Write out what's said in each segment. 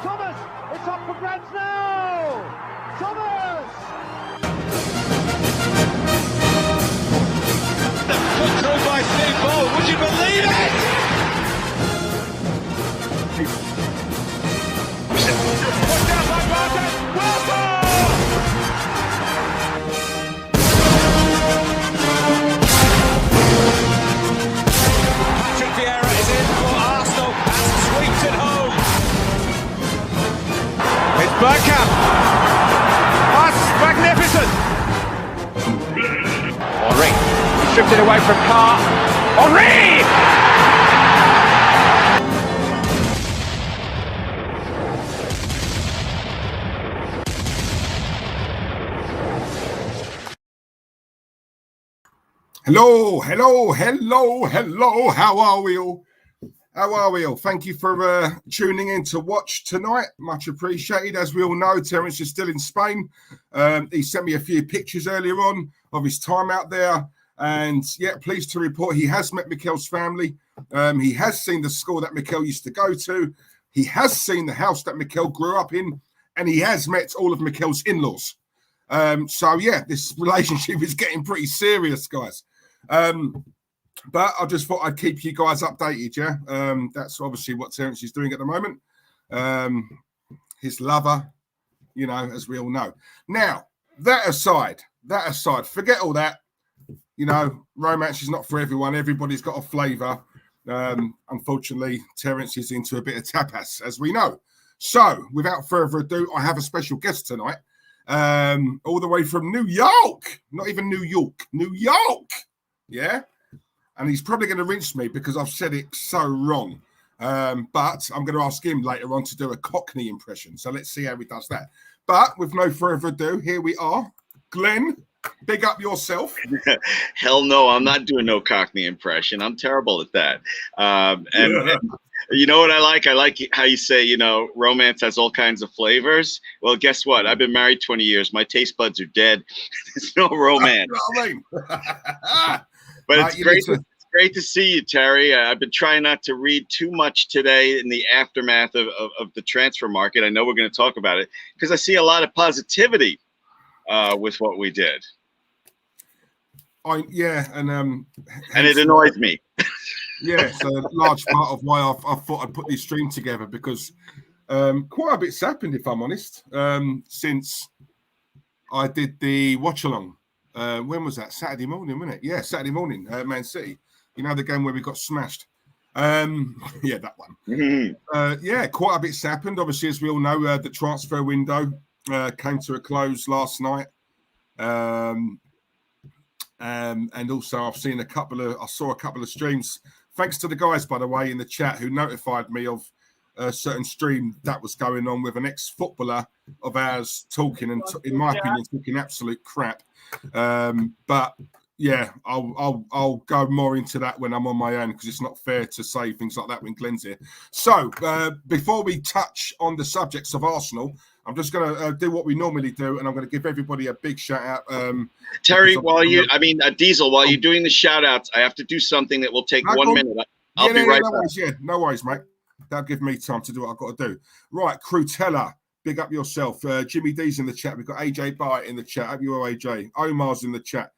Thomas, it's up for grabs now! Thomas! The put through by futbol, would you believe it? Put down by Brighton, Wilson! Patrick Vieira is in for Arsenal and sweeps it home. It's Bergkamp. That's magnificent. Henry stripped it away from Carr. Henry! Hello. How are we all? Thank you for tuning in to watch tonight. Much appreciated. As we all know, Terence is still in Spain. He sent me a few pictures earlier on of his time out there. And yeah, pleased to report he has met Mikel's family. He has seen the school that Mikel used to go to. He has seen the house that Mikel grew up in. And he has met all of Mikel's in-laws. So yeah, this relationship is getting pretty serious, guys. But I just thought I'd keep you guys updated, yeah? That's obviously what Terence is doing at the moment. His lover, you know, as we all know. Now, that aside, forget all that. You know, romance is not for everyone. Everybody's got a flavour. Unfortunately, Terence is into a bit of tapas, as we know. So, without further ado, I have a special guest tonight. All the way from New York. Not even New York. New York. Yeah? And he's probably going to rinse me because I've said it so wrong. But I'm going to ask him later on to do a Cockney impression. So let's see how he does that. But with no further ado, here we are. Glenn, big up yourself. Hell no, I'm not doing no Cockney impression. I'm terrible at that. And you know what I like? I like how you say, you know, romance has all kinds of flavors. Well, guess what? I've been married 20 years. My taste buds are dead. There's no romance. But it's great to see you, Terry. I've been trying not to read too much today in the aftermath of the transfer market. I know we're going to talk about it because I see a lot of positivity with what we did. And it annoys me. Yeah, so a large part of why I thought I'd put this stream together because quite a bit's happened, if I'm honest, since I did the watch-along. When was that? Saturday morning, wasn't it? Yeah, Saturday morning, Man City. You know, the game where we got smashed. Yeah, that one. Mm-hmm. Yeah, quite a bit's happened. Obviously, as we all know, the transfer window came to a close last night. And also I saw a couple of streams. Thanks to the guys, by the way, in the chat who notified me of a certain stream that was going on with an ex-footballer of ours talking, and in my opinion, talking absolute crap. But yeah, I'll go more into that when I'm on my own because it's not fair to say things like that when Glenn's here. So before we touch on the subjects of Arsenal, I'm just going to do what we normally do, and I'm going to give everybody a big shout out. Terry, Diesel, while you're doing the shout outs, I have to do something that will take 1 minute. I'll be right back. No worries, mate. That'll give me time to do what I've got to do. Right, Crutella, big up yourself. Jimmy D's in the chat. We've got AJ Barrett in the chat. Hope you're AJ. Omar's in the chat.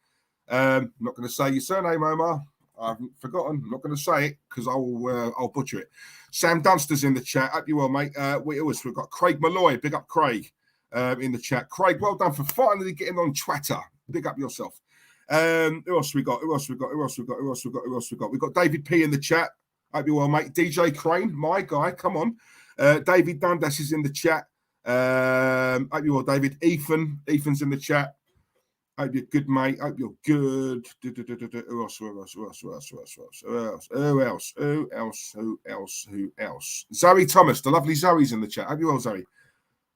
I'm not going to say your surname, Omar. I haven't forgotten. I'm not going to say it because I'll butcher it. Sam Dunster's in the chat. Hope you well, mate. We've got Craig Malloy. Big up Craig in the chat. Craig, well done for finally getting on Twitter. Big up yourself. Who else we got? We've got David P in the chat. Hope you well, mate. DJ Crane, my guy. Come on. David Dundas is in the chat. Hope you well, David. Ethan's in the chat. Hope you're good, mate. Hope you're good. Who else? Zoe Thomas, the lovely Zoe's in the chat. Hope you well, Zoe.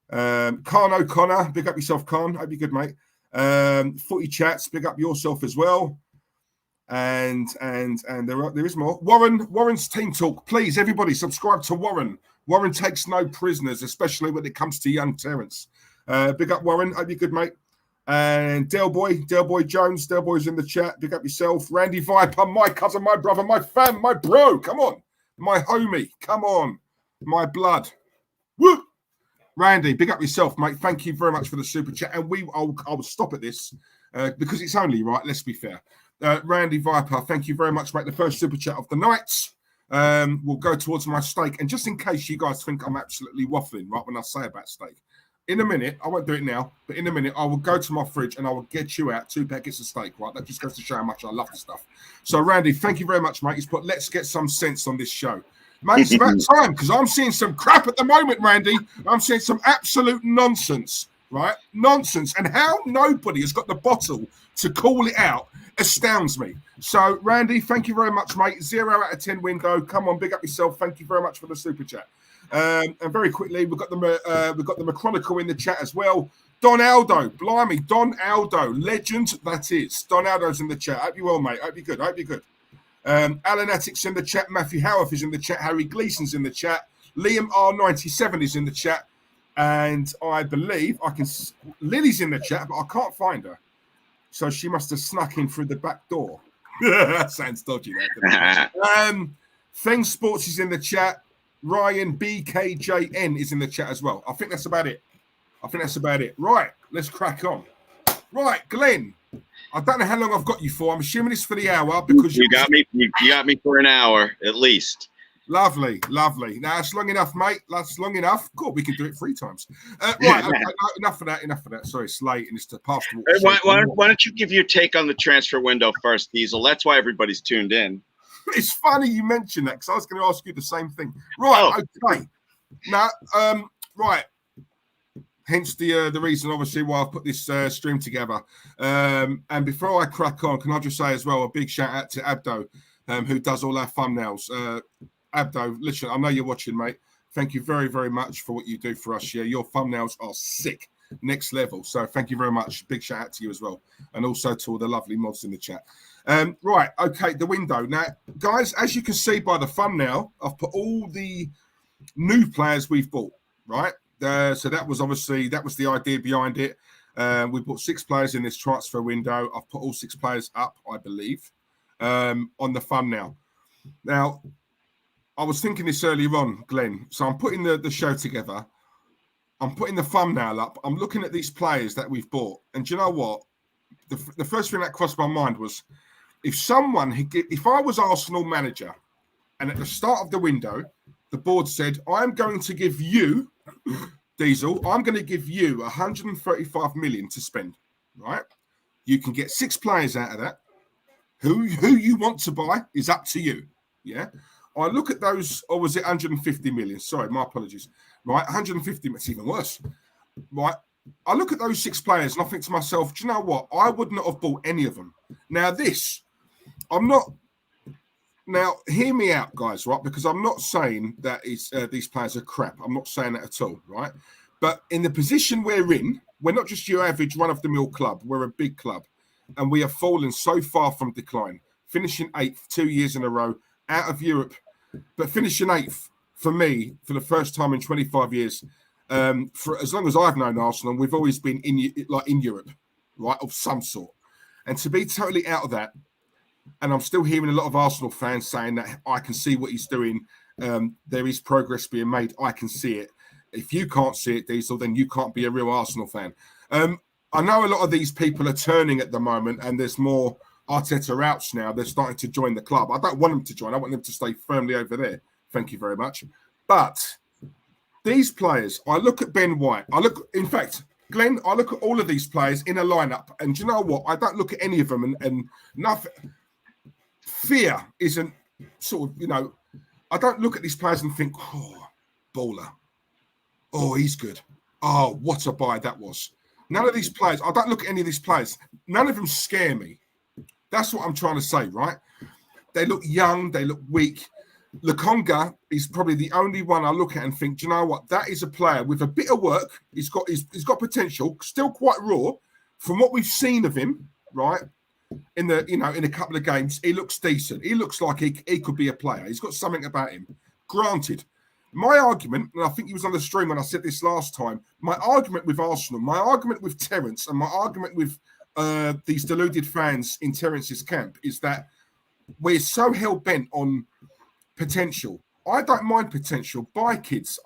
Khan O'Connor, big up yourself, Khan. Hope you're good, mate. Footy Chats, big up yourself as well. And there is more. Warren's Team Talk. Please, everybody, subscribe to Warren. Warren takes no prisoners, especially when it comes to young Terence. Big up, Warren. Hope you're good, mate. And Del Boy Jones, Del Boy's in the chat. Big up yourself. Randy Viper, my cousin, my brother, my fam, my bro. Come on. My homie. Come on. My blood. Woo! Randy, big up yourself, mate. Thank you very much for the super chat. And I'll stop at this because it's only right. Let's be fair. Randy Viper, thank you very much, mate. The first super chat of the night will go towards my steak. And just in case you guys think I'm absolutely waffling, right, when I say about steak, in a minute, I won't do it now, but in a minute, I will go to my fridge and I will get you out 2 packets of steak, right? That just goes to show how much I love the stuff. So, Randy, thank you very much, mate. He's put, let's get some sense on this show. Mate, it's about time because I'm seeing some crap at the moment, Randy. I'm seeing some absolute nonsense, right? Nonsense. And how nobody has got the bottle to call it out astounds me. So, Randy, thank you very much, mate. 0 out of 10 window. Come on, big up yourself. Thank you very much for the super chat. And very quickly, we've got the McChronicle in the chat as well. Don Aldo, blimey, Don Aldo, legend that is. Don Aldo's in the chat. Hope you're well, mate. Hope you're good. Alan Attick's in the chat. Matthew Howarth is in the chat. Harry Gleason's in the chat. Liam R97 is in the chat. And I believe Lily's in the chat, but I can't find her. So she must have snuck in through the back door. That sounds dodgy. Feng Sports is in the chat. Ryan BKJN is in the chat as well. I think that's about it. Right, let's crack on. Right, Glenn. I don't know how long I've got you for. I'm assuming it's for the hour because you got me. You got me for an hour at least. Lovely. Now that's long enough, mate. That's long enough. Cool, we can do it 3 times. Right, okay, enough of that. Sorry, it's late and it's the past. Why don't you give your take on the transfer window first, Diesel? That's why everybody's tuned in. It's funny you mentioned that because I was going to ask you the same thing. Right, okay. Now, right. Hence the reason, obviously, why I've put this stream together. And before I crack on, can I just say as well a big shout out to Abdo, who does all our thumbnails. Abdo, literally, I know you're watching, mate. Thank you very, very much for what you do for us. Yeah, your thumbnails are sick, next level. So thank you very much. Big shout out to you as well, and also to all the lovely mods in the chat. Right, okay, the window. Now, guys, as you can see by the thumbnail, I've put all the new players we've bought, right? So that was the idea behind it. We bought 6 players in this transfer window. I've put all 6 players up, I believe, on the thumbnail. Now, I was thinking this earlier on, Glenn. So I'm putting the show together. I'm putting the thumbnail up. I'm looking at these players that we've bought. And do you know what? The first thing that crossed my mind was, if I was Arsenal manager and at the start of the window, the board said, I'm going to give you, Diesel, I'm going to give you 135 million to spend, right? You can get 6 players out of that. Who you want to buy is up to you, yeah? I look at those, or was it 150 million? Sorry, my apologies. Right, 150, it's even worse. Right, I look at those 6 players and I think to myself, do you know what? I would not have bought any of them. Now hear me out, guys, right? Because I'm not saying that these players are crap. I'm not saying that at all, right? But in the position we're in, we're not just your average run-of-the-mill club. We're a big club. And we have fallen so far from decline. Finishing 8th 2 years in a row, out of Europe. But finishing 8th, for me, for the first time in 25 years, for as long as I've known Arsenal, we've always been in Europe, right, of some sort. And to be totally out of that, and I'm still hearing a lot of Arsenal fans saying that I can see what he's doing. There is progress being made. I can see it. If you can't see it, Diesel, then you can't be a real Arsenal fan. I know a lot of these people are turning at the moment, and there's more Arteta outs now. They're starting to join the club. I don't want them to join. I want them to stay firmly over there. Thank you very much. But these players, I look at Ben White. In fact, Glenn, I look at all of these players in a lineup, and do you know what? I don't look at any of them and nothing. Fear isn't sort of, I don't look at these players and think, oh, baller. Oh, he's good. Oh, what a buy that was. None of these players, I don't look at any of these players. None of them scare me. That's what I'm trying to say, right? They look young. They look weak. Lokonga is probably the only one I look at and think, do you know what? That is a player with a bit of work. He's got potential, still quite raw. From what we've seen of him, right? In a couple of games, he looks decent. He looks like he could be a player. He's got something about him. Granted, My argument, and I think he was on the stream when I said this last time, my argument with Arsenal, my argument with Terence, and my argument with these deluded fans in Terence's camp is that we're so hell-bent on potential. I don't mind potential. Buy kids.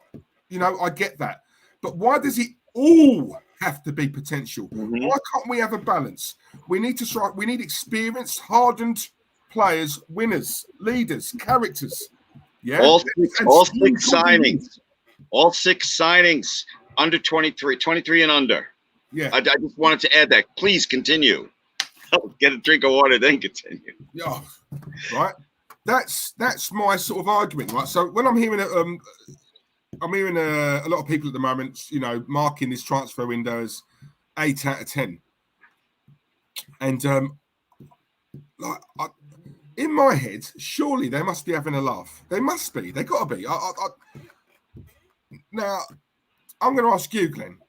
You know, I get that. But why does it all have to be potential? Mm-hmm. Why can't we have a balance? We need experienced, hardened players, winners, leaders, characters. Yeah, all six signings under 23 and under. Yeah, I just wanted to add that. Please continue. Get a drink of water, then continue. Yeah, right. That's my sort of argument, right? So when I'm hearing a lot of people at the moment, you know, marking this transfer window as 8 out of 10, and in my head, surely they must be having a laugh. They must be. They got to be. Now, I'm going to ask you, Glenn.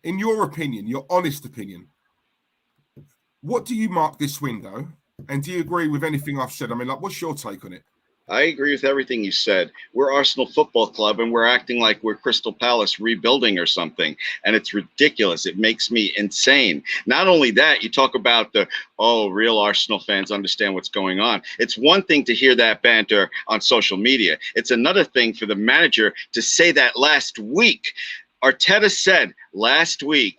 In your opinion, your honest opinion, what do you mark this window? And do you agree with anything I've said? I mean, like, what's your take on it? I agree with everything you said. We're Arsenal Football Club, and we're acting like we're Crystal Palace rebuilding or something, and it's ridiculous. It makes me insane. Not only that, you talk about real Arsenal fans understand what's going on. It's one thing to hear that banter on social media. It's another thing for the manager to say that last week. Arteta said last week,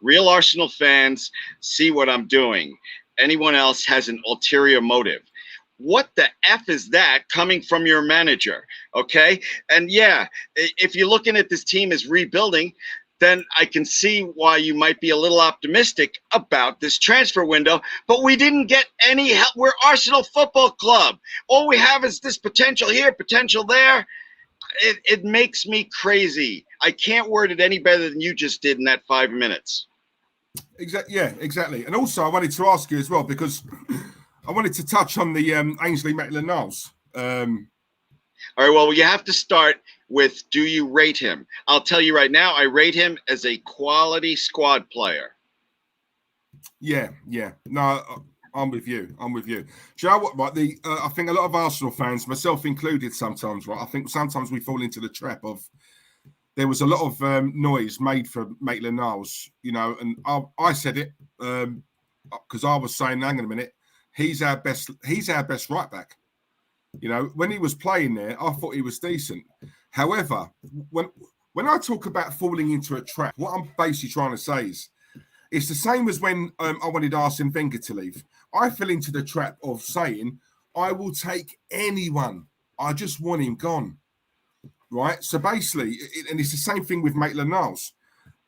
real Arsenal fans see what I'm doing. Anyone else has an ulterior motive. What the F is that coming from your manager? Okay. And yeah, if you're looking at this team as rebuilding, then I can see why you might be a little optimistic about this transfer window, but we didn't get any help. We're Arsenal Football Club. All we have is this potential here, potential there. It makes me crazy. I can't word it any better than you just did in that 5 minutes. Exactly. Yeah, exactly. And also I wanted to ask you as well, because I wanted to touch on the Ainsley Maitland-Niles. All right, well, you have to start with, do you rate him? I'll tell you right now, I rate him as a quality squad player. Yeah. No, I'm with you. Do you know what, right? I think a lot of Arsenal fans, myself included sometimes, right? I think sometimes we fall into the trap of, there was a lot of noise made for Maitland-Niles, you know, and I said it because I was saying, hang on a minute, he's our best right back. You know, when he was playing there, I thought he was decent. However, when I talk about falling into a trap, what I'm basically trying to say is, it's the same as when I wanted Arsene Wenger to leave. I fell into the trap of saying, I will take anyone. I just want him gone. Right? So basically, and it's the same thing with Maitland-Niles.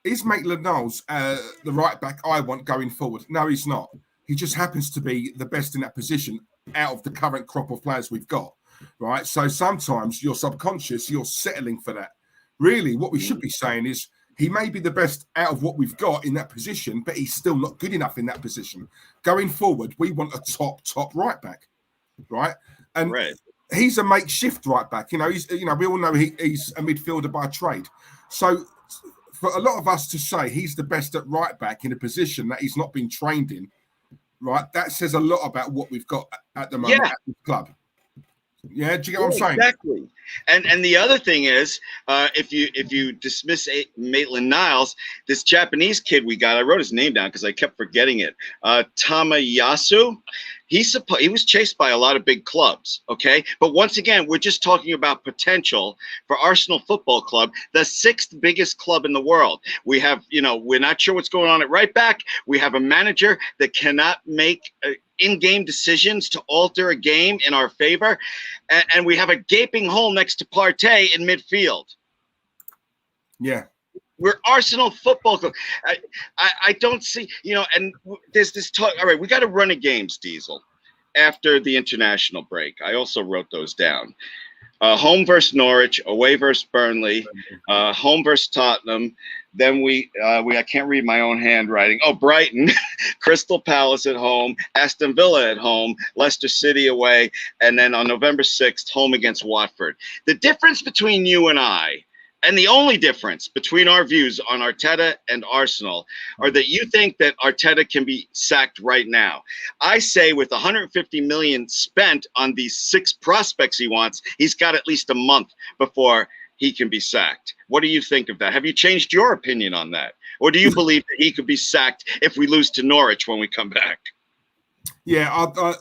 Is Maitland-Niles the right back I want going forward? No, he's not. He just happens to be the best in that position out of the current crop of players we've got, right? So sometimes you're subconscious, you're settling for that. Really, what we should be saying is he may be the best out of what we've got in that position, but he's still not good enough in that position. Going forward, we want a top right back, right? And right. He's a makeshift right back. You know, we all know he's a midfielder by trade. So for a lot of us to say he's the best at right back in a position that he's not been trained in, right, that says a lot about what we've got at the moment at the club. Yeah, do you get what I'm saying? Exactly. And the other thing is, if you dismiss Maitland-Niles, this Japanese kid we got, I wrote his name down because I kept forgetting it. Tamayasu. He was chased by a lot of big clubs, okay? But once again, we're just talking about potential for Arsenal Football Club, the 6th biggest club in the world. We have, we're not sure what's going on at right back. We have a manager that cannot make in-game decisions to alter a game in our favor. And we have a gaping hole next to Partey in midfield. Yeah. We're Arsenal Football Club. I don't see, and there's this talk. All right, we got to run a games, Diesel, after the international break. I also wrote those down. Home versus Norwich, away versus Burnley, home versus Tottenham. Then I can't read my own handwriting. Oh, Brighton, Crystal Palace at home, Aston Villa at home, Leicester City away, and then on November 6th, home against Watford. The difference between you and I And the only difference between our views on Arteta and Arsenal are that you think that Arteta can be sacked right now. I say with 150 million spent on these 6 prospects he wants, he's got at least a month before he can be sacked. What do you think of that? Have you changed your opinion on that? Or do you believe that he could be sacked if we lose to Norwich when we come back? Yeah,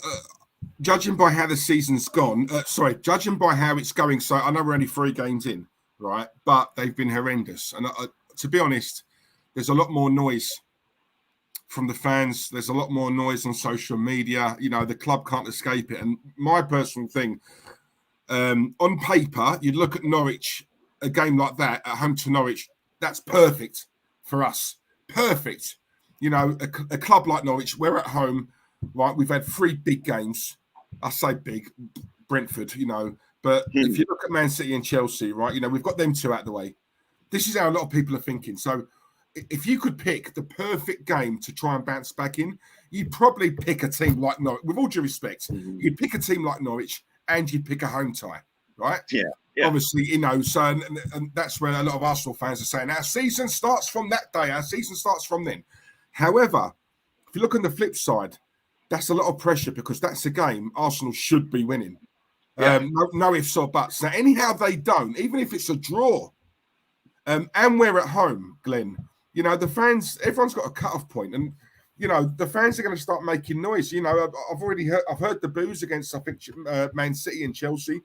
judging by how the season's gone, judging by how it's going, so I know we're only 3 games in, right? But they've been horrendous. And to be honest, there's a lot more noise from the fans. There's a lot more noise on social media. You know, the club can't escape it. And my personal thing, on paper, you'd look at Norwich, a game like that at home to Norwich, that's perfect for us. Perfect. You know, a club like Norwich, we're at home, right? We've had 3 big games. I say big, Brentford, you know. But if you look at Man City and Chelsea, right, you know, we've got them 2 out of the way. This is how a lot of people are thinking. So if you could pick the perfect game to try and bounce back in, you'd probably pick a team like Norwich. With all due respect, you'd pick a team like Norwich and you'd pick a home tie, right? Yeah. Obviously, you know, so and that's where a lot of Arsenal fans are saying, our season starts from that day. Our season starts from then. However, if you look on the flip side, that's a lot of pressure because that's a game Arsenal should be winning. Yeah. No ifs or buts. Now, anyhow they don't, even if it's a draw, and we're at home, Glenn, you know, the fans, everyone's got a cut-off point, and, you know, the fans are going to start making noise. You know, I've heard the boos against, I think, Man City and Chelsea,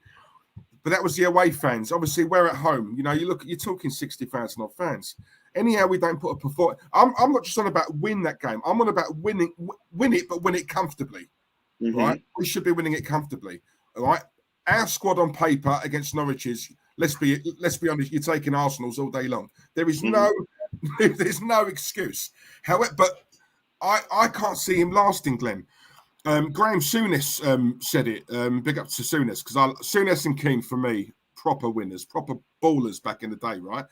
but that was the away fans. Obviously, we're at home. You know, you're talking 60,000 odd fans. Anyhow, we don't put a performance. I'm not just on about win that game. I'm on about win it, but win it comfortably, right? We should be winning it comfortably, all right? Our squad on paper against Norwich is, let's be honest, you're taking Arsenal's all day long. There is there's no excuse. However, but I can't see him lasting, Glenn. Graham Souness said it. Big up to Souness, because Souness and Keane, for me, proper winners, proper ballers back in the day, right?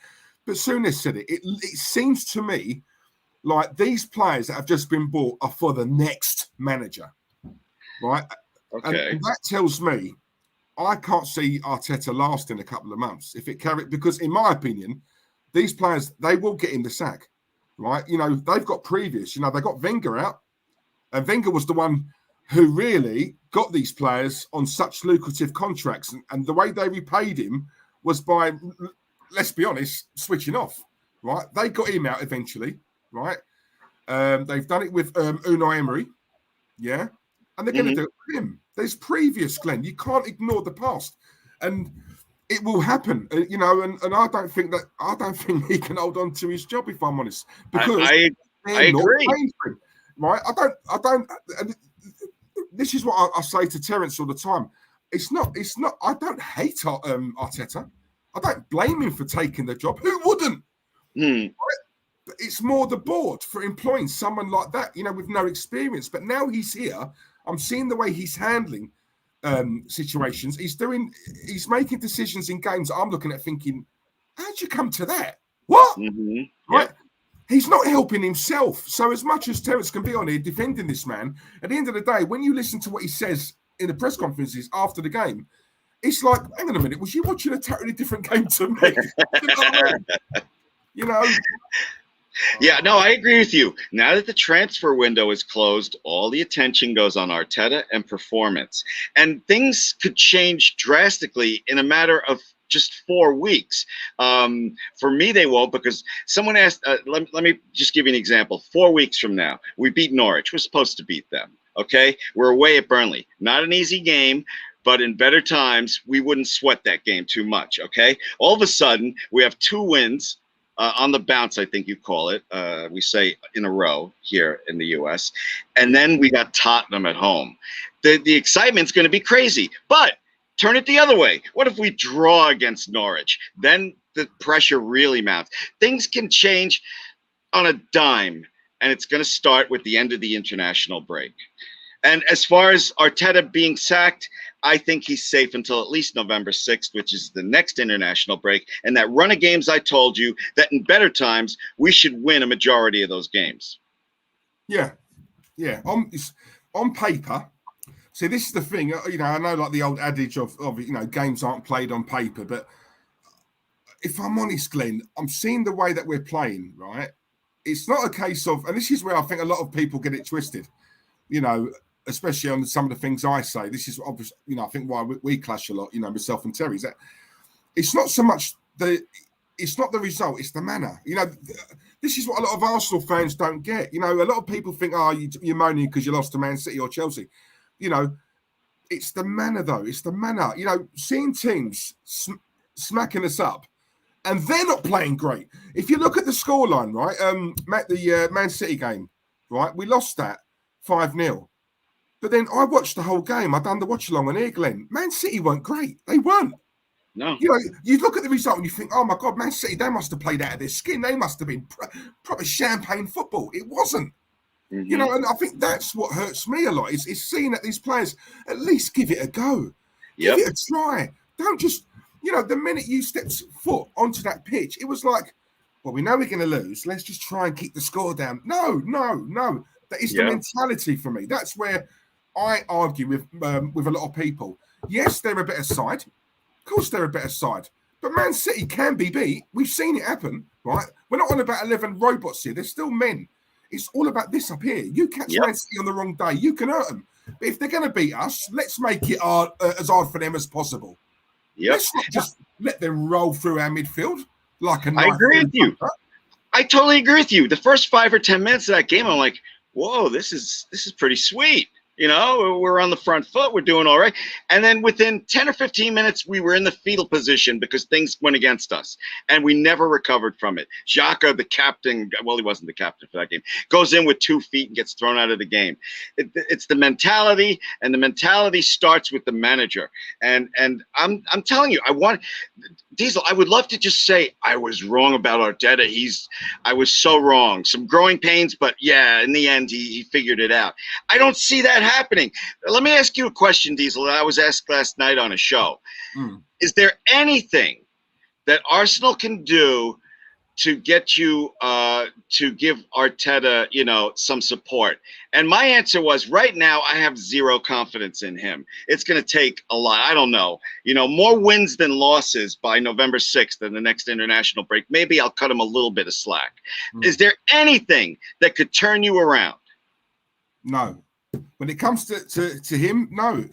But Souness said it. It seems to me like these players that have just been bought are for the next manager, right? Okay. And that tells me I can't see Arteta lasting a couple of months if it carries, because in my opinion, these players, they will get in the sack, right? You know, they've got previous, you know, they got Wenger out, and Wenger was the one who really got these players on such lucrative contracts. And the way they repaid him was by, let's be honest, switching off, right? They got him out eventually, right? They've done it with Unai Emery, yeah? And they're going to do it with him. There's previous, Glenn. You can't ignore the past. And it will happen, you know, and I don't think he can hold on to his job, if I'm honest. Because I agree. Right? I don't. This is what I say to Terence all the time. It's not. I don't hate Arteta. I don't blame him for taking the job. Who wouldn't? Right? It's more the board for employing someone like that, you know, with no experience. But now he's here. I'm seeing the way he's handling situations. He's making decisions in games I'm looking at thinking, how'd you come to that? What? Right? Yeah. He's not helping himself. So as much as Terence can be on here defending this man, at the end of the day, when you listen to what he says in the press conferences after the game, it's like, hang on a minute, was you watching a totally different game to me? You know what I mean? You know? Yeah, no, I agree with you. Now that the transfer window is closed, all the attention goes on Arteta and performance. And things could change drastically in a matter of just 4 weeks. For me, they won't, because someone asked, let me just give you an example. 4 weeks from now, we beat Norwich. We're supposed to beat them, okay? We're away at Burnley. Not an easy game, but in better times, we wouldn't sweat that game too much, okay? All of a sudden, we have 2 wins on the bounce, I think you call it. We say in a row here in the U.S. And then we got Tottenham at home. The excitement's going to be crazy. But turn it the other way. What if we draw against Norwich? Then the pressure really mounts. Things can change on a dime, and it's going to start with the end of the international break. And as far as Arteta being sacked, I think he's safe until at least November 6th, which is the next international break. And that run of games I told you, that in better times, we should win a majority of those games. Yeah. Yeah. On paper, see, this is the thing, you know, I know like the old adage of you know, games aren't played on paper, but if I'm honest, Glenn, I'm seeing the way that we're playing, right? It's not a case of, and this is where I think a lot of people get it twisted, especially on some of the things I say. This is obviously, I think why we clash a lot, myself and Terry, is that it's not so much it's not the result, it's the manner. This is what a lot of Arsenal fans don't get. A lot of people think, you're moaning because you lost to Man City or Chelsea. It's the manner, though. It's the manner. Seeing teams smacking us up and they're not playing great. If you look at the scoreline, right, the Man City game, right, we lost that 5-0. But then I watched the whole game. I done the watch along on here, Glenn. Man City weren't great. They weren't. No. You look at the result and you think, oh my God, Man City, they must have played out of their skin. They must have been proper champagne football. It wasn't. Mm-hmm. And I think that's what hurts me a lot is seeing that these players at least give it a go. Yep. Give it a try. Don't just, the minute you stepped foot onto that pitch, it was like, well, we know we're going to lose. Let's just try and keep the score down. No. That is the mentality for me. That's where I argue with a lot of people. Yes, they're a better side. Of course, they're a better side. But Man City can be beat. We've seen it happen, right? We're not on about 11 robots here. They're still men. It's all about this up here. You catch Man City on the wrong day, you can hurt them. But if they're going to beat us, let's make it as hard for them as possible. Yep. Let's not just let them roll through our midfield like a knife. I agree with you. I totally agree with you. The first 5 or 10 minutes of that game, I'm like, whoa, this is pretty sweet. We're on the front foot. We're doing all right. And then within 10 or 15 minutes, we were in the fetal position because things went against us. And we never recovered from it. Xhaka, the captain, well, he wasn't the captain for that game, goes in with 2 feet and gets thrown out of the game. It's the mentality, and the mentality starts with the manager. And I'm telling you, Diesel, I would love to just say I was wrong about Arteta. I was so wrong. Some growing pains, but yeah, in the end, he figured it out. I don't see that happening. Let me ask you a question, Diesel, that I was asked last night on a show. Is there anything that Arsenal can do to get you to give Arteta, some support? And my answer was, right now, I have zero confidence in him. It's going to take a lot. I don't know. More wins than losses by November 6th and the next international break. Maybe I'll cut him a little bit of slack. Is there anything that could turn you around? No. When it comes to him, no.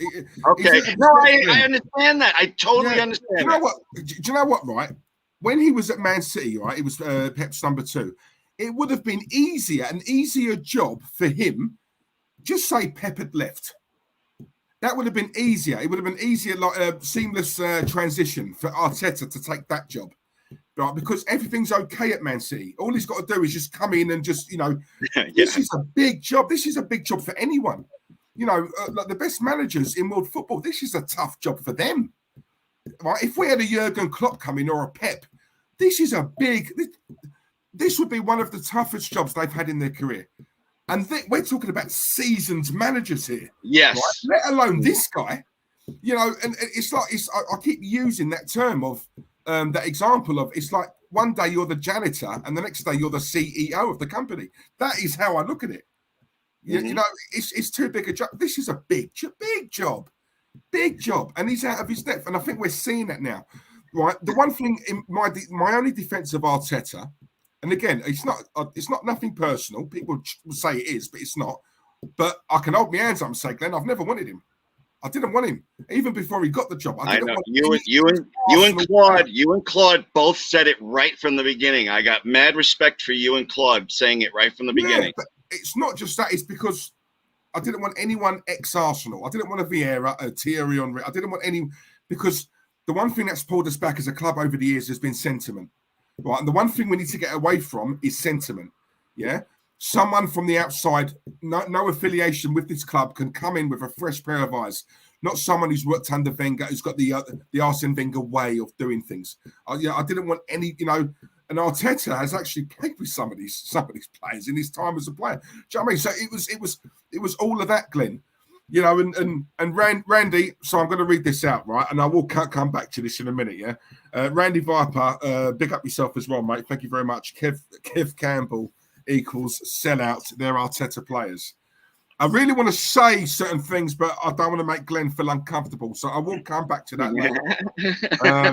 Okay. No, I understand that. I totally understand. Do you know what, right? When he was at Man City, right, it was Pep's number 2. It would have been an easier job for him. Just say Pep had left. That would have been easier. It would have been easier, like a seamless transition for Arteta to take that job. Right, because everything's okay at Man City. All he's got to do is just come in and just, this is a big job. This is a big job for anyone. Like the best managers in world football, this is a tough job for them. Right? If we had a Jurgen Klopp coming or a Pep, this would be one of the toughest jobs they've had in their career. And we're talking about seasoned managers here. Yes. Right? Let alone this guy. And it's like, I keep using that term of, that example of, it's like one day you're the janitor and the next day you're the CEO of the company. That is how I look at it. It's too big a job. This is a big job, and he's out of his depth. And I think we're seeing that now, right? The one thing in my only defense of Arteta, and again, it's not nothing personal. People will say it is, but it's not. But I can hold my hands up and say, Glenn, I've never wanted him. I didn't want him even before he got the job. I know you and Claude both said it right from the beginning. I got mad respect for you and Claude saying it right from the beginning. But it's not just that. It's because I didn't want anyone ex-Arsenal. I didn't want a Vieira, a Thierry Henry. I didn't want any, because the one thing that's pulled us back as a club over the years has been sentiment. Right, and the one thing we need to get away from is sentiment. Yeah. Someone from the outside, no affiliation with this club, can come in with a fresh pair of eyes. Not someone who's worked under Wenger, who's got the Arsene Wenger way of doing things. I didn't want any, and Arteta has actually played with some of these players in his time as a player. Do you know what I mean? So it was all of that, Glenn. And Randy. So I'm going to read this out, right? And I will come back to this in a minute. Yeah, Randy Viper, big up yourself as well, mate. Thank you very much. Kev Campbell equals sellout. They're Arteta players. I really want to say certain things, but I don't want to make Glenn feel uncomfortable. So I will come back to that later. I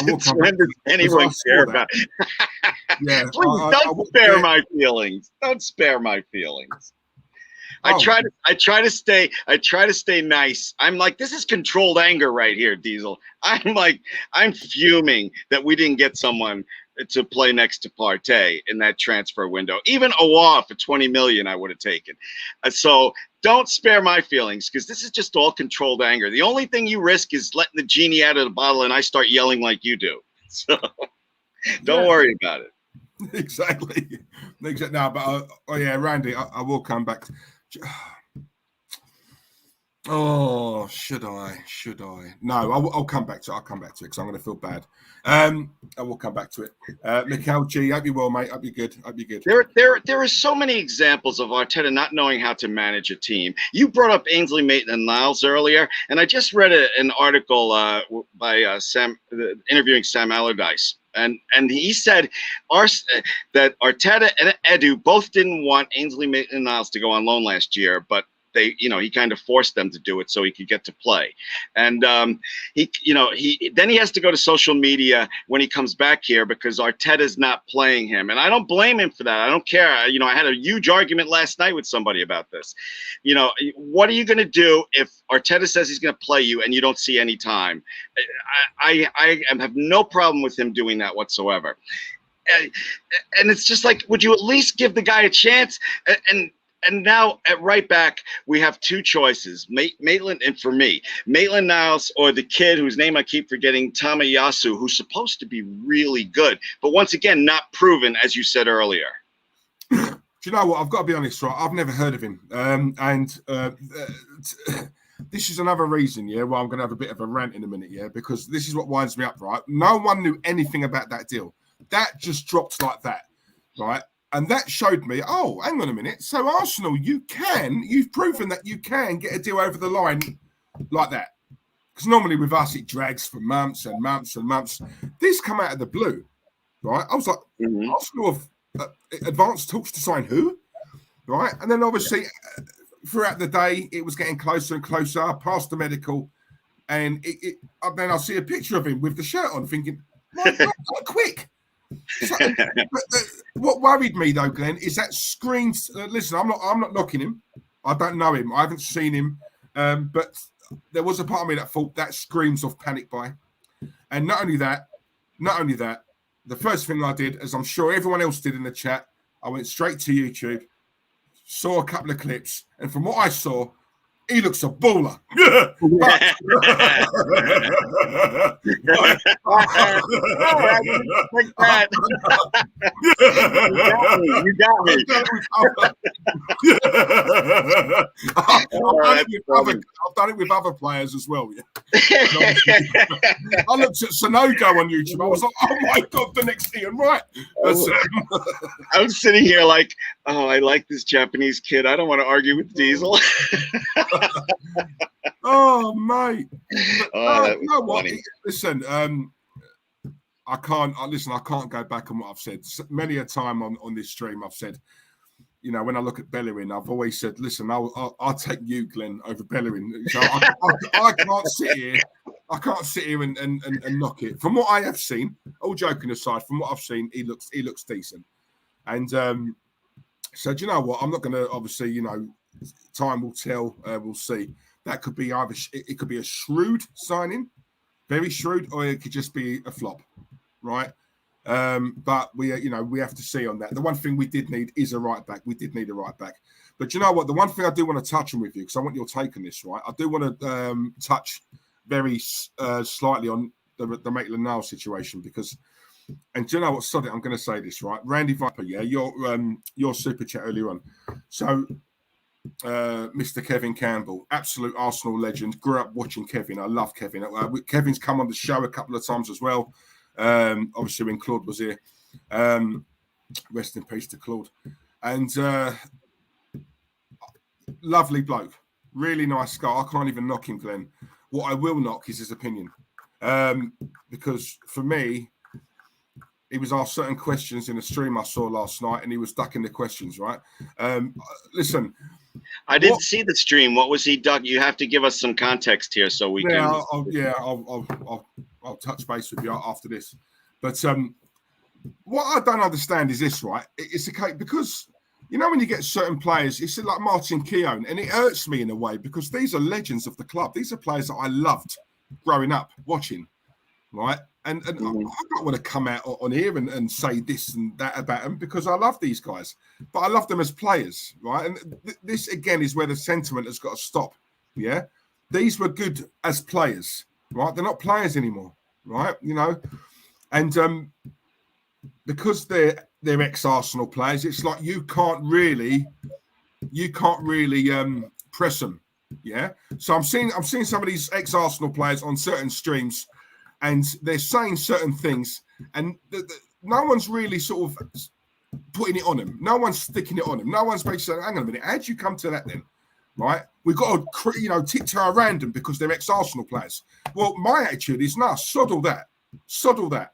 will come back to anyone care about it. Yeah, please don't spare my feelings. Don't spare my feelings. I try to stay nice. I'm like, this is controlled anger right here, Diesel. I'm fuming that we didn't get someone to play next to Partey in that transfer window. Even aouar for 20 million I would have taken. So don't spare my feelings, because this is just all controlled anger. The only thing you risk is letting the genie out of the bottle and I start yelling like you do. So don't worry about it. Exactly. No, but Randy, I will come back. Oh, should I? No, I'll come back to it. I'll come back to it because I'm going to feel bad. I will come back to it. Mikhail G, hope you well, mate. Hope you're good. There are so many examples of Arteta not knowing how to manage a team. You brought up Ainsley Maitland-Niles earlier, and I just read an article by Sam interviewing Sam Allardyce. And he said that Arteta and Edu both didn't want Ainsley Maitland-Niles to go on loan last year, but he kind of forced them to do it so he could get to play. And he has to go to social media when he comes back here because Arteta's not playing him. And I don't blame him for that. I don't care. I had a huge argument last night with somebody about this. What are you going to do if Arteta says he's going to play you and you don't see any time? I have no problem with him doing that whatsoever. And it's just like, would you at least give the guy a chance? And now at right back, we have two choices, Maitland, and for me, Maitland-Niles or the kid whose name I keep forgetting, Tamayasu, who's supposed to be really good, but once again, not proven, as you said earlier. Do you know what? I've got to be honest, right? I've never heard of him. This is another reason, why I'm going to have a bit of a rant in a minute, because this is what winds me up, right? No one knew anything about that deal. That just dropped like that, right? And that showed me, oh, hang on a minute. So Arsenal, you've proven that you can get a deal over the line like that. Because normally with us, it drags for months and months and months. This come out of the blue, right? I was like, Arsenal have advanced talks to sign who? Right? And then obviously throughout the day, it was getting closer and closer, past the medical. And then I see a picture of him with the shirt on thinking, my God, quite quick. So, what worried me though, Glenn, is that screams. Listen, I'm not knocking him. I don't know him. I haven't seen him. But there was a part of me that thought that screams of panic buy. And not only that, the first thing I did, as I'm sure everyone else did in the chat, I went straight to YouTube, saw a couple of clips, and from what I saw, he looks a baller. You got me. I've done it with other players as well. I looked at Sonogo on YouTube. I was like, oh my God, the next Ian Wright. I'm sitting here like, oh, I like this Japanese kid. I don't want to argue with Diesel. Oh, mate. That was funny. Listen, I can't go back on what I've said. Many a time on this stream, I've said, when I look at Bellerin, I've always said, listen, I'll take you, Glenn, over Bellerin. So I can't sit here. I can't sit here and knock it. From what I have seen, all joking aside, from what I've seen, he looks decent. And so do you know what? I'm not going to obviously, time will tell. We'll see. That could be it could be a shrewd signing, very shrewd, or it could just be a flop, right? But we have to see on that. The one thing we did need is a right back. We did need a right back. But you know what? The one thing I do want to touch on with you, because I want your take on this, right? I do want to touch very slightly on the Maitland-Niles situation because, and do you know what? Sod it, I'm going to say this, right? Randy Viper, your super chat earlier on. So, Mr. Kevin Campbell, absolute Arsenal legend. Grew up watching Kevin. I love Kevin. Kevin's come on the show a couple of times as well. Obviously, when Claude was here. Rest in peace to Claude. And lovely bloke. Really nice guy. I can't even knock him, Glenn. What I will knock is his opinion. Because for me, he was asked certain questions in a stream I saw last night, and he was ducking the questions, right? Listen, I didn't see the stream. What was he ducking? You have to give us some context here so we can. I'll touch base with you after this. But what I don't understand is this, right? It's okay because you know when you get certain players, it's like Martin Keown, and it hurts me in a way because these are legends of the club. These are players that I loved growing up watching, right? And I don't want to come out on here and say this and that about them because I love these guys, but I love them as players, right? And this again is where the sentiment has got to stop. Yeah, these were good as players, right? They're not players anymore, right? You know, and because they're ex-Arsenal players, it's like you can't really press them. Yeah, so I'm seeing some of these ex-Arsenal players on certain streams. And they're saying certain things, and no one's really sort of putting it on them. No one's sticking it on them. No one's basically saying, hang on a minute, how'd you come to that then? Right? We've got to, tiptoe around them because they're ex-Arsenal players. Well, my attitude is, no, sod all that,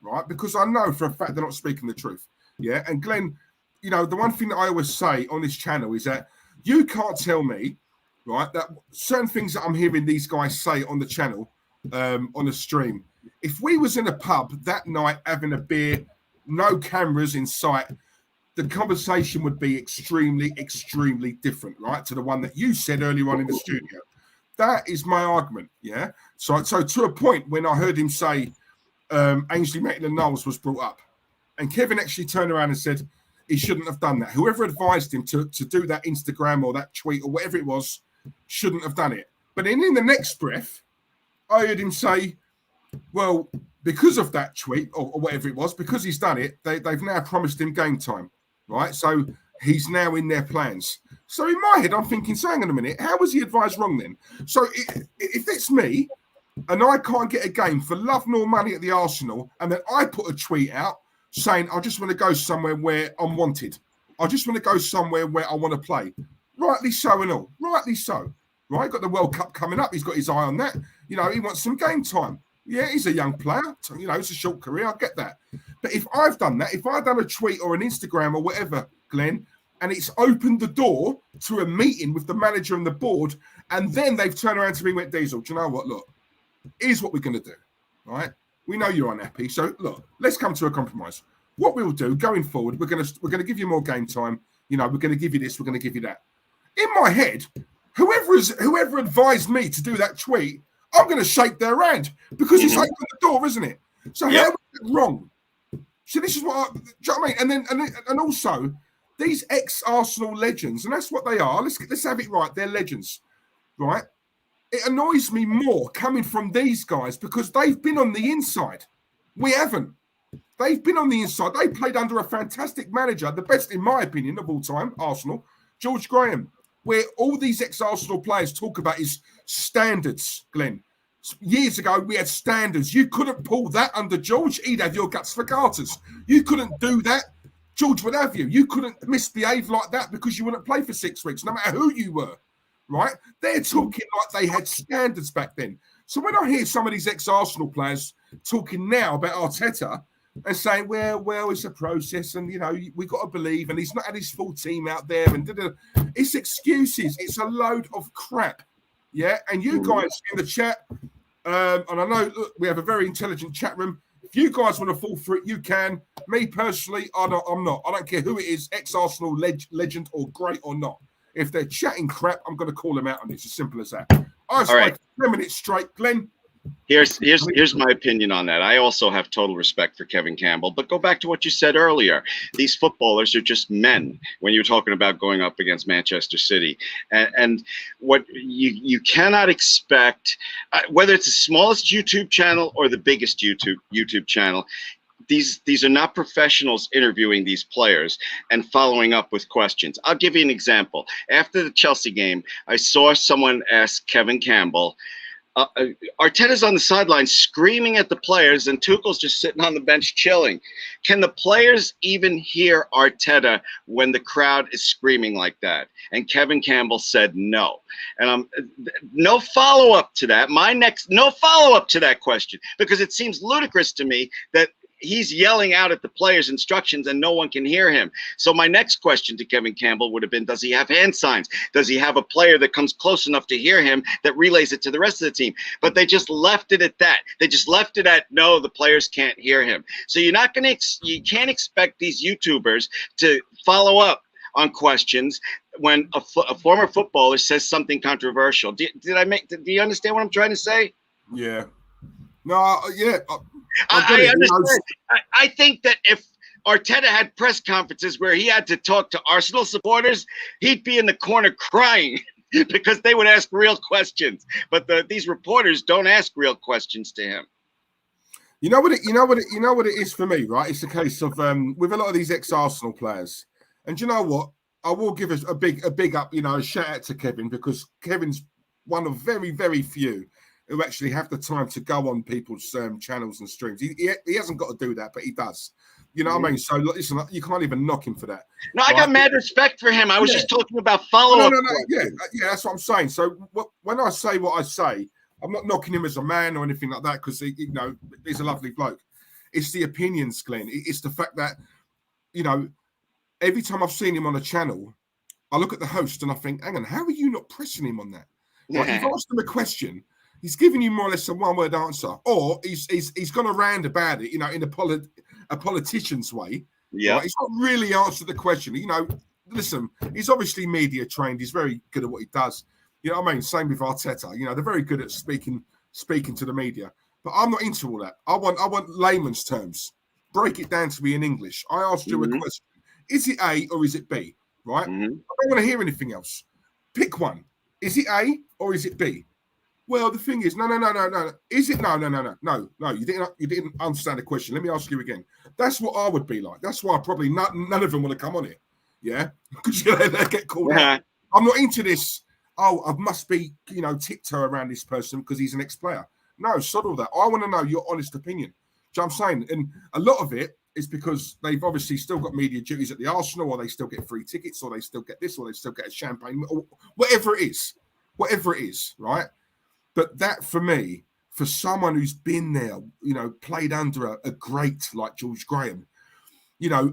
right? Because I know for a fact they're not speaking the truth. Yeah, and Glenn, the one thing that I always say on this channel is that you can't tell me, right, that certain things that I'm hearing these guys say on the channel, on the stream, if we was in a pub that night having a beer, no cameras in sight, the conversation would be extremely, extremely different, right? To the one that you said earlier on in the studio. That is my argument, yeah? So to a point when I heard him say Ainsley Maitland-Niles was brought up, and Kevin actually turned around and said he shouldn't have done that. Whoever advised him to do that Instagram or that tweet or whatever it was shouldn't have done it. But then in the next breath, I heard him say, well, because of that tweet or whatever it was, because he's done it, they've now promised him game time, right? So he's now in their plans. So in my head, I'm thinking, so hang on a minute, how was he advised wrong then? So if it's me and I can't get a game for love nor money at the Arsenal, and then I put a tweet out saying, I just want to go somewhere where I'm wanted. I just want to go somewhere where I want to play. Rightly so and all. Rightly so. Right? Got the World Cup coming up. He's got his eye on that. He wants some game time. Yeah, he's a young player. It's a short career. I get that. But if I've done that, if I've done a tweet or an Instagram or whatever, Glenn, and it's opened the door to a meeting with the manager and the board, and then they've turned around to me and went, Diesel, do you know what? Look, here's what we're going to do, right? We know you're unhappy. So, look, let's come to a compromise. What we'll do going forward, we're going to give you more game time. We're going to give you this. We're going to give you that. In my head, whoever advised me to do that tweet, I'm going to shake their hand because it's opened the door, isn't it? So how is it wrong? So this is what do you know what I mean? And also these ex-Arsenal legends, and that's what they are. Let's have it right. They're legends, right? It annoys me more coming from these guys because they've been on the inside. We haven't. They've been on the inside. They played under a fantastic manager, the best in my opinion of all time, Arsenal, George Graham. Where all these ex-Arsenal players talk about is standards, Glenn. Years ago, we had standards. You couldn't pull that under George. He'd have your guts for garters. You couldn't do that. George would have you. You couldn't misbehave like that because you wouldn't play for 6 weeks, no matter who you were, right? They're talking like they had standards back then. So when I hear some of these ex-Arsenal players talking now about Arteta, and saying, well, it's a process, and we got to believe, and he's not had his full team out there, and it's excuses. It's a load of crap, yeah. And you guys in the chat, and I know look, we have a very intelligent chat room. If you guys want to fall for it, you can. Me personally, I'm not. I don't care who it is, ex-Arsenal legend or great or not. If they're chatting crap, I'm going to call them out on it. It's as simple as that. I spoke 10 minutes straight, Glenn. Here's my opinion on that. I also have total respect for Kevin Campbell, but go back to what you said earlier. These footballers are just men when you're talking about going up against Manchester City. And what you cannot expect, whether it's the smallest YouTube channel or the biggest YouTube channel, these are not professionals interviewing these players and following up with questions. I'll give you an example. After the Chelsea game, I saw someone ask Kevin Campbell, Arteta's on the sideline screaming at the players, and Tuchel's just sitting on the bench chilling. Can the players even hear Arteta when the crowd is screaming like that? And Kevin Campbell said no. And no follow-up to that. No follow-up to that question, because it seems ludicrous to me that he's yelling out at the players instructions and no one can hear him. So my next question to Kevin Campbell would have been, does he have hand signs? Does he have a player that comes close enough to hear him that relays it to the rest of the team? But they just left it at that. They just left it at, no, the players can't hear him. So you can't expect these YouTubers to follow up on questions when a former footballer says something controversial. Do you understand what I'm trying to say? Yeah. No, yeah. I understand. I think that if Arteta had press conferences where he had to talk to Arsenal supporters, he'd be in the corner crying because they would ask real questions. But these reporters don't ask real questions to him. You know what it is for me, right? It's a case of with a lot of these ex-Arsenal players. And you know what? I will give us a big up, a shout out to Kevin, because Kevin's one of very, very few who actually have the time to go on people's channels and streams. He hasn't got to do that, but he does. You know what I mean? So listen, you can't even knock him for that. No, I got mad respect for him. I was just talking about follow-up. No. Yeah, that's what I'm saying. So when I say what I say, I'm not knocking him as a man or anything like that, because he's a lovely bloke. It's the opinions, Glenn. It's the fact that, every time I've seen him on a channel, I look at the host and I think, hang on, how are you not pressing him on that? Like, you've asked him a question, he's giving you more or less a one-word answer, or he's gone around about it, in a politician's way. Yeah, right? He's not really answered the question. Listen, he's obviously media trained. He's very good at what he does. You know what I mean? Same with Arteta. They're very good at speaking to the media. But I'm not into all that. I want layman's terms. Break it down to me in English. I asked you a question. Is it A or is it B? Right? I don't want to hear anything else. Pick one. Is it A or is it B? Well, the thing is, no. Is it no? You didn't understand the question. Let me ask you again. That's what I would be like. That's why probably none of them want to come on it. Yeah, because they get called out. I'm not into this. Oh, I must be, tiptoe around this person because he's an ex-player. No, sod all that. I want to know your honest opinion. Do you know what I'm saying? And a lot of it is because they've obviously still got media duties at the Arsenal, or they still get free tickets, or they still get this, or they still get a champagne, or whatever it is, right? But that, for me, for someone who's been there, played under a great like George Graham,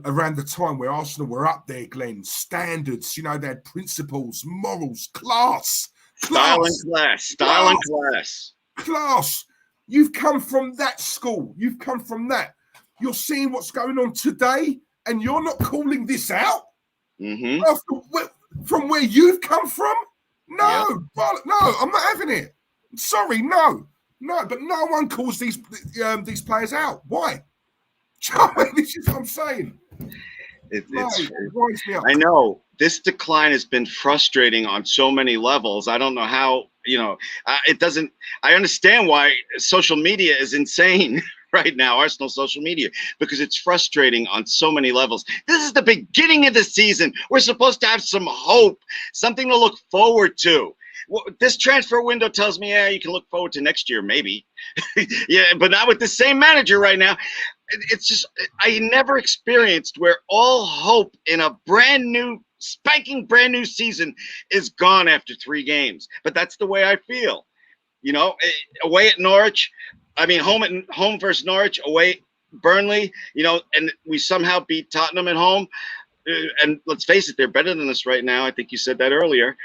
around the time where Arsenal were up there, Glenn, standards, they had principles, morals, class. Style and class. You've come from that school. You've come from that. You're seeing what's going on today, and you're not calling this out? From where you've come from? No, I'm not having it. Sorry, no. But no one calls these players out. Why? This is what I'm saying. It winds me up. I know this decline has been frustrating on so many levels. I don't know how, it doesn't. I understand why social media is insane right now, Arsenal social media, because it's frustrating on so many levels. This is the beginning of the season. We're supposed to have some hope, something to look forward to. This transfer window tells me, you can look forward to next year, maybe. Yeah, but not with the same manager right now. It's just, I never experienced where all hope in a spanking brand new season is gone after 3 games. But that's the way I feel. Away at Norwich, home versus Norwich, away Burnley, and we somehow beat Tottenham at home. And let's face it, they're better than us right now. I think you said that earlier.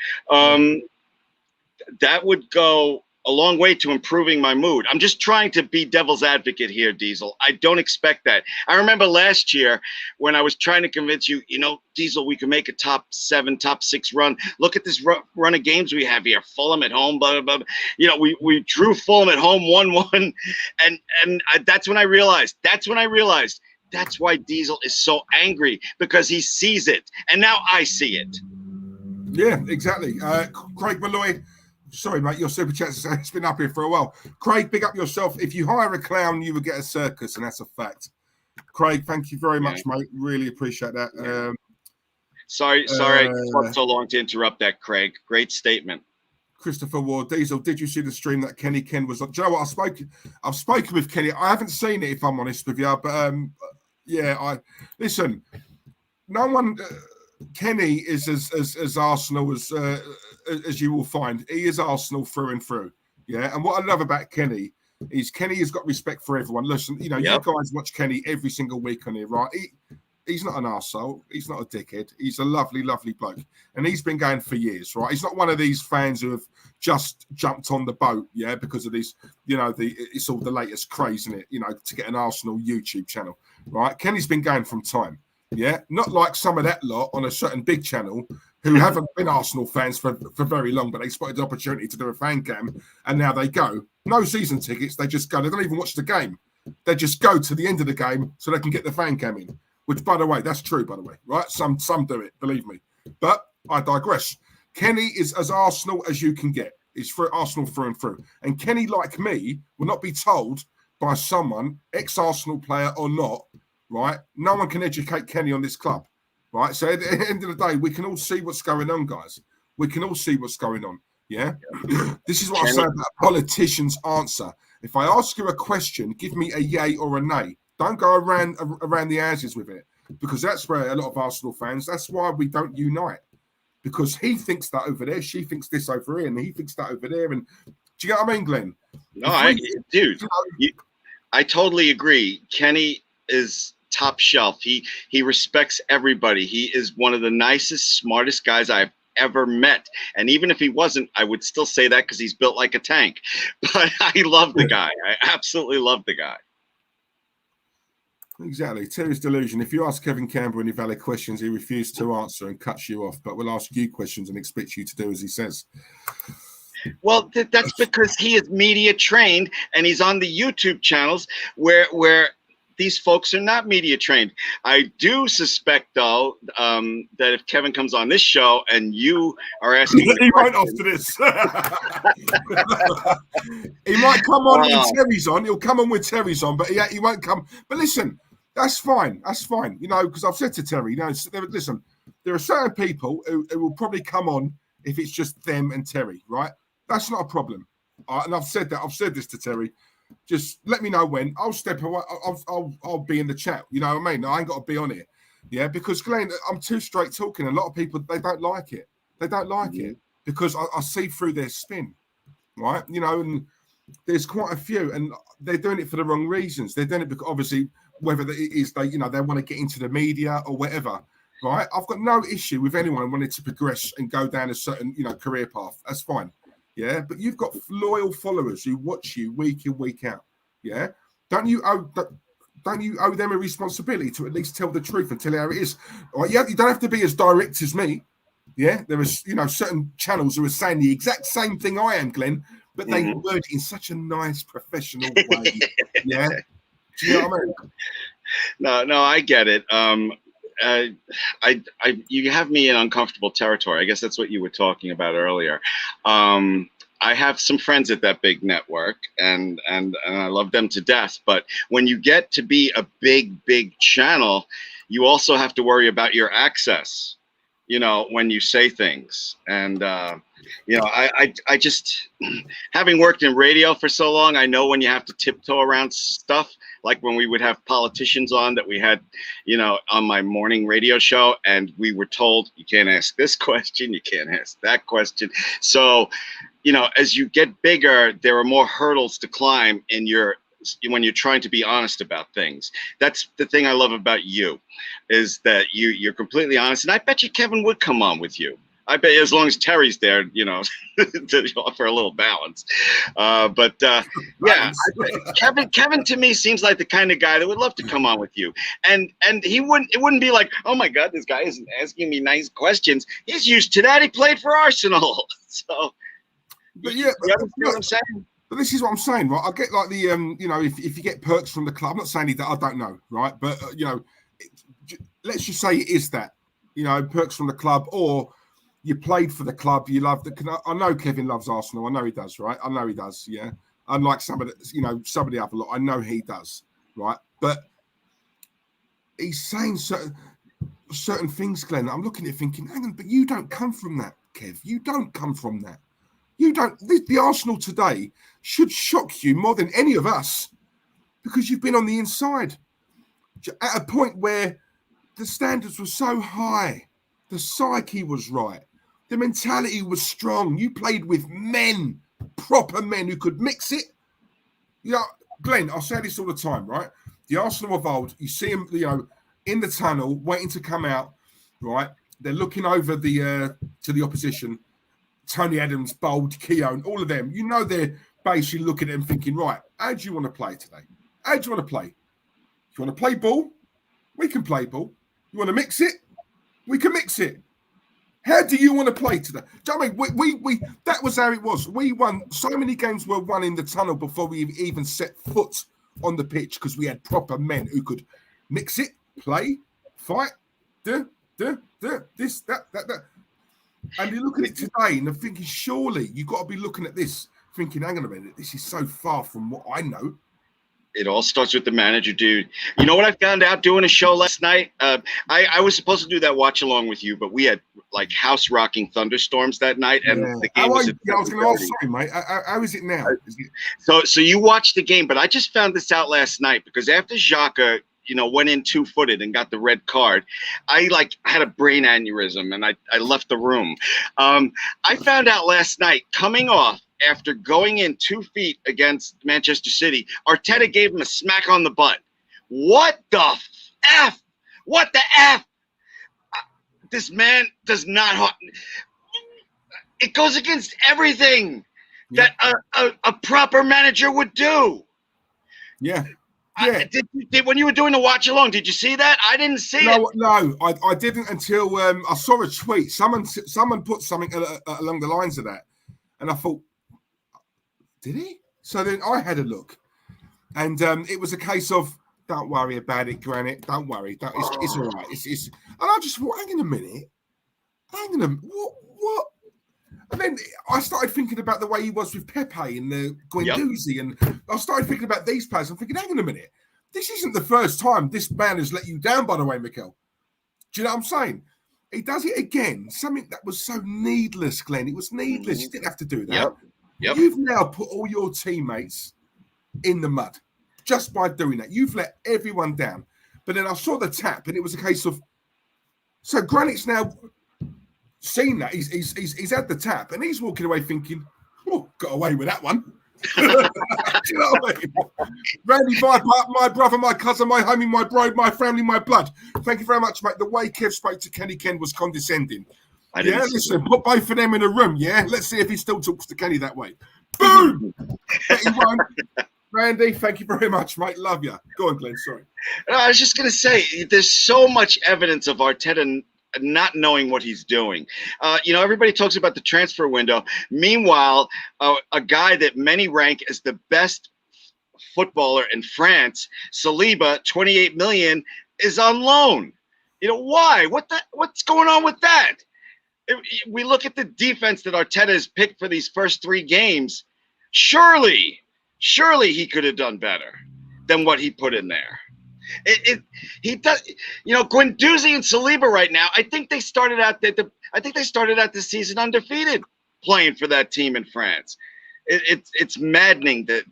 That would go a long way to improving my mood. I'm just trying to be devil's advocate here, Diesel. I don't expect that. I remember last year when I was trying to convince you, Diesel, we can make a top 7, top 6 run. Look at this run of games we have here. Fulham at home, blah, blah, blah. We drew Fulham at home 1-1. And that's when I realized. That's why Diesel is so angry, because he sees it. And now I see it. Yeah, exactly. Craig Malloy. Sorry, mate, your super chat has been up here for a while. Craig, big up yourself. If you hire a clown, you will get a circus, and that's a fact. Craig, thank you very much, mate. Really appreciate that. Sorry, it took so long to interrupt that, Craig. Great statement. Christopher Ward, Diesel, did you see the stream that Kenny Ken was on? Do you know what? I've spoken with Kenny. I haven't seen it, if I'm honest with you, but listen. No one. Kenny is as Arsenal as you will find. He is Arsenal through and through. Yeah, and what I love about Kenny Kenny has got respect for everyone. Listen, you guys watch Kenny every single week on here, right? He's not an arsehole. He's not a dickhead. He's a lovely, lovely bloke. And he's been going for years, right? He's not one of these fans who have just jumped on the boat, because of this, it's all the latest craze, isn't it? To get an Arsenal YouTube channel, right? Kenny's been going from time, Not like some of that lot on a certain big channel who haven't been Arsenal fans for very long, but they spotted the opportunity to do a fan cam, and now they go. No season tickets. They just go. They don't even watch the game. They just go to the end of the game so they can get the fan cam in. Which, by the way, that's true, by the way, right? Some do it, believe me. But I digress. Kenny is as Arsenal as you can get. He's for Arsenal through and through. And Kenny, like me, will not be told by someone, ex-Arsenal player or not, right? No one can educate Kenny on this club, right? So at the end of the day, we can all see what's going on, guys. We can all see what's going on, This is what I say about a politician's answer. If I ask you a question, give me a yay or a nay. Don't go around the houses with it, because that's where a lot of Arsenal fans, that's why we don't unite. Because he thinks that over there, she thinks this over here, and he thinks that over there. And do you get what I mean, Glenn? No, I totally agree. Kenny is top shelf. He respects everybody. He is one of the nicest, smartest guys I've ever met. And even if he wasn't, I would still say that because he's built like a tank. But I love the guy. I absolutely love the guy. Exactly. Terry's delusion. If you ask Kevin Campbell any valid questions, he refused to answer and cuts you off, but will ask you questions and expects you to do as he says. Well, that's because he is media trained, and he's on the YouTube channels where these folks are not media trained. I do suspect, though, that if Kevin comes on this show and you are asking, he won't after this. He might come on with Terry's on. He'll come on with Terry's on, but he won't come. But listen, that's fine. That's fine. Because I've said to Terry, listen, there are certain people who will probably come on if it's just them and Terry, right? That's not a problem. And I've said that. I've said this to Terry. Just let me know when. I'll step away. I'll be in the chat. You know what I mean? I ain't got to be on it. Because Glenn, I'm too straight talking. A lot of people, they don't like it. They don't like it because I see through their spin, right? And there's quite a few, and they're doing it for the wrong reasons. They're doing it because obviously whether it is they want to get into the media or whatever, right? I've got no issue with anyone wanting to progress and go down a certain career path. That's fine. Yeah, but you've got loyal followers who watch you week in, week out. Yeah, don't you owe them a responsibility to at least tell the truth and tell how it is? All right, you don't have to be as direct as me. Yeah, there is certain channels who are saying the exact same thing I am, Glenn, but they word it in such a nice, professional way. Yeah, do you know what I mean? No, I get it. You have me in uncomfortable territory. I guess that's what you were talking about earlier. I have some friends at that big network, and I love them to death. But when you get to be a big channel, you also have to worry about your access, when you say things. And, I just, having worked in radio for so long, I know when you have to tiptoe around stuff, like when we would have politicians on that we had, on my morning radio show, and we were told, you can't ask this question, you can't ask that question. So, as you get bigger, there are more hurdles to climb when you're trying to be honest about things. That's the thing I love about you, is that you're completely honest. And I bet you Kevin would come on with you. I bet as long as Terry's there, to offer a little balance. Kevin to me seems like the kind of guy that would love to come on with you. And it wouldn't be like, oh my God, this guy isn't asking me nice questions. He's used to that. He played for Arsenal. So, but you understand what I'm saying? But this is what I'm saying, right? I get like the, if you get perks from the club, I'm not saying that, I don't know, right? But, let's just say it is that, perks from the club, or you played for the club, you love the. I know Kevin loves Arsenal. I know he does, right? I know he does, yeah. Unlike some of the other lot, I know he does, right? But he's saying certain things, Glenn. I'm looking at it thinking, hang on, but you don't come from that, Kev. You don't come from that. You don't. The Arsenal today should shock you more than any of us, because you've been on the inside at a point where the standards were so high, the psyche was right. The mentality was strong. You played with men, proper men who could mix it, Yeah, Glenn, I say this all the time, right? The Arsenal of old, you see them, in the tunnel, waiting to come out, right? They're looking over the to the opposition. Tony Adams, Bold, Keown, all of them. They're basically looking at them thinking, right, how do you want to play today? How do you want to play? If you want to play ball, we can play ball. You want to mix it? We can mix it. How do you want to play today? Do you know what I mean? We that was how it was. We won. So many games were won in the tunnel before we even set foot on the pitch because we had proper men who could mix it, play, fight, this, that. And you look at it today and I'm thinking, surely you've got to be looking at this, thinking, hang on a minute, this is so far from what I know. It all starts with the manager, dude. You know what I found out doing a show last night? I was supposed to do that watch along with you, but we had like house rocking thunderstorms that night, and the game was at 7:30. I was going to ask, sorry, mate. How is it now? So you watched the game, but I just found this out last night because after Xhaka, went in 2-footed and got the red card, I had a brain aneurysm and I left the room. I found out last night coming off. After going in 2 feet against Manchester City, Arteta gave him a smack on the butt. What the F? What the F? This man does not. It goes against everything that a proper manager would do. Yeah. Did when you were doing the watch along, did you see that? I didn't see it. No, I didn't until I saw a tweet. Someone put something along the lines of that, and I thought, did he? So then I had a look, and it was a case of, don't worry about it, Granite. Don't worry. It's all right. It's. And I just thought, hang on a minute. What? And then I started thinking about the way he was with Pepe and the Guendouzi, and I started thinking about these players. I'm thinking, hang on a minute. This isn't the first time this man has let you down, by the way, Mikel. Do you know what I'm saying? He does it again. Something that was so needless, Glenn. It was needless. You didn't have to do that. Yep. You've now put all your teammates in the mud just by doing that. You've let everyone down. But then I saw the tap, and it was a case of, so Granit's now seen that. He's had the tap, and he's walking away thinking, oh, got away with that one. Do you know what I mean? Randy, my brother, my cousin, my homie, my bride, my family, my blood. Thank you very much, mate. The way Kev spoke to Kenny Ken was condescending. Listen, put both of them in a room, yeah? Let's see if he still talks to Kenny that way. Boom! He won. Randy, thank you very much, mate. Love you. Go on, Glenn, sorry. I was just going to say, there's so much evidence of Arteta not knowing what he's doing. Everybody talks about the transfer window. Meanwhile, a guy that many rank as the best footballer in France, Saliba, 28 million, is on loan. Why? What's going on with that? We look at the defense that Arteta has picked for these first 3 games. Surely he could have done better than what he put in there. He does. Guendouzi and Saliba right now. I think they started out this season undefeated, playing for that team in France. It's maddening that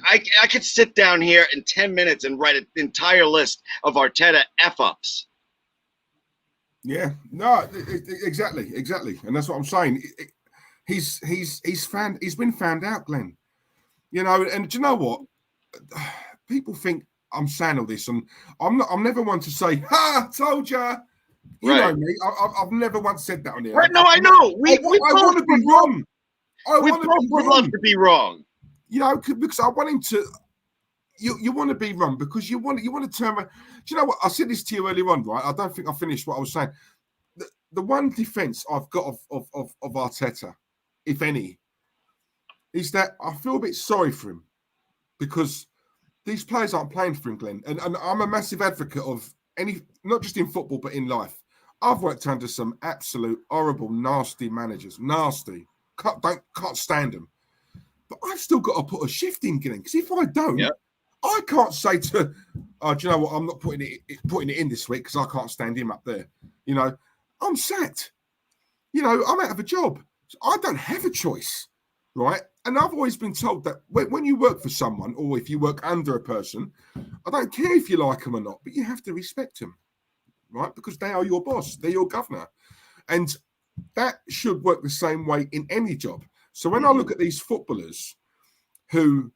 I could sit down here in 10 minutes and write an entire list of Arteta f-ups. Yeah, no, exactly, and that's what I'm saying. He's been found out, Glenn. And do you know what? People think I'm saying all this, and I'm never one to say, "Ha, told ya." You know me. I've never once said that on here. Right? No, I know. I want to be wrong. We both would love to be wrong. Because I want him to. You want to be wrong because you want to turn around. Do you know what? I said this to you earlier on, right? I don't think I finished what I was saying. The one defense I've got of Arteta, if any, is that I feel a bit sorry for him because these players aren't playing for him, Glenn. And I'm a massive advocate of not just in football, but in life. I've worked under some absolute horrible, nasty managers. Nasty. Can't stand them. But I've still got to put a shift in, Glenn, because if I don't, I can't say to, do you know what, I'm not putting it in this week because I can't stand him up there. I'm sacked. I'm out of a job. So I don't have a choice, right? And I've always been told that when you work for someone or if you work under a person, I don't care if you like them or not, but you have to respect them, right? Because they are your boss. They're your governor. And that should work the same way in any job. So when I look at these footballers who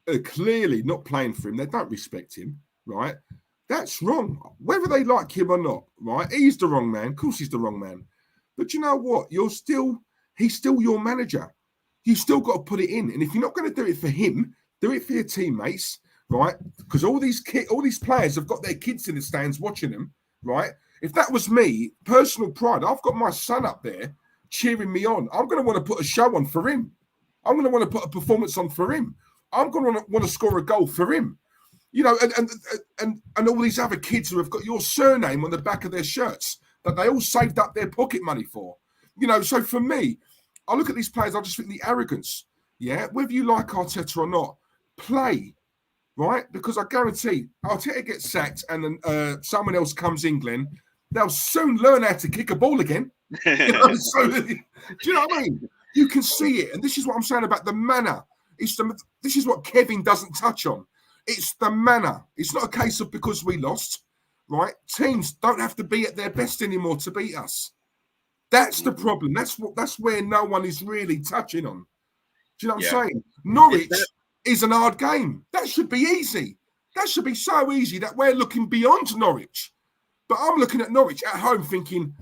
are clearly not playing for him. They don't respect him, right? That's wrong. Whether they like him or not, right? He's the wrong man. Of course he's the wrong man. But you know what? He's still your manager. You still got to put it in. And if you're not going to do it for him, do it for your teammates, right? Because all these players have got their kids in the stands watching them, right? If that was me, personal pride, I've got my son up there cheering me on. I'm going to want to put a show on for him. I'm going to want to put a performance on for him. I'm going to want to score a goal for him. You know, and all these other kids who have got your surname on the back of their shirts that they all saved up their pocket money for. You know, so for me, I look at these players, I just think the arrogance, yeah, whether you like Arteta or not, play, right? Because I guarantee Arteta gets sacked and then someone else comes in, Glenn, they'll soon learn how to kick a ball again. You know, so, do you know what I mean? You can see it. And this is what I'm saying about the manner. This is what Kevin doesn't touch on. It's the manner. It's not a case of because we lost, right? Teams don't have to be at their best anymore to beat us. That's the problem. That's where no one is really touching on. Do you know what I'm saying? Norwich is an hard game. That should be easy. That should be so easy that we're looking beyond Norwich. But I'm looking at Norwich at home thinking,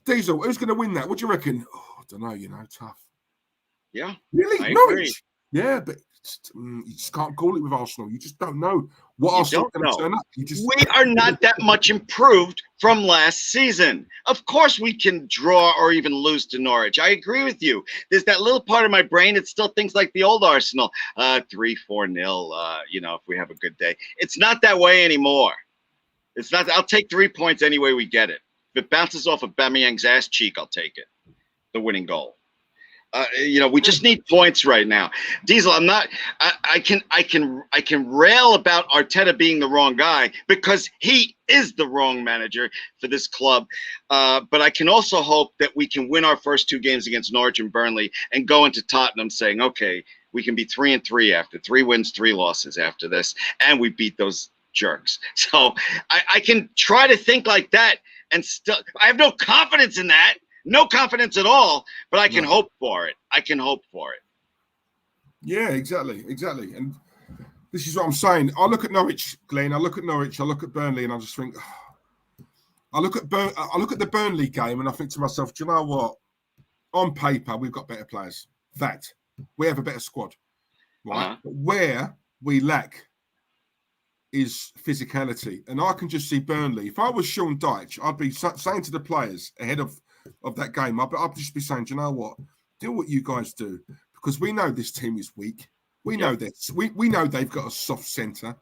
Diesel, who's going to win that? What do you reckon? Oh, I don't know, tough. Yeah. Really? I Norwich? agree. Yeah, but you just can't call it with Arsenal. You just don't know what Arsenal are going to turn up. We are not that much improved from last season. Of course we can draw or even lose to Norwich. I agree with you. There's that little part of my brain that still thinks like the old Arsenal. 3-4-0, if we have a good day. It's not that way anymore. It's not. I'll take 3 points any way we get it. If it bounces off of aubameyang's ass cheek, I'll take it. The winning goal. We just need points right now. Diesel, I'm not. I can rail about Arteta being the wrong guy because he is the wrong manager for this club. But I can also hope that we can win our first 2 games against Norwich and Burnley and go into Tottenham saying, okay, we can be 3-3 after 3 wins, 3 losses after this, and we beat those jerks. So I can try to think like that, and still I have no confidence in that. No confidence at all, but I can hope for it. Yeah, exactly. And this is what I'm saying. I look at Norwich, Glenn. I look at Burnley, and I just think, I look at the Burnley game, and I think to myself, do you know what? On paper, we've got better players. Fact, we have a better squad, right? But where we lack is physicality, and I can just see Burnley. If I was Sean Dyche, I'd be saying to the players ahead of that game, I'll just be saying, do you know what? Do what you guys do, because we know this team is weak. We know that. We know they've got a soft centre,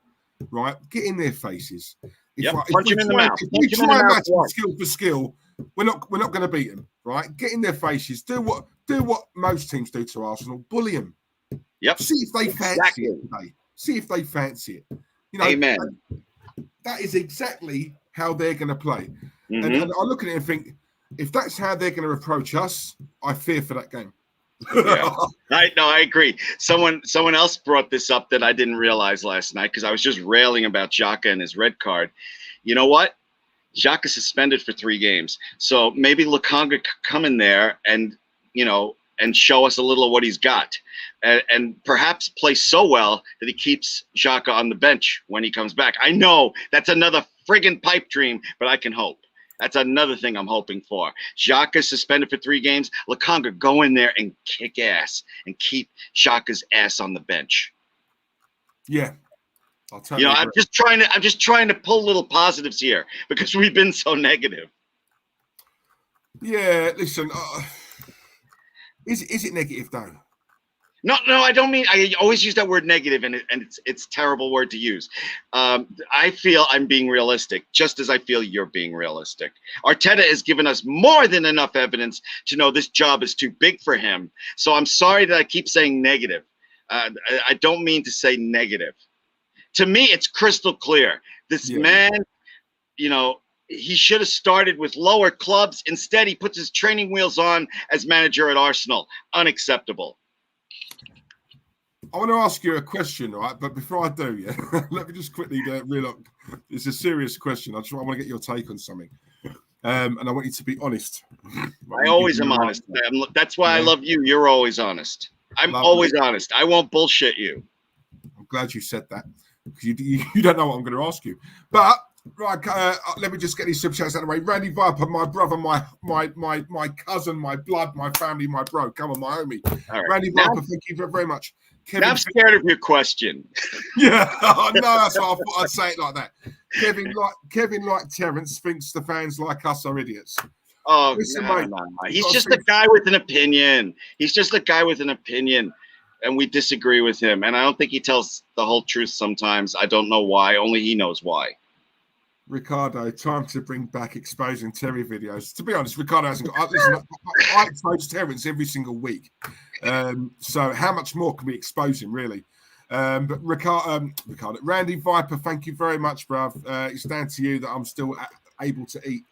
right? Get in their faces. Punch him in the mouth. If we try and match them skill for skill, we're not going to beat them, right? Get in their faces. Do what most teams do to Arsenal. Bully them. Yep. See if they fancy it today. See if they fancy it. Amen. That is exactly how they're going to play. Mm-hmm. And I look at it and think, if that's how they're going to approach us, I fear for that game. I agree. Someone else brought this up that I didn't realize last night because I was just railing about Xhaka and his red card. You know what? Xhaka suspended for 3 games. So maybe Lacazette could come in there and show us a little of what he's got. And perhaps play so well that he keeps Xhaka on the bench when he comes back. I know that's another friggin' pipe dream, but I can hope. That's another thing I'm hoping for. Xhaka suspended for 3 games. Lacazette go in there and kick ass and keep Xhaka's ass on the bench. Yeah. I'll tell you. I'm just trying to pull little positives here because we've been so negative. Yeah, listen. Is it negative though? No, I don't mean. I always use that word negative, and it's a terrible word to use. I feel I'm being realistic, just as I feel you're being realistic. Arteta has given us more than enough evidence to know this job is too big for him. So I'm sorry that I keep saying negative. I don't mean to say negative. To me, it's crystal clear. This man, he should have started with lower clubs. Instead, he puts his training wheels on as manager at Arsenal. Unacceptable. I want to ask you a question, right? But before I do, let me just quickly reel up. It's a serious question. I want to get your take on something. And I want you to be honest. I always am honest. That's why I love you. You're always honest. I'm always honest. I won't bullshit you. glad you said that, because you don't know what I'm going to ask you. But right, let me just get these super chats out of the way. Randy Viper, my brother, my cousin, my blood, my family, my bro. Come on, my homie. All right. Randy Viper, thank you very much. Kevin, now I'm scared of your question. Yeah, I know, that's why I thought I'd say it like that. Kevin, like Terence, thinks the fans like us are idiots. Oh, Listen, no. He's just a guy with an opinion. He's just a guy with an opinion, and we disagree with him. And I don't think he tells the whole truth sometimes. I don't know why. Only he knows why. Ricardo, time to bring back exposing Terry videos. To be honest, Ricardo hasn't got. Listen, I expose Terence every single week. So how much more can we expose him, really? But Ricardo, Randy Viper, thank you very much, bruv. It's down to you that I'm still able to eat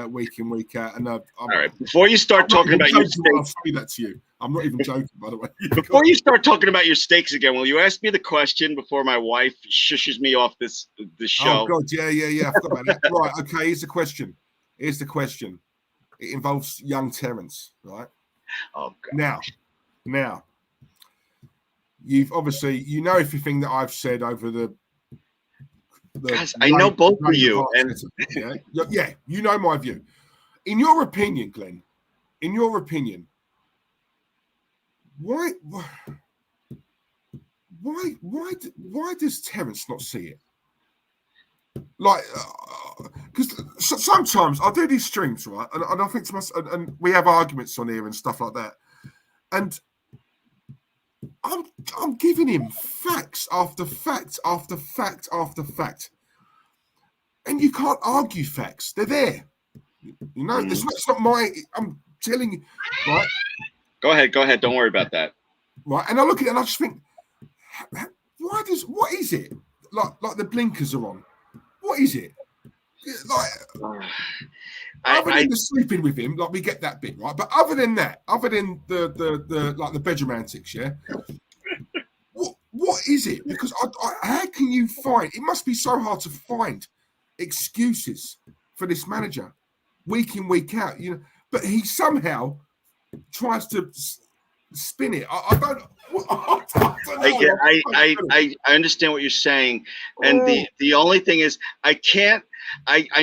week in, week out. And all right, before you start talking about your steaks, I'll say that to you. I'm not even joking, by the way. Before you start talking about your steaks again, will you ask me the question before my wife shushes me off this show? Oh God, yeah. I forgot about that. Right, okay. Here's the question. It involves young Terence, right? Oh God. Now, you've obviously know everything that I've said over the guys, I know both of you, and yeah, you know my view. In your opinion, Glenn, why does Terence not see it? Like, because sometimes I do these streams, right, and I think to myself, and we have arguments on here and stuff like that, and I'm giving him facts after fact after fact after fact, and you can't argue facts. They're there. You know, it's not my. I'm telling you, right? Go ahead. Don't worry about that. Right, and I look at it and I just think, what is it? Like the blinkers are on. What is it? Like, other than the sleeping with him, like we get that bit, right? But other than that, other than the like the bedroom antics, yeah. What is it? Because how can you find? It must be so hard to find excuses for this manager, week in, week out. You know, but he somehow tries to spin it. I don't know. I understand what you're saying, and the only thing is I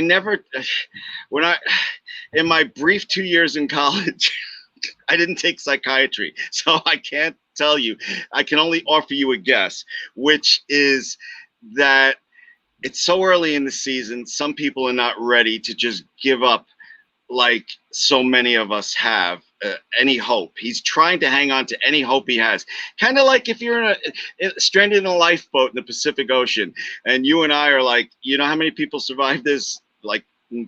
never when I in my brief 2 years in college I didn't take psychiatry, so I can't tell you. I can only offer you a guess, which is that it's so early in the season. Some people are not ready to just give up like so many of us have any hope. He's trying to hang on to any hope he has. Kind of like if you're stranded in a lifeboat in the Pacific Ocean, and you and I are like, you know how many people survived this? Like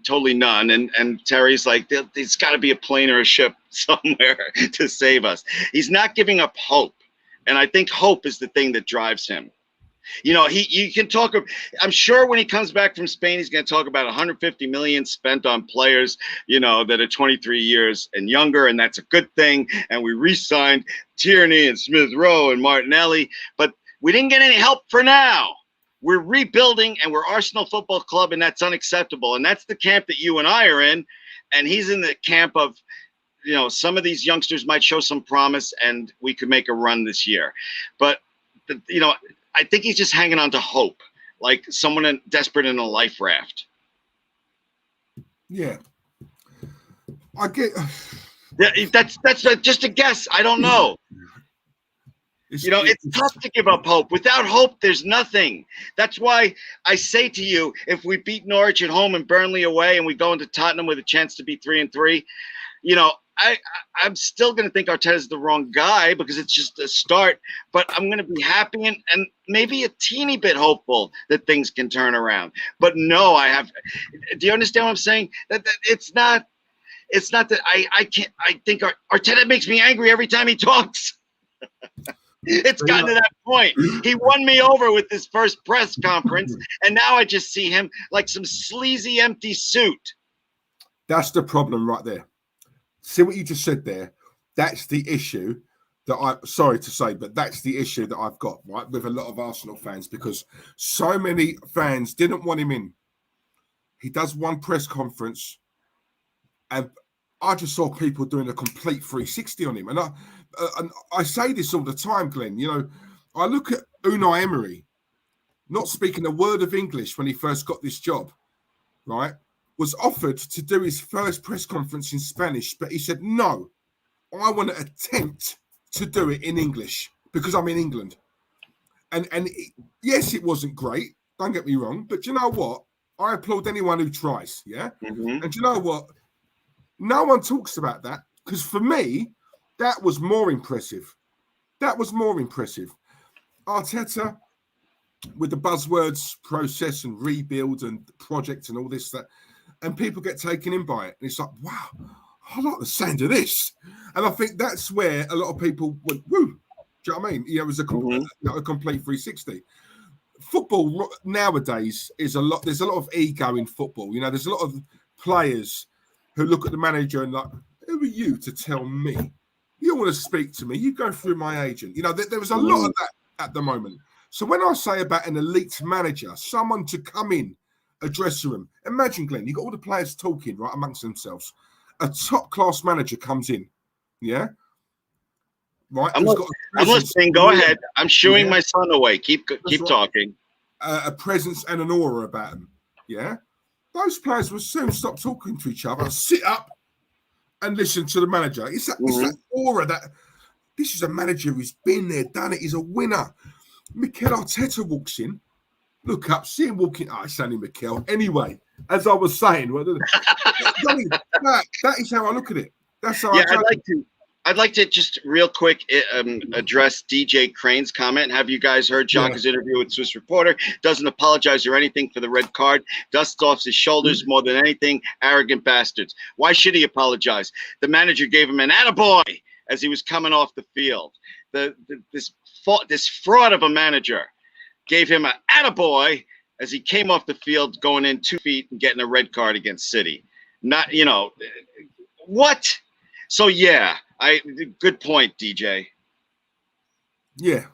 totally none. And Terry's like, there's got to be a plane or a ship somewhere to save us. He's not giving up hope. And I think hope is the thing that drives him. You know, you can talk. I'm sure when he comes back from Spain, he's going to talk about 150 million spent on players, you know, that are 23 years and younger, and that's a good thing. And we re-signed Tierney and Smith Rowe and Martinelli, but we didn't get any help for now. We're rebuilding, and we're Arsenal Football Club, and that's unacceptable. And that's the camp that you and I are in, and he's in the camp of, you know, some of these youngsters might show some promise, and we could make a run this year. But you know, I think he's just hanging on to hope, like someone desperate in a life raft. Yeah, I get. That's just a guess. I don't know. You know, it's tough to give up hope. Without hope, there's nothing. That's why I say to you, if we beat Norwich at home and Burnley away, and we go into Tottenham with a chance to be 3-3, you know, I'm still going to think Arteta's the wrong guy because it's just a start, but I'm going to be happy and maybe a teeny bit hopeful that things can turn around. But no, do you understand what I'm saying? That it's not that I can't, I think Arteta makes me angry every time he talks. It's gotten to that point. He won me over with his first press conference, and now I just see him like some sleazy empty suit. That's the problem right there. See what you just said there? That's the issue that sorry to say, but that's the issue that I've got, right, with a lot of Arsenal fans, because so many fans didn't want him in. He does one press conference, and I just saw people doing a complete 360 on him. And I say this all the time, Glenn, you know, I look at Unai Emery, not speaking a word of English when he first got this job, right? Was offered to do his first press conference in Spanish, but he said, no, I want to attempt to do it in English because I'm in England. And yes, it wasn't great. Don't get me wrong. But you know what? I applaud anyone who tries. Yeah. Mm-hmm. And you know what? No one talks about that because for me, that was more impressive. Arteta with the buzzwords process and rebuild and project and all this, that, and people get taken in by it. And it's like, wow, I like the sound of this. And I think that's where a lot of people went, woo. Do you know what I mean? It was a complete 360. Football nowadays is a lot. There's a lot of ego in football. You know, there's a lot of players who look at the manager and like, who are you to tell me? You want to speak to me? You go through my agent. You know, there was a lot of that at the moment. So when I say about an elite manager, someone to come in, a dressing room. Imagine, Glenn, you got all the players talking right amongst themselves. A top class manager comes in, yeah. Right, I'm listening. Go ahead. I'm shooing my son away. Keep talking. A presence and an aura about them. Yeah, those players will soon stop talking to each other, sit up, and listen to the manager. It's that aura that this is a manager who's been there, done it. He's a winner. Mikel Arteta walks in. Look up, see him walking. Oh, it's only Mikel. Anyway, as I was saying, that is how I look at it. That's how I'd like to just real quick address DJ Crane's comment. Have you guys heard Xhaka's interview with Swiss Reporter? Doesn't apologize or anything for the red card. Dusts off his shoulders more than anything. Arrogant bastards. Why should he apologize? The manager gave him an attaboy as he was coming off the field. This fraud of a manager gave him an attaboy as he came off the field going in 2 feet and getting a red card against City. Not, what? So, yeah. Good point, DJ. Yeah,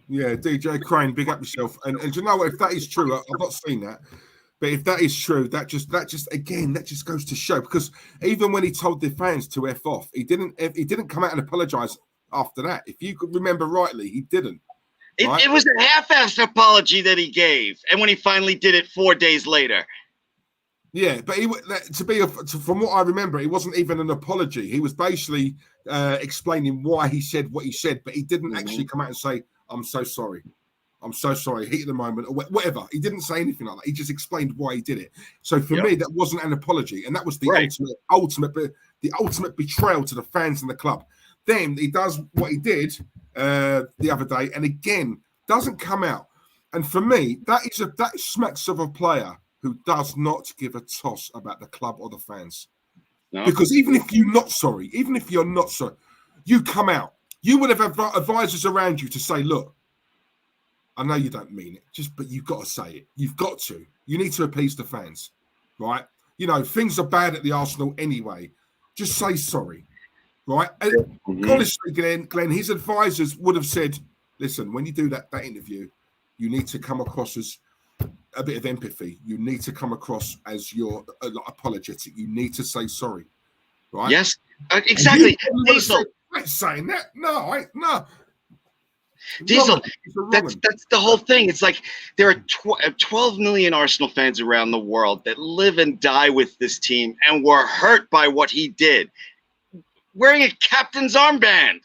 DJ Crane, big up yourself. And you know what? If that is true, I've not seen that, but if that is true, that just goes to show. Because even when he told the fans to F off, he didn't come out and apologize after that. If you could remember rightly, he didn't. Right? It was a half-assed apology that he gave, and when he finally did it 4 days later. Yeah, but from what I remember, it wasn't even an apology. He was basically explaining why he said what he said, but he didn't actually come out and say, I'm so sorry, heat of the moment, or whatever. He didn't say anything like that. He just explained why he did it. So for me, that wasn't an apology, and that was the ultimate betrayal to the fans and the club. Then he does what he did the other day, and again, doesn't come out. And for me, that smacks of a player who does not give a toss about the club or the fans. No. Because even if you're not sorry, you come out. You would have advisors around you to say, look, I know you don't mean it, but you've got to say it. You've got to. You need to appease the fans, right? You know, things are bad at the Arsenal anyway. Just say sorry, right? And honestly, Glenn, his advisors would have said, listen, when you do that interview, you need to come across as a bit of empathy. You need to come across as you're apologetic. You need to say sorry, right? Yes, exactly. Diesel, I'm saying that. No. Diesel, that's the whole thing. It's like there are 12 million Arsenal fans around the world that live and die with this team and were hurt by what he did, wearing a captain's armband,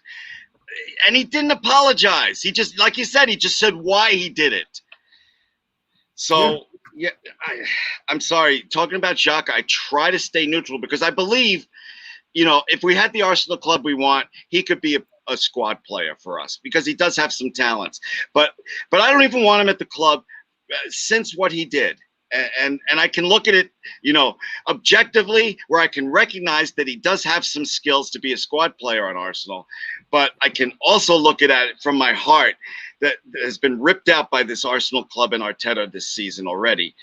and he didn't apologize. He just, like you said, he just said why he did it. So, I'm sorry. Talking about Xhaka, I try to stay neutral because I believe, if we had the Arsenal club we want, he could be a squad player for us because he does have some talents. But I don't even want him at the club since what he did. And I can look at it, objectively, where I can recognize that he does have some skills to be a squad player on Arsenal. But I can also look at it from my heart that has been ripped out by this Arsenal club and Arteta this season already.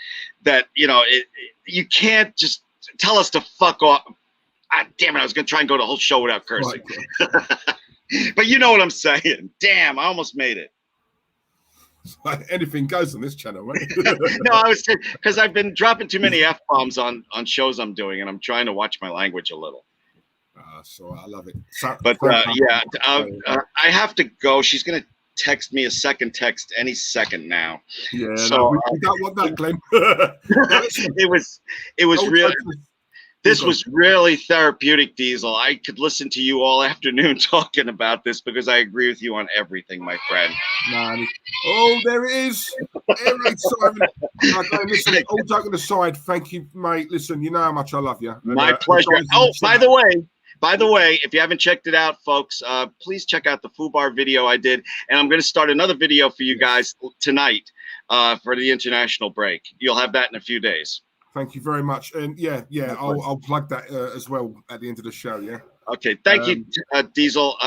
That, you can't just tell us to fuck off. Damn it, I was going to try and go the whole show without cursing. Right. But you know what I'm saying. Damn, I almost made it. Anything goes on this channel, right? No, I was because I've been dropping too many F-bombs on shows I'm doing, and I'm trying to watch my language a little. So I love it. But I have to go. She's gonna text me a second text any second now. Yeah, so no, we don't want that, Glenn. it was really. This was really therapeutic, Diesel. I could listen to you all afternoon talking about this because I agree with you on everything, my friend. Man. Oh, there it is. Simon. Listen, all joking aside, thank you, mate. Listen, you know how much I love you. My pleasure. Oh, by the way, if you haven't checked it out, folks, please check out the FUBAR video I did. And I'm going to start another video for you guys tonight for the international break. You'll have that in a few days. Thank you very much. And I'll plug that as well at the end of the show. Yeah. Okay. Thank you, Diesel.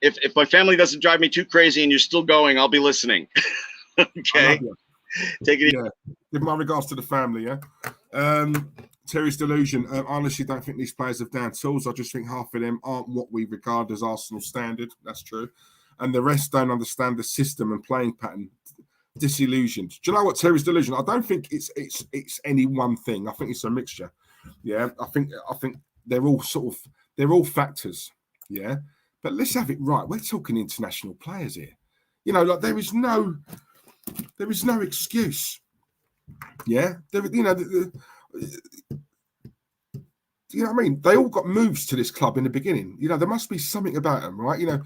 If my family doesn't drive me too crazy and you're still going, I'll be listening. Okay. Take it easy. Yeah. Give my regards to the family. Yeah. Terry's delusion. I honestly don't think these players have down tools. I just think half of them aren't what we regard as Arsenal standard. That's true. And the rest don't understand the system and playing pattern. Disillusioned. Do you know what Terry's delusion? I don't think it's any one thing. I think it's a mixture. Yeah, I think they're all factors. Yeah, but let's have it right. We're talking international players here. You know, like there is no excuse. Yeah, you know what I mean? They all got moves to this club in the beginning. You know, there must be something about them, right? You know,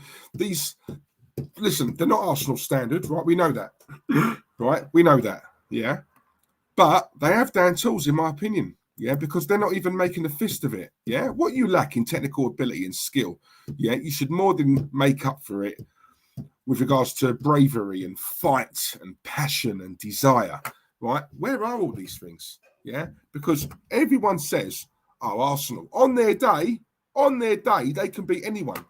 listen, they're not Arsenal standard, right? We know that, right? We know that, yeah. But they have down tools, in my opinion, yeah, because they're not even making a fist of it, yeah. What you lack in technical ability and skill, yeah, you should more than make up for it with regards to bravery and fight and passion and desire, right? Where are all these things, yeah? Because everyone says, oh, Arsenal, on their day, they can beat anyone,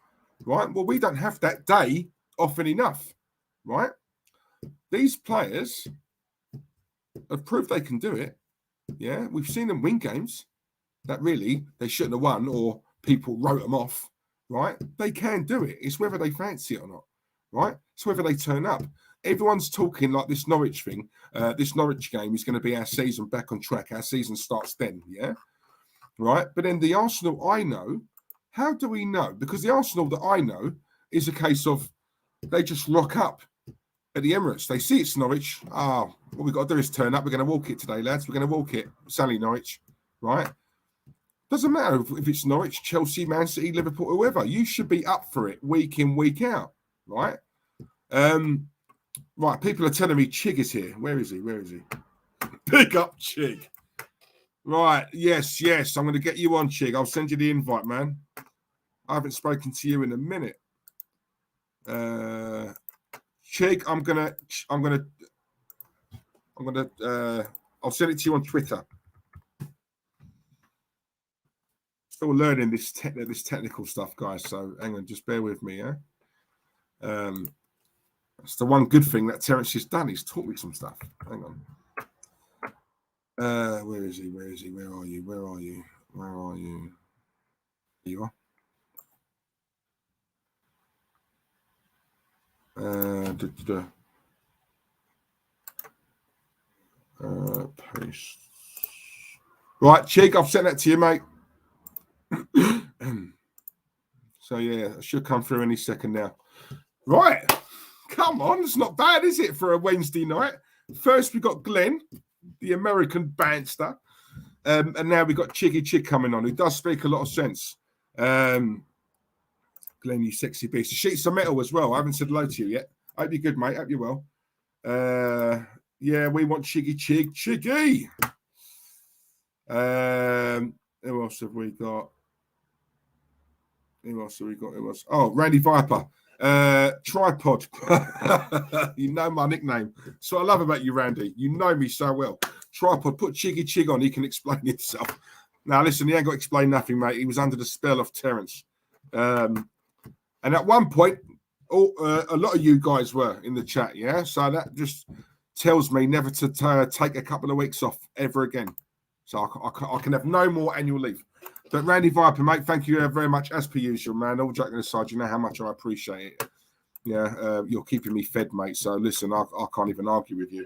right? Well, we don't have that day often enough, right? These players have proved they can do it. Yeah, we've seen them win games that really they shouldn't have won, or people wrote them off, right? They can do it. It's whether they fancy it or not, right? It's whether they turn up. Everyone's talking like this Norwich thing. This Norwich game is going to be our season back on track. Our season starts then, yeah, right? But then the Arsenal I know, how do we know? Because the Arsenal that I know is a case of they just rock up at the Emirates. They see it's Norwich. Oh, what we've got to do is turn up. We're going to walk it today, lads. We're going to walk it. Sally Norwich, right? Doesn't matter if it's Norwich, Chelsea, Man City, Liverpool, whoever. You should be up for it week in, week out, right? Right, people are telling me Chig is here. Where is he? Pick up Chig. Right, yes. I'm going to get you on, Chig. I'll send you the invite, man. I haven't spoken to you in a minute. Chig, I'll send it to you on Twitter. Still learning this technical stuff, guys. So hang on, just bear with me, yeah. That's the one good thing that Terence has done. He's taught me some stuff. Hang on. Where is he? Where are you? Here you are. Paste. Right, Chig, I've sent that to you, mate. So yeah, it should come through any second now. Right, come on, it's not bad, is it, for a Wednesday night? First we got Glenn, the American bandster, and now we got Chiggy Chig coming on, who does speak a lot of sense. Glenn, you sexy beast. Sheets of metal as well. I haven't said hello to you yet. Hope you're good, mate. Hope you're well. Yeah, we want Chiggy Chig. Chiggy! Who else have we got? Oh, Randy Viper. Tripod. You know my nickname. So I love about you, Randy. You know me so well. Tripod. Put Chiggy Chig on. He can explain himself. Now, listen, he ain't got to explain nothing, mate. He was under the spell of Terence. And at one point, a lot of you guys were in the chat, yeah? So that just tells me never to take a couple of weeks off ever again. So I can have no more annual leave. But Randy Viper, mate, thank you very much, as per usual, man. All joking aside, you know how much I appreciate it. Yeah, you're keeping me fed, mate. So listen, I can't even argue with you.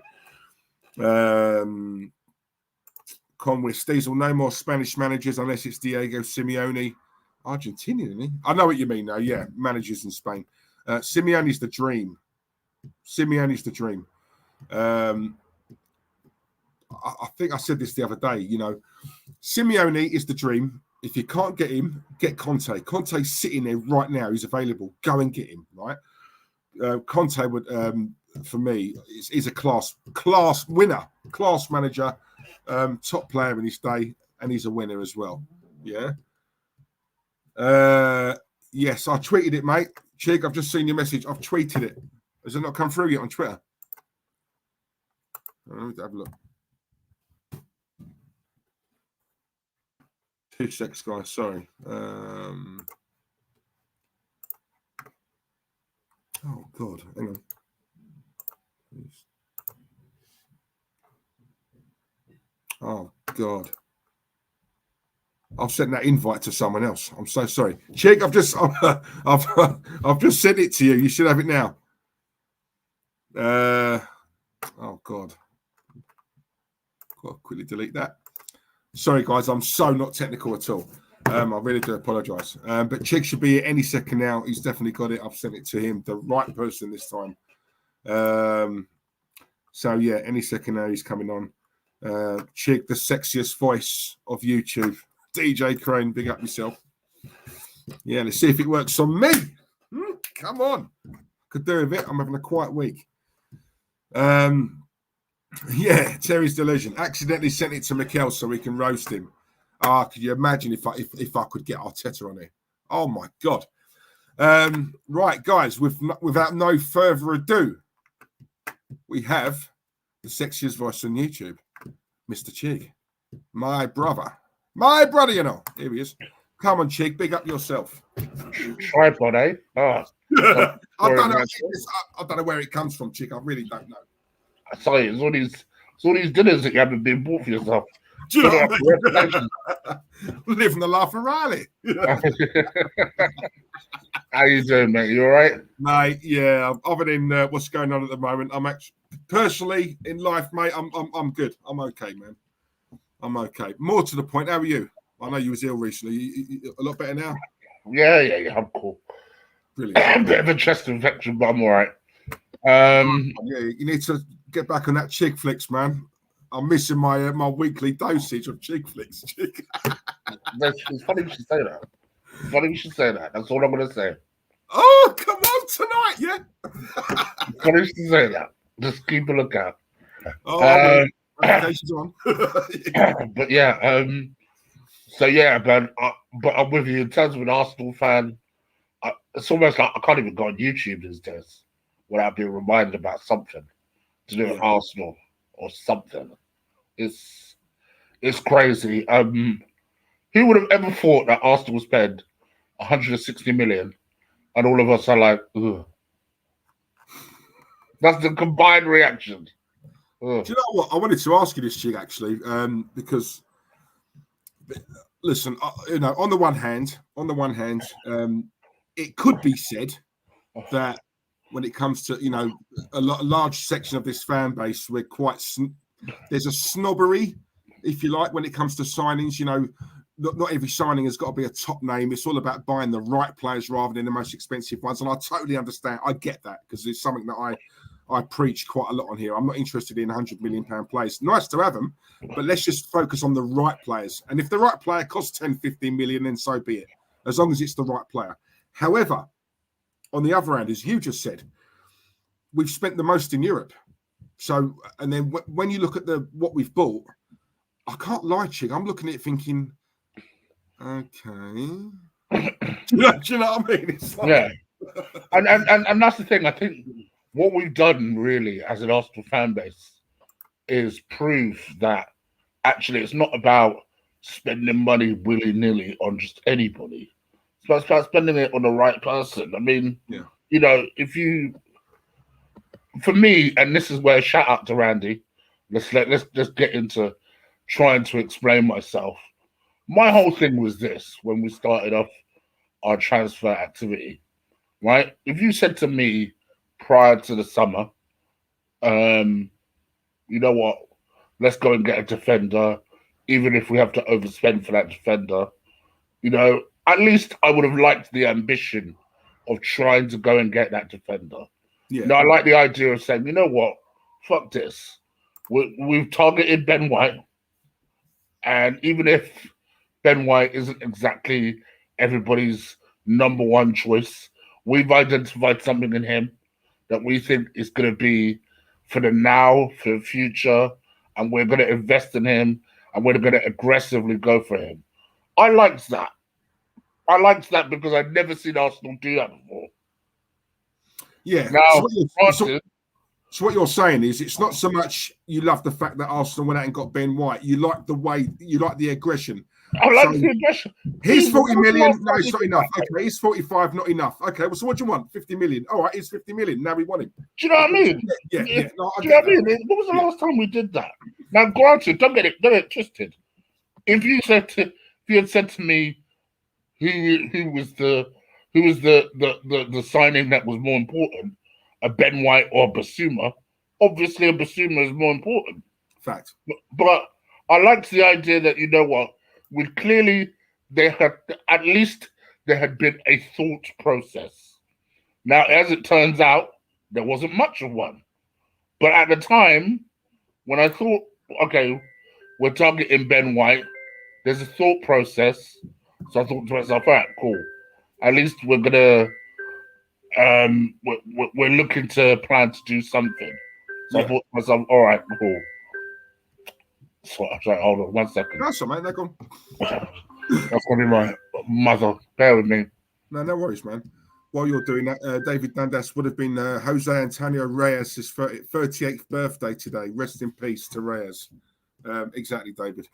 Conway Steezel, no more Spanish managers unless it's Diego Simeone. Argentinian, isn't he? I know what you mean, though. Yeah, managers in Spain. Simeone's the dream. Simeone's the dream. I think I said this the other day. You know, Simeone is the dream. If you can't get him, get Conte. Conte's sitting there right now. He's available. Go and get him, right? Conte would, for me, is a class winner, class manager, top player in his day, and he's a winner as well. Yeah. Yes, I tweeted it, mate. Chig, I've just seen your message. I've tweeted it. Has it not come through yet on Twitter? Let me have a look. 2 seconds, guys. Sorry. Oh, God. Hang on. Oh, God. I've sent that invite to someone else. I'm so sorry. Chig, I've just sent it to you. You should have it now. Oh, God. Got to quickly delete that. Sorry, guys. I'm so not technical at all. I really do apologise. But Chig should be here any second now. He's definitely got it. I've sent it to him, the right person this time. So, yeah, any second now he's coming on. Chig, the sexiest voice of YouTube. DJ Crane, big up yourself. Yeah, let's see if it works on me. Come on. Could do with it. I'm having a quiet week. Yeah, Terry's delusion. Accidentally sent it to Mikel so we can roast him. Could you imagine if I could get Arteta on here? Oh my God. Right, guys, without no further ado, we have the sexiest voice on YouTube, Mr. Chig. My brother, you know. Here he is. Come on, Chig, big up yourself. Tripod, eh? Oh, I don't know where it comes from, Chig. I really don't know. I tell you, it's all these dinners that you haven't been bought for yourself. Do you know what I mean? Living the life of Riley. How you doing, mate? You all right? Mate, yeah. Other than what's going on at the moment, I'm actually personally in life, mate. I'm good. I'm okay, man. I'm okay. More to the point, how are you? I know you was ill recently. You a lot better now? Yeah. I'm cool. Brilliant. A bit of a chest infection, but I'm all right. Yeah, you need to get back on that chick flicks, man. I'm missing my weekly dosage of chick flicks. It's funny you should say that. It's funny you should say that. That's all I'm going to say. Oh, come on tonight, yeah? It's funny you should say that. Just keep a lookout. Oh, notifications on. But yeah, so yeah, but I'm with you in terms of an Arsenal fan. It's almost like I can't even go on YouTube these days without being reminded about something to do with Arsenal or something. It's crazy. Who would have ever thought that Arsenal was spend 160 million and all of us are like, ugh. That's the combined reaction. Ugh. Do you know what? I wanted to ask you this, Chig, actually, because listen, on the one hand, it could be said that when it comes to a large section of this fan base, we're quite there's a snobbery, if you like, when it comes to signings. Not every signing has got to be a top name. It's all about buying the right players rather than the most expensive ones, and I totally understand. I get that because it's something that I preach quite a lot on here. I'm not interested in £100 million players. Nice to have them, but let's just focus on the right players. And if the right player costs 10, 15 million, then so be it, as long as it's the right player. However, on the other hand, as you just said, we've spent the most in Europe. So, and then when you look at what we've bought, I can't lie, Chig. I'm looking at it thinking, okay. do you know what I mean? It's like... Yeah. And that's the thing. I think what we've done really as an Arsenal fan base is prove that actually it's not about spending money willy-nilly on just anybody. It's about spending it on the right person. I mean, for me, and this is where shout out to Randy. Let's just get into trying to explain myself. My whole thing was this when we started off our transfer activity, right? If you said to me prior to the summer, you know what, let's go and get a defender, even if we have to overspend for that defender, at least I would have liked the ambition of trying to go and get that defender. Yeah. No, I like the idea of saying, you know what, fuck this. We've targeted Ben White, and even if Ben White isn't exactly everybody's number one choice, we've identified something in him that we think is going to be for the now, for the future, and we're going to invest in him, and we're going to aggressively go for him. I liked that. I liked that because I'd never seen Arsenal do that before. Yeah. Now, so what you're saying is it's not so much you love the fact that Arsenal went out and got Ben White. You like the way, you like the aggression. I like the aggression. He's 40 million. No, it's not enough. Okay, he's 45, not enough. Okay, well, so what do you want? 50 million. All right, he's 50 million. Now we want him. Do you know what I mean? Yeah. No, do you know what I mean? When was the last time we did that? Now, granted, don't get it twisted. If you had said to me who was the signing that was more important, a Ben White or a Basuma, obviously a Basuma is more important. Fact. But I liked the idea that, you know what, there had been a thought process. Now, as it turns out, there wasn't much of one. But at the time, when I thought, okay, we're targeting Ben White, there's a thought process. So I thought to myself, all right, cool. At least we're gonna we're looking to plan to do something. So I thought to myself, all right, cool. So I'm sorry, hold on 1 second. That's all right, they're gone. That's gonna be my mother. Bear with me. No worries, man. While you're doing that, David Dundas would have been Jose Antonio Reyes' 38th birthday today. Rest in peace to Reyes. Exactly, David.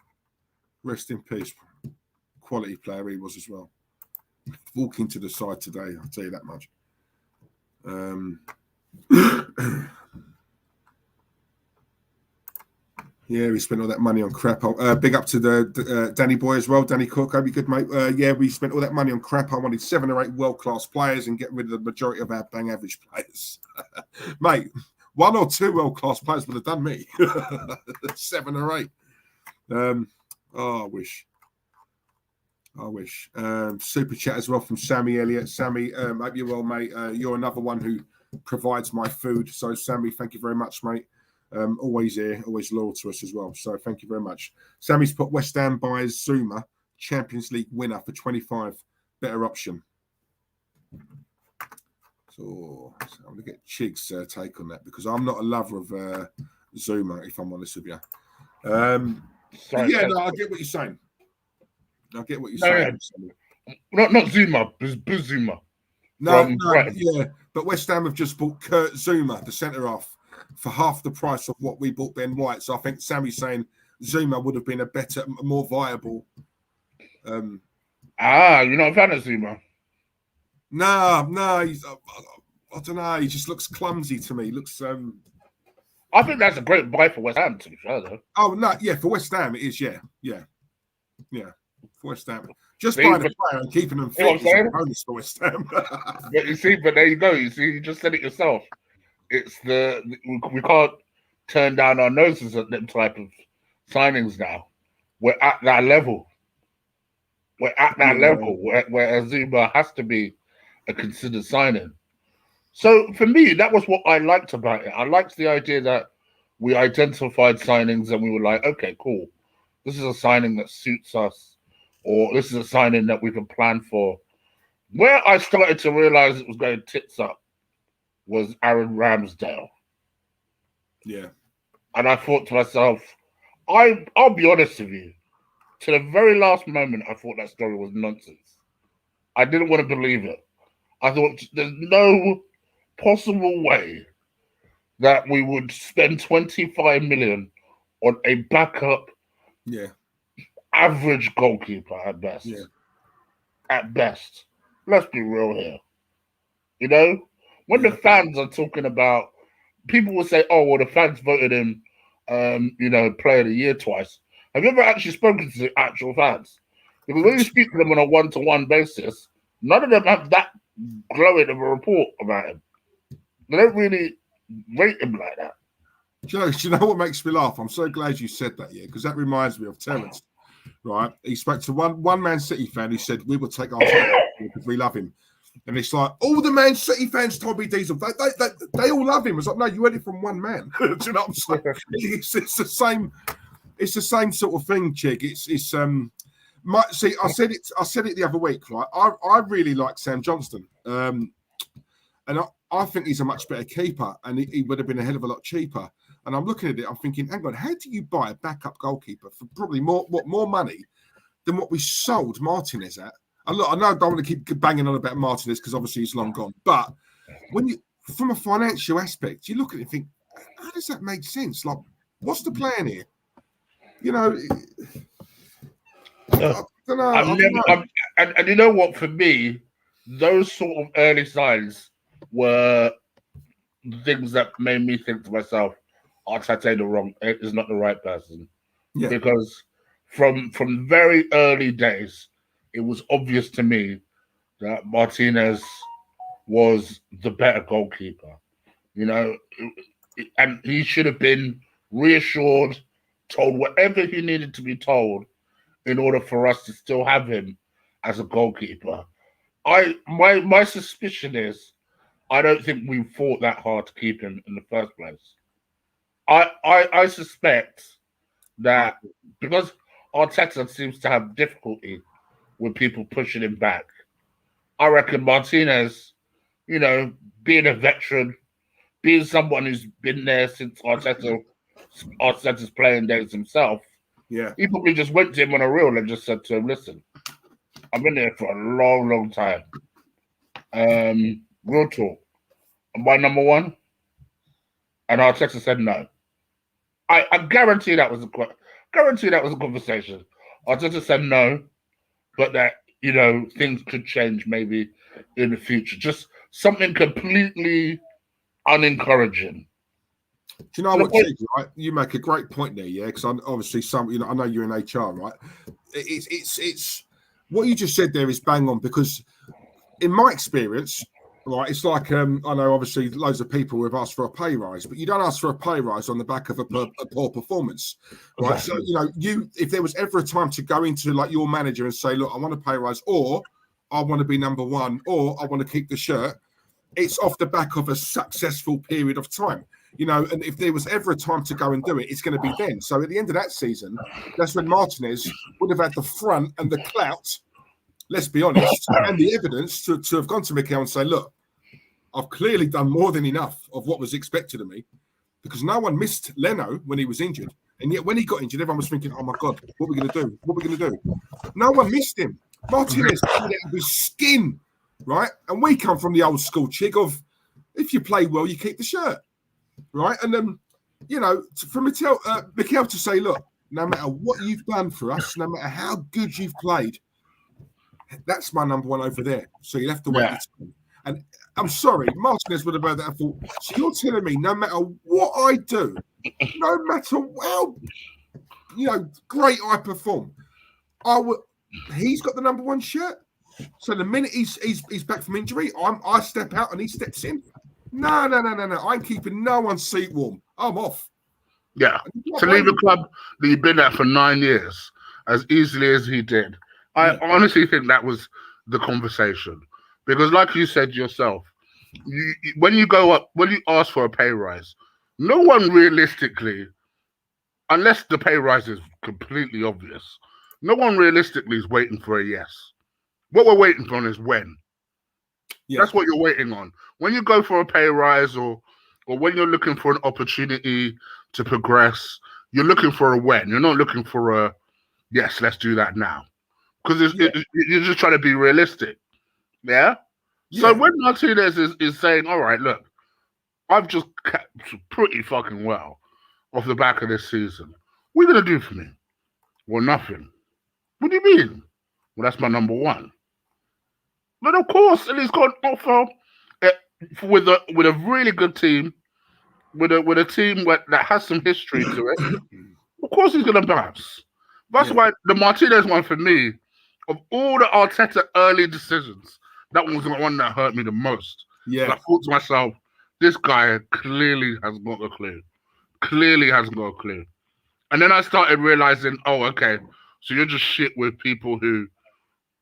Rest in peace. Quality player he was as well. Walking to the side today, I'll tell you that much. Yeah, we spent all that money on crap. Big up to the Danny Boy as well, Danny Cook. Hope you good, mate. Yeah, we spent all that money on crap. I wanted 7 or 8 world-class players and get rid of the majority of our bang average players. Mate, 1 or 2 world-class players would have done me. 7 or 8. I wish. Super chat as well from Sammy Elliott. Sammy, hope you're well, mate. You're another one who provides my food. So, Sammy, thank you very much, mate. Always here, always loyal to us as well. So, thank you very much. Sammy's put West Ham buys Zuma, Champions League winner for 25. Better option. So I'm going to get Chig's take on that because I'm not a lover of Zuma, if I'm honest with you. I get what you're saying. I get what you're saying. Not Zuma, it's Buzuma. But West Ham have just bought Kurt Zuma, the centre half, for half the price of what we bought Ben White. So I think Sammy's saying Zuma would have been a better, more viable. You're not a fan of Zuma? No, he's, I don't know. He just looks clumsy to me. Looks. I think that's a great buy for West Ham, to be fair, though. Oh no, yeah, for West Ham it is. Yeah. For West Ham, just buying a player and keeping them fit is a bonus for West Ham. But there you go. You see, you just said it yourself. It's we can't turn down our noses at them type of signings now. We're at that level. Where Zuma has to be a considered signing. So for me, that was what I liked about it. I liked the idea that we identified signings and we were like, okay, cool. This is a signing that suits us, or this is a signing that we can plan for. Where I started to realize it was going tits up was Aaron Ramsdale. Yeah. And I thought to myself, I'll be honest with you, to the very last moment, I thought that story was nonsense. I didn't want to believe it. I thought there's no possible way that we would spend 25 million on a backup average goalkeeper at best. Yeah. At best. Let's be real here. You know? When the fans are talking about, people will say, oh, well, the fans voted him, player of the year twice. Have you ever actually spoken to the actual fans? Because when you speak to them on a one-to-one basis, none of them have that glowing of a report about him. They don't really rate him like that. Do you know what makes me laugh? I'm so glad you said that, because that reminds me of Terence, right? He spoke to one Man City fan who said, we will take our title because we love him. And it's like all the Man City fans, Tommy Diesel, they all love him. It's like, no, you heard it from one man. Do you know what I'm saying? It's the same. It's the same sort of thing, Chig. I said it the other week, right? I really like Sam Johnston, and I think he's a much better keeper, and he would have been a hell of a lot cheaper. And I'm looking at it, I'm thinking, hang on, how do you buy a backup goalkeeper for probably more money than what we sold Martinez at? And look, I know I don't want to keep banging on about Martinez because obviously he's long gone. But when you, from a financial aspect, you look at it and think, how does that make sense? Like, what's the plan here? You know, I don't know. And you know what? For me, those sort of early signs were things that made me think to myself, Arteta is not the right person. Yeah. Because from very early days, it was obvious to me that Martinez was the better goalkeeper, you know, and he should have been reassured, told whatever he needed to be told in order for us to still have him as a goalkeeper. My suspicion is I don't think we fought that hard to keep him in the first place. I suspect that because Arteta seems to have difficulty with people pushing him back, I reckon Martinez, you know, being a veteran, being someone who's been there since Arteta's playing days himself, yeah, he probably just went to him on a reel and just said to him, listen, I've been here for a long, long time. Real talk. Am I number one? And Arteta said no. I guarantee that was a conversation. Arteta said no, but that, you know, things could change maybe in the future. Just something completely unencouraging. Do you know what, Chig, right? You make a great point there, yeah. Because obviously, I know you're in HR, right? It's what you just said there is bang on, because in my experience, right, it's like I know obviously loads of people have asked for a pay rise, but you don't ask for a pay rise on the back of a poor performance, right? Exactly. So if there was ever a time to go into like your manager and say, look, I want a pay rise, or I want to be number one, or I want to keep the shirt, it's off the back of a successful period of time. You know, and if there was ever a time to go and do it, it's going to be then. So at the end of that season, that's when Martinez would have had the front and the clout, let's be honest, and the evidence to have gone to Mikel and say, look, I've clearly done more than enough of what was expected of me, because no one missed Leno when he was injured. And yet when he got injured, everyone was thinking, oh my God, what are we going to do? What are we going to do? No one missed him. Martinez put it out of his skin, right? And we come from the old school, Chig, of if you play well, you keep the shirt. Right, and then for Mikel to say, look, no matter what you've done for us, no matter how good you've played, that's my number one over there. So you have to wait. Yeah. And I'm sorry, Martinez would have heard that and thought, so you're telling me no matter what I do, no matter how great I perform, he's got the number one shirt. So the minute he's back from injury, I step out and he steps in. No. I'm keeping no one's seat warm. I'm off. Yeah. To leave a club that you've been at for 9 years as easily as he did. I honestly think that was the conversation. Because like you said yourself, when you ask for a pay rise, no one realistically, unless the pay rise is completely obvious, no one realistically is waiting for a yes. What we're waiting for is when. Yeah. That's what you're waiting on. When you go for a pay rise or when you're looking for an opportunity to progress, you're looking for a when. You're not looking for a, yes, let's do that now. Because you're just trying to be realistic. Yeah? So when Martinez is saying, all right, look, I've just kept pretty fucking well off the back of this season. What are you going to do for me? Well, nothing. What do you mean? Well, that's my number one. But of course, and he's got an offer with a really good team, with a team that has some history to it. Of course, he's going to bounce. That's why the Martinez one for me, of all the Arteta early decisions, that one was the one that hurt me the most. Yeah, I thought to myself, this guy clearly has got a clue. Clearly hasn't got a clue. And then I started realizing, oh, okay, so you're just shit with people who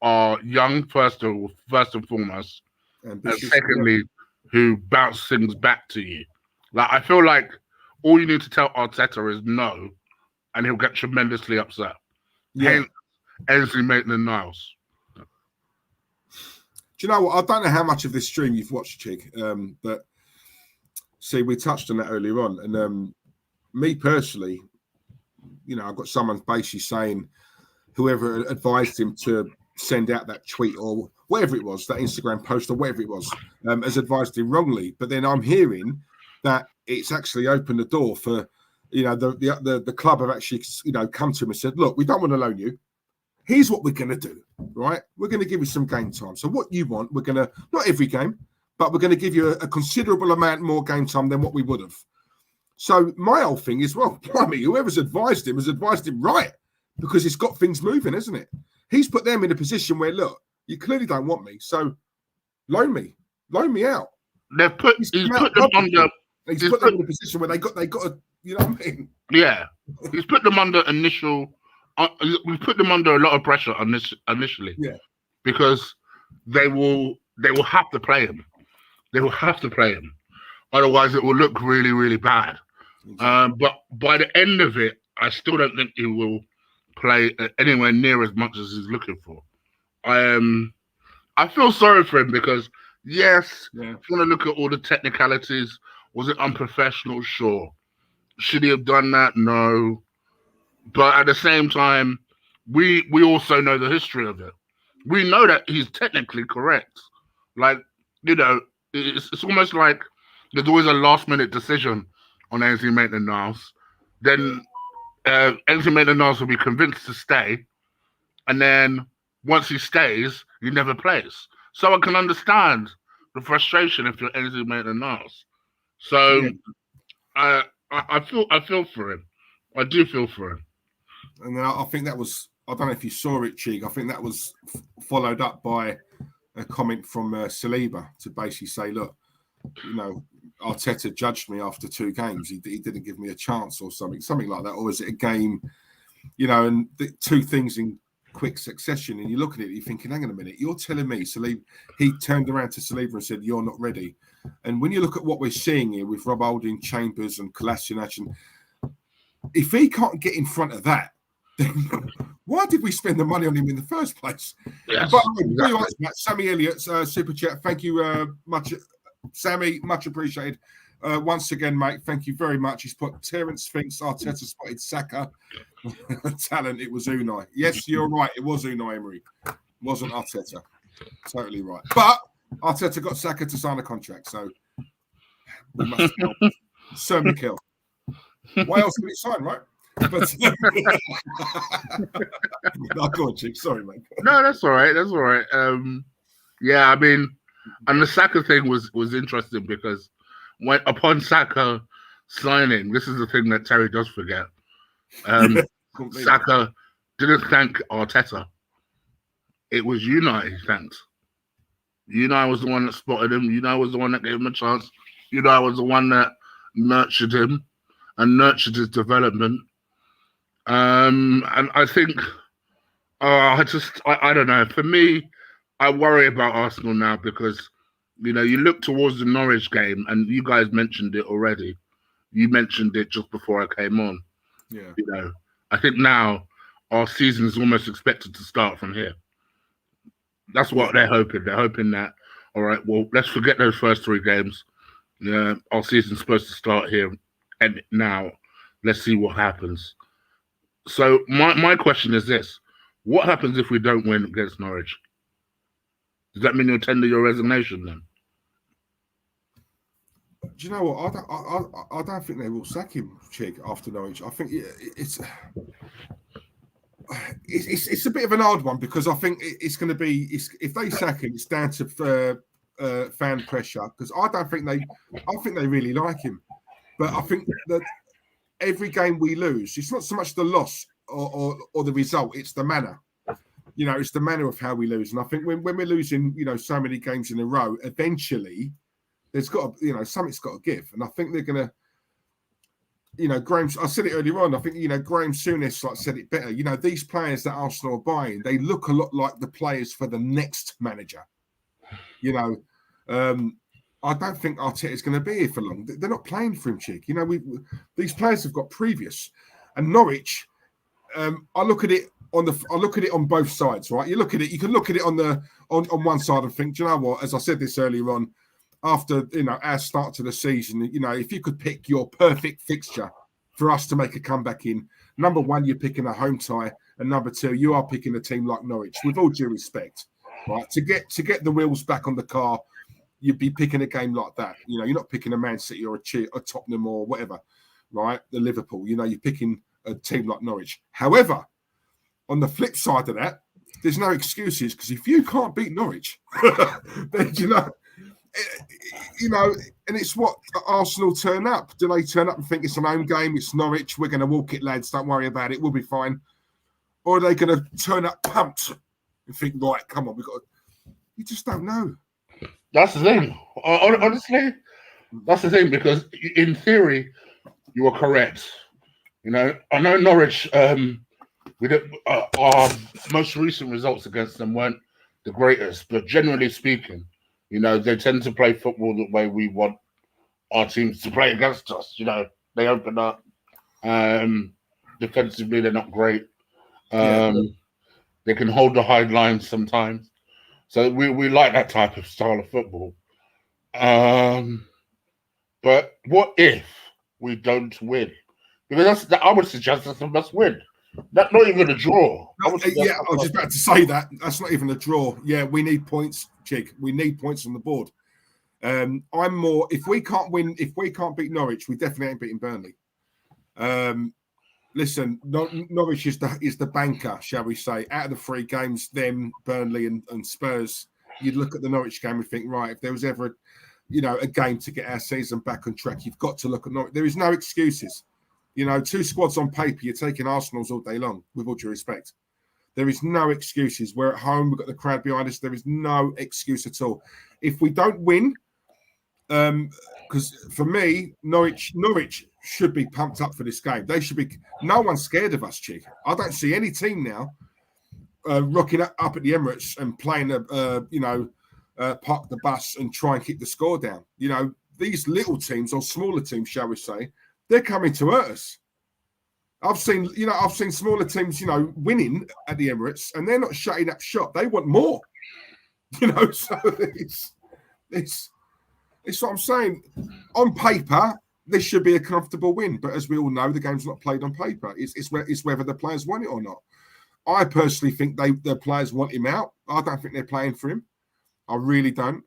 are young first and foremost, Ambitious, and secondly, who bounce things back to you. Like, I feel like all you need to tell Arteta is no, and he'll get tremendously upset. Yeah. Hence, Ainsley Maitland-Niles. Do you know what? I don't know how much of this stream you've watched, Chig, but see, we touched on that earlier on, and me personally, you know, I've got someone basically saying whoever advised him to send out that tweet or whatever it was, that Instagram post or whatever it was, has advised him wrongly. But then I'm hearing that it's actually opened the door for, you know, the club have actually, you know, come to him and said, look, we don't want to loan you. Here's what we're going to do, right? We're going to give you some game time. So what you want, we're going to, not every game, but we're going to give you a considerable amount more game time than what we would have. So my whole thing is, well, I mean, whoever's advised him has advised him right, because it's got things moving, isn't it? He's put them in a position where, look, you clearly don't want me, so loan me out. He's put them under. He's put them in a position where they got to, you know what I mean? Yeah, he's put them under initial. We put them under a lot of pressure initially. Yeah, because they will have to play him. They will have to play him, otherwise it will look really, really bad. Exactly. But by the end of it, I still don't think he will play anywhere near as much as he's looking for. I feel sorry for him because, yes, if you want to look at all the technicalities, was it unprofessional? Sure. Should he have done that? No. But at the same time, we also know the history of it. We know that he's technically correct. Like, you know, it's almost like there's always a last-minute decision on Ainsley Maitland-Niles. Then Ainsley Maitland-Niles will be convinced to stay, and then once he stays, he never plays. So I can understand the frustration if you're Ainsley Maitland-Niles. So I feel for him. I do feel for him. And I think that was, I don't know if you saw it, Chig, I think that was followed up by a comment from Saliba to basically say, look, you know, Arteta judged me after 2 games. He didn't give me a chance or something like that. Or is it a game, you know, and the 2 things in quick succession, and you look at it, you're thinking, hang on a minute, you're telling me Saliba, he turned around to Saliba and said, you're not ready. And when you look at what we're seeing here with Rob Holding, Chambers and Kolasinac, and if he can't get in front of that, then why did we spend the money on him in the first place? Yes, but exactly. Sammy Elliott's super chat, thank you much, Sammy, much appreciated. Once again, mate, thank you very much. He's put Terence thinks Arteta spotted Saka. Talent, it was Unai. Yes, you're right, it was Unai Emery. It wasn't Arteta. Totally right. But Arteta got Saka to sign a contract, so we must help. Sir Mikel. Why else would it sign, right? But no, go on, Chick. Sorry, mate. No, that's all right. That's all right. Yeah, I mean, and the Saka thing was interesting because when upon Saka signing, this is the thing that Terry does forget. Saka didn't thank Arteta. It was Unai he thanked. Unai was the one that spotted him. Unai was the one that gave him a chance. Unai was the one that nurtured him and nurtured his development. And I think, I don't know. For me, I worry about Arsenal now because, you know, you look towards the Norwich game, and you guys mentioned it already. You mentioned it just before I came on. Yeah. You know, I think now our season is almost expected to start from here. That's what they're hoping. They're hoping that, all right, well, let's forget those first 3 games. Our season's supposed to start here, and now let's see what happens. So my question is this: what happens if we don't win against Norwich? Does that mean you'll tender your resignation then? Do you know what? I don't think they will sack him, Chig, after Norwich. I think it's a bit of an odd one because I think it's going to be if they sack him, it's down to fan pressure because I think they really like him, but I think that every game we lose, it's not so much the loss or the result, it's the manner. You know, it's the manner of how we lose, and I think when we're losing, you know, so many games in a row, eventually there's got to, you know, something's got to give, and I think they're going to. You know, Graham, I said it earlier on. I think, you know, Graham Souness said it better. You know, these players that Arsenal are buying, they look a lot like the players for the next manager. You know, I don't think Arteta's going to be here for long. They're not playing for him, Chick. You know, these players have got previous, and Norwich. I look at it on both sides, right? You can look at it on one side and think, do you know what? As I said this earlier on, after our start to the season, if you could pick your perfect fixture for us to make a comeback in, number one, you're picking a home tie, and number two, you are picking a team like Norwich. With all due respect, right? To get the wheels back on the car, you'd be picking a game like that. You're not picking a Man City or a Tottenham or whatever, right? The Liverpool. You're picking a team like Norwich. However, on the flip side of that, there's no excuses, because if you can't beat Norwich, then and it's what Arsenal turn up. Do they turn up and think it's an home game? It's Norwich. We're going to walk it, lads. Don't worry about it. We'll be fine. Or are they going to turn up pumped and think, right, come on, you just don't know. That's the thing. Honestly, that's the thing, because in theory, you are correct. I know Norwich, our most recent results against them weren't the greatest, but generally speaking, they tend to play football the way we want our teams to play against us. They open up. Defensively, they're not great. They can hold the high lines sometimes. So we like that type of style of football. But what if we don't win? Because I would suggest that's a must win. That's not even a draw. I was just about to say that. That's not even a draw. Yeah, we need points, Chig. We need points on the board. I'm more, if we can't beat Norwich, we definitely ain't beating Burnley. Listen, Norwich is the banker, shall we say. Out of the 3 games, them, Burnley and Spurs, you'd look at the Norwich game and think, right, if there was ever a game to get our season back on track, you've got to look at Norwich. There is no excuses. 2 squads on paper, you're taking Arsenal's all day long, with all due respect. There is no excuses. We're at home, we've got the crowd behind us. There is no excuse at all. If we don't win, because for me, Norwich should be pumped up for this game. They should be. No one's scared of us, Chick. I don't see any team now rocking up at the Emirates and playing park the bus and try and kick the score down. These little teams, or smaller teams, shall we say, they're coming to hurt us. I've seen smaller teams, winning at the Emirates, and they're not shutting up shop. They want more. So it's what I'm saying. On paper, this should be a comfortable win, but as we all know, the game's not played on paper. It's whether the players want it or not. I personally think the players want him out. I don't think they're playing for him. I really don't.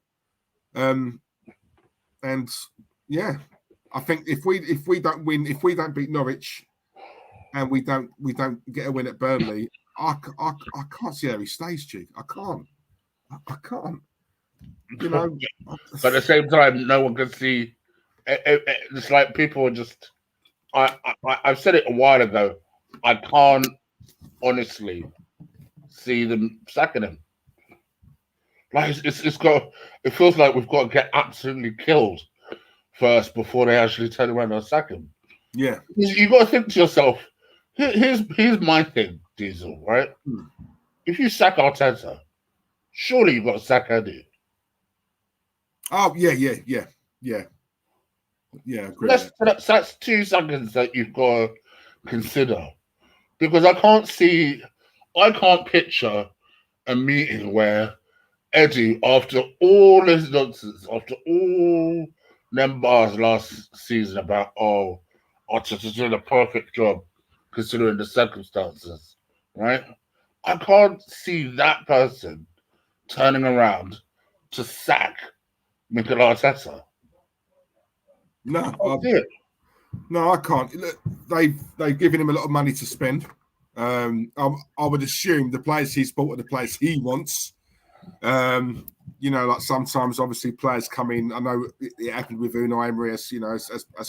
And yeah, I think if we don't win, if we don't beat Norwich, and we don't get a win at Burnley, I can't see how he stays, Chick. I can't. But at the same time, no one can see. It's like people are just. I've said it a while ago. I can't honestly see them sacking him. Like it feels like we've got to get absolutely killed first before they actually turn around and sack him. Yeah, you got to think to yourself. Here's my thing, Diesel. Right? If you sack Arteta, surely you've got to sack Eddie. Oh yeah. Agree. That's 2 seconds that you've got to consider, because I can't picture a meeting where Eddie, after all this nonsense, after all them bars last season about Arteta's doing a perfect job considering the circumstances, right? I can't see that person turning around to sack Mikel Arteta. No, I can't. Look, they've given him a lot of money to spend. I would assume the players he's bought are the players he wants. Like sometimes, obviously, players come in. I know it happened with Unai Emery, as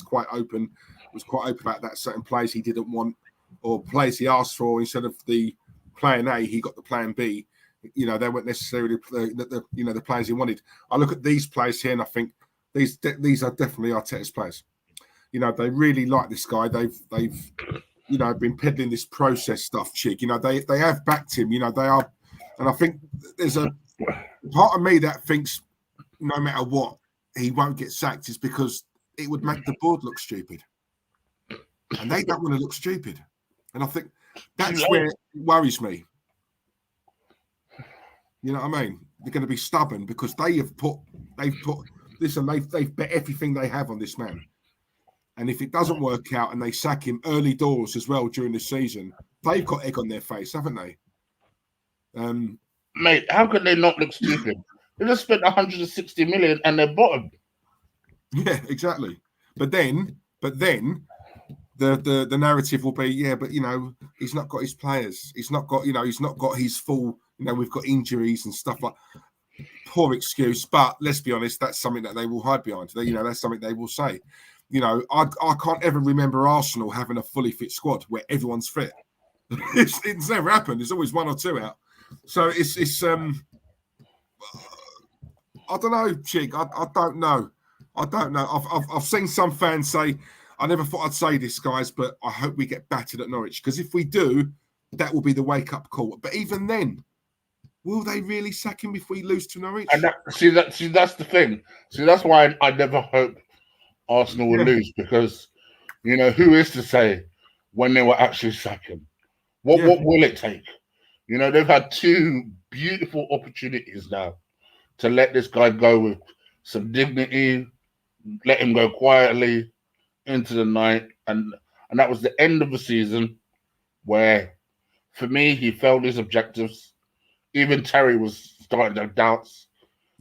quite open. Was quite open about that. Certain players he didn't want, or players he asked for, instead of the plan A, he got the plan B. They weren't necessarily the players he wanted. I look at these players here and I think these are definitely Arteta's players. They really like this guy. They've been peddling this process stuff, Chick. They have backed him. They are, and I think there's a part of me that thinks no matter what, he won't get sacked is because it would make the board look stupid. And they don't want to look stupid. And I think that's where it worries me. You know what I mean? They're going to be stubborn because they've bet everything they have on this man. And if it doesn't work out and they sack him early doors as well during the season, they've got egg on their face, haven't they? Mate, how could they not look stupid? They just spent 160 million and they're bottom. Yeah, exactly. But then the narrative will be, yeah, but he's not got his players. He's not got his full. We've got injuries and stuff like. Poor excuse, but let's be honest, that's something that they will hide behind. That's something they will say. I can't ever remember Arsenal having a fully fit squad where everyone's fit. It's never happened. There's always one or two out. So it's I don't know, Chig. I don't know. I've seen some fans say, I never thought I'd say this, guys, but I hope we get battered at Norwich, because if we do, that will be the wake-up call. But even then, will they really sack him if we lose to Norwich? And that's the thing. See, that's why I never hope Arsenal will lose, because who is to say when they will actually sack him? What will it take? They've had two beautiful opportunities now to let this guy go with some dignity, let him go quietly into the night, and that was the end of the season where, for me, he failed his objectives. Even Terry was starting to have doubts,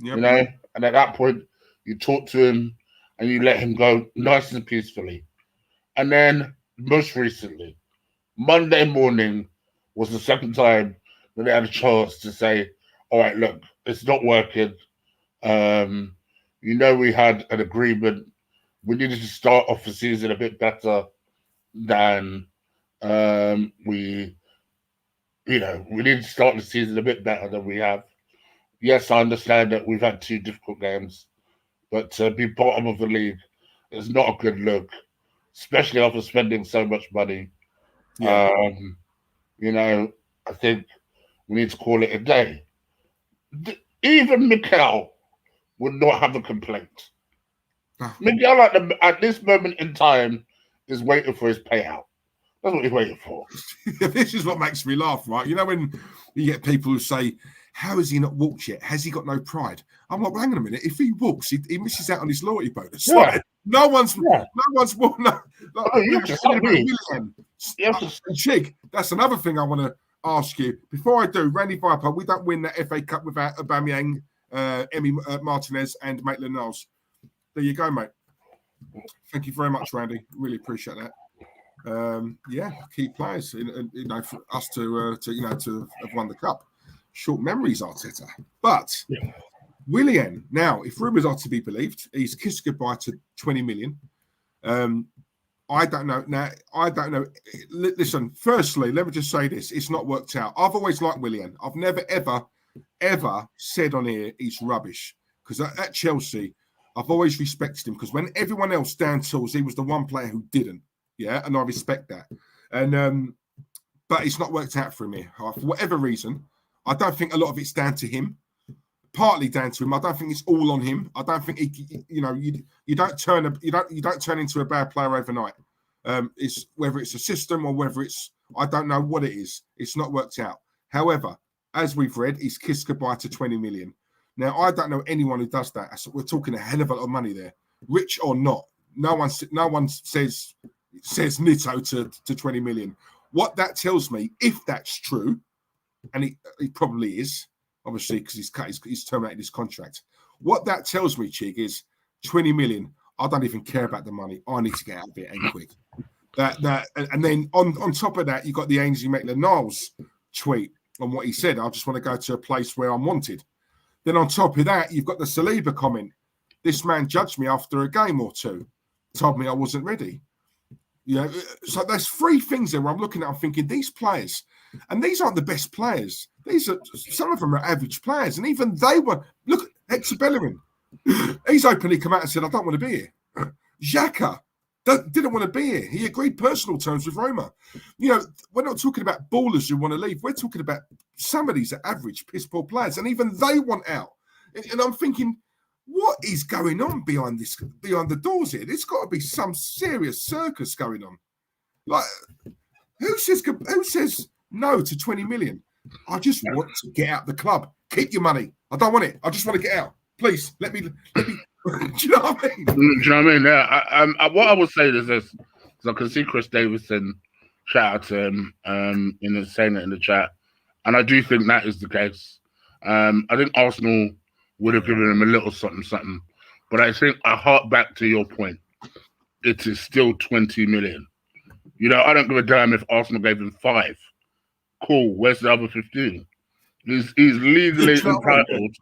and at that point, you talk to him and you let him go nice and peacefully. And then, most recently, Monday morning was the second time that they had a chance to say, all right, look, it's not working. We had an agreement. We needed to start off the season a bit better than we need to start the season a bit better than we have. Yes, I understand that we've had two difficult games, but to be bottom of the league is not a good look, especially after spending so much money. Yeah. I think we need to call it a day. Even Mikel would not have a complaint. Miguel, at this moment in time, is waiting for his payout. That's what he's waiting for. This is what makes me laugh, right? When you get people who say, how has he not walked yet? Has he got no pride? I'm like, well, hang on a minute. If he walks, he misses out on his loyalty bonus. Yeah. Right? No one's walked. Chig, that's another thing I want to ask you. Before I do, Randy Viper, we don't win that FA Cup without Aubameyang, Martinez, and Maitland-Niles. There you go, mate. Thank you very much, Randy. Really appreciate that. Key players, for us to have won the cup. Short memories, Arteta. But Willian, now, if rumours are to be believed, he's kissed goodbye to 20 million. I don't know. Now, I don't know. Listen, firstly, let me just say this. It's not worked out. I've always liked Willian. I've never, ever said on here he's rubbish. Because at Chelsea, I've always respected him. Because when everyone else down tools, he was the one player who didn't. Yeah, and I respect that. And but it's not worked out for him here. For whatever reason, I don't think a lot of it's down to him. Partly down to him. I don't think it's all on him. I don't think you don't turn into a bad player overnight. It's whether it's a system or whether it's, I don't know what it is. It's not worked out. However, as we've read, he's kissed goodbye to 20 million. Now, I don't know anyone who does that. We're talking a hell of a lot of money there, rich or not. No one says Nito to 20 million. What that tells me, if that's true, and he probably is, obviously, because he's terminated his contract. What that tells me, Chig, is 20 million. I don't even care about the money. I need to get out of it and quick. And then on top of that, you got the Ainsley Maitland-Niles tweet on what he said. I just want to go to a place where I'm wanted. Then on top of that, you've got the Saliba comment. This man judged me after a game or two, told me I wasn't ready. So there's three things there where I'm looking at. I'm thinking these players, and these aren't the best players. Some of them are average players, and even they were. Look, Hector Bellerin. He's openly come out and said, "I don't want to be here." Xhaka didn't want to be here. He agreed personal terms with Roma. We're not talking about ballers who want to leave. We're talking about some of these are average piss poor players, and even they want out. And I'm thinking, what is going on behind the doors here? There's got to be some serious circus going on. Like, who says no to 20 million? I just want to get out the club. Keep your money. I don't want it. I just want to get out. Please let me. Do you know what I mean? Do you know what I mean? Yeah. What I would say is this: because I can see Chris Davison shout out to him saying it in the chat, and I do think that is the case. I think Arsenal would have given him a little something, but I think I hark back to your point. It is still 20 million. You know, I don't give a damn if Arsenal gave him 5. Cool. Where's the other 15? He's legally entitled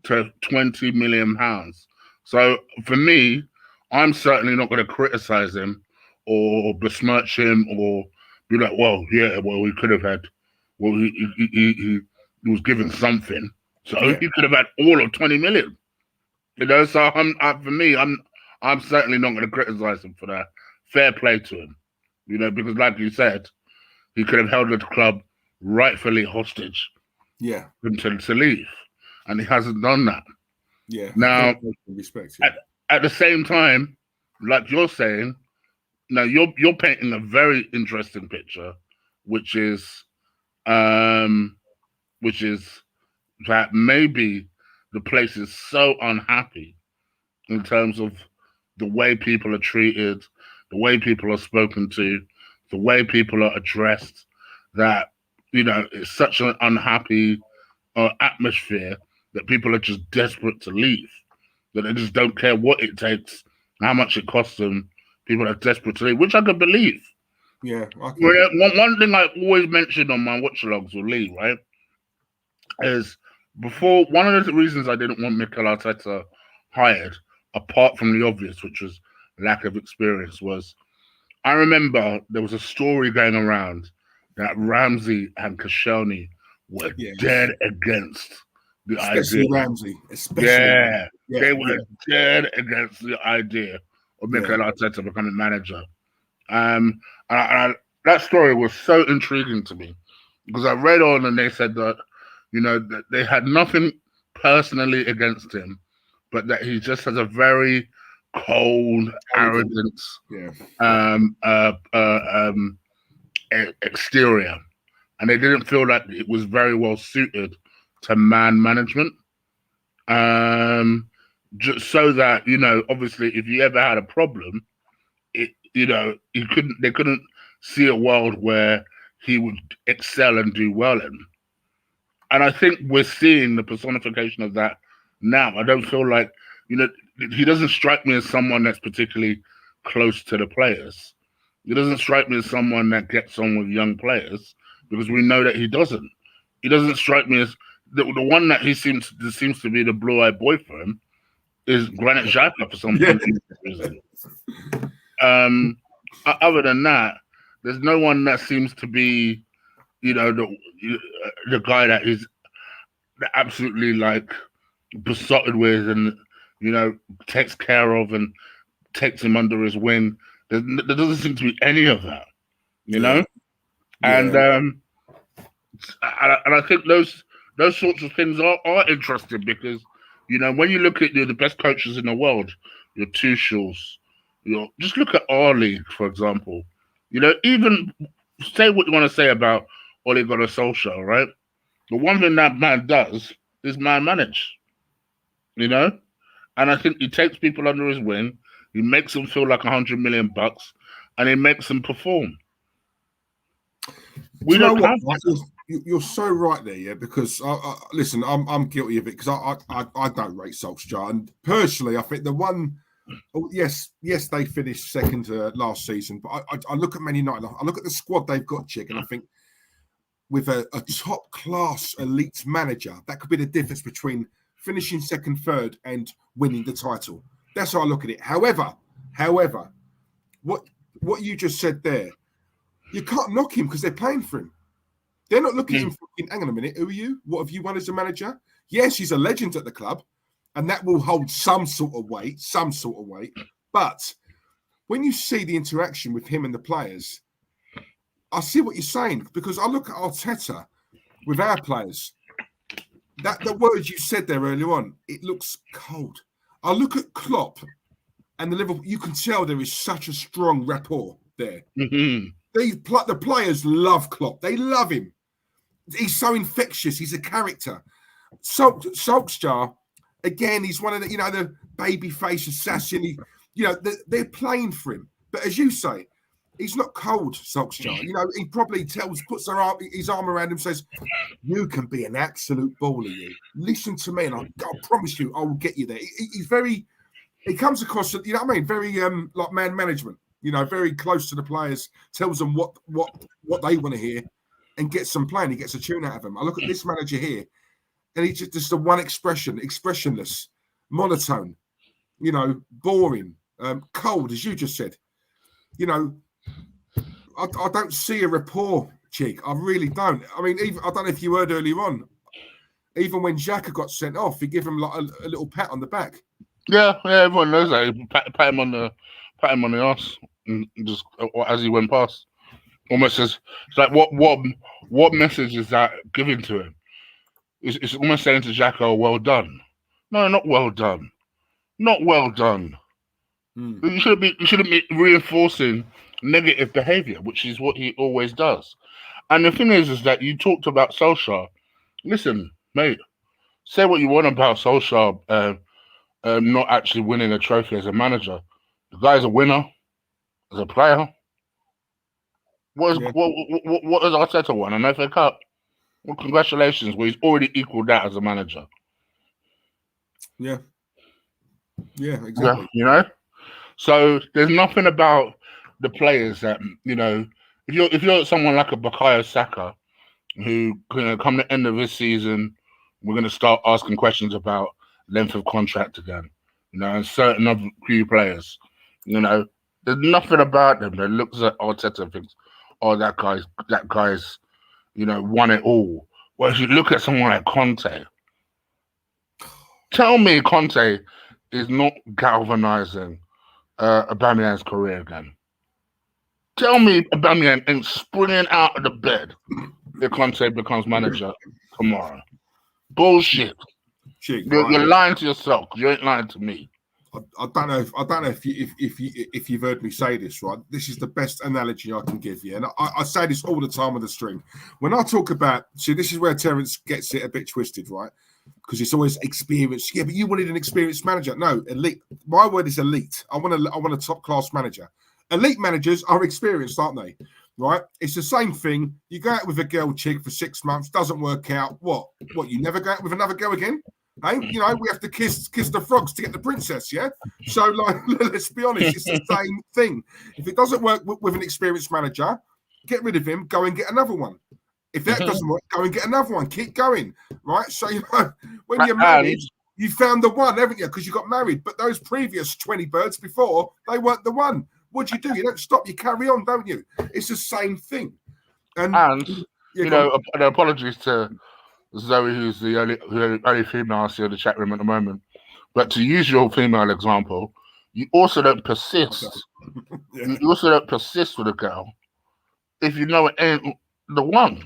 to 20 million pounds. So for me, I'm certainly not going to criticize him or besmirch him or be like, he could have had. Well, he was given something, so he could have had all of 20 million. You know, so for me, I'm certainly not going to criticize him for that. Fair play to him, you know, because like you said, he could have held the club rightfully hostage. Yeah, to leave, and he hasn't done that. Yeah. Now, respect. At the same time, like you're saying, now you're painting a very interesting picture, which is that maybe the place is so unhappy in terms of the way people are treated, the way people are spoken to, the way people are addressed, that, you know, it's such an unhappy atmosphere that people are just desperate to leave, that they just don't care what it takes, how much it costs them. People are desperate to leave, which I could believe. Yeah. One thing I always mention on my watch logs with Lee, right, is before, one of the reasons I didn't want Mikel Arteta hired, apart from the obvious, which was lack of experience, was I remember there was a story going around that Ramsey and Koscielny were dead against the especially idea. Ramsey, especially. Yeah, they were dead against the idea of Mikel Arteta becoming manager. And that story was so intriguing to me because I read on and they said that, you know, that they had nothing personally against him, but that he just has a very cold, arrogant exterior, and they didn't feel that it was very well suited to man management. Just so that, you know, obviously, if you ever had a problem, they couldn't see a world where he would excel and do well in. And I think we're seeing the personification of that now. I don't feel like, you know, he doesn't strike me as someone that's particularly close to the players. He doesn't strike me as someone that gets on with young players, because we know that he doesn't. He doesn't strike me as the one that seems to be the blue-eyed boy for him is Granit Xhaka for some reason. Other than that, there's no one that seems to be, you know, the guy that is absolutely like besotted with and, you know, takes care of and takes him under his wing. There doesn't seem to be any of that, you know? And I think those sorts of things are interesting because, you know, when you look at the best coaches in the world, your Tuchel's, just look at our league, for example. You know, even say what you want to say about Ole Gunnar Solskjaer, right? The one thing that man does is man manage, you know? And I think he takes people under his wing, he makes them feel like $100 million, and he makes them perform. We don't have that. You're so right there, yeah. Because listen, I'm guilty of it because I don't rate Solskjaer, and personally, I think the one, yes, they finished second last season, but I look at Man United, I look at the squad they've got, Chick, and I think with a top class elite manager, that could be the difference between finishing second, third, and winning the title. That's how I look at it. However, what you just said there, you can't knock him because they're paying for him. They're not looking at him thinking, hang on a minute, who are you? What have you won as a manager? Yes, he's a legend at the club, and that will hold some sort of weight. But when you see the interaction with him and the players, I see what you're saying, because I look at Arteta with our players. That the words you said there earlier on, it looks cold. I look at Klopp and the Liverpool. You can tell there is such a strong rapport there. Mm-hmm. The players love Klopp. They love him. He's so infectious. He's a character. Solskjaer, again, he's one of the, the baby face assassin. They're playing for him. But as you say, he's not cold, Solskjaer. He probably puts his arm around him, says, "You can be an absolute baller, you. Listen to me, and I promise you, I will get you there." He comes across, very like man management. Very close to the players, tells them what they want to hear, and gets them playing. He gets a tune out of them. I look at this manager here, and he's just the one expression, expressionless, monotone, boring, cold, as you just said. I don't see a rapport, Chig. I really don't. I mean, I don't know if you heard earlier on, even when Xhaka got sent off, he gave him like a little pat on the back. Yeah, everyone knows that. He pat him on the arse, and just as he went past. Almost as it's like what message is that giving to him? It's almost saying to Xhaka, "Oh, well done." No, not well done. Not well done. You shouldn't be reinforcing negative behavior, which is what he always does. And the thing is that you talked about Solskjaer. Listen, mate, say what you want about Solskjaer not actually winning a trophy as a manager. The guy's a winner as a player. What has Arteta won? An FA Cup? Well, congratulations. Well, he's already equaled that as a manager. Yeah. Yeah, exactly. Yeah, So there's nothing about the players that, if you're someone like a Bukayo Saka, who come the end of this season, we're going to start asking questions about length of contract again, and certain other few players, there's nothing about them that looks at Arteta and thinks, "Oh, that guy's, won it all." Well, if you look at someone like Conte, tell me Conte is not galvanizing Aubameyang's career again. Tell me Aubameyang ain't springing out of the bed if Conte becomes manager tomorrow. Bullshit. You're lying to yourself. You ain't lying to me. I don't know if you've heard me say this, right? This is the best analogy I can give you, and I say this all the time on the stream. When I talk about, this is where Terence gets it a bit twisted, right? Because it's always experienced. Yeah, but you wanted an experienced manager. No, elite. My word is elite. I want a top class manager. Elite managers are experienced, aren't they? Right? It's the same thing. You go out with a girl chick for 6 months, doesn't work out. What? You never go out with another girl again? Hey, we have to kiss the frogs to get the princess, yeah? So, let's be honest, it's the same thing. If it doesn't work with an experienced manager, get rid of him, go and get another one. If that doesn't work, go and get another one. Keep going, right? So, when you're married, you found the one, haven't you? Because you got married. But those previous 20 birds before, they weren't the one. What do? You don't stop. You carry on, don't you? It's the same thing. And apologies to Zoe, who's the only female I see in the chat room at the moment. But to use your female example, you also don't persist. You also don't persist with a girl if you know it ain't the one.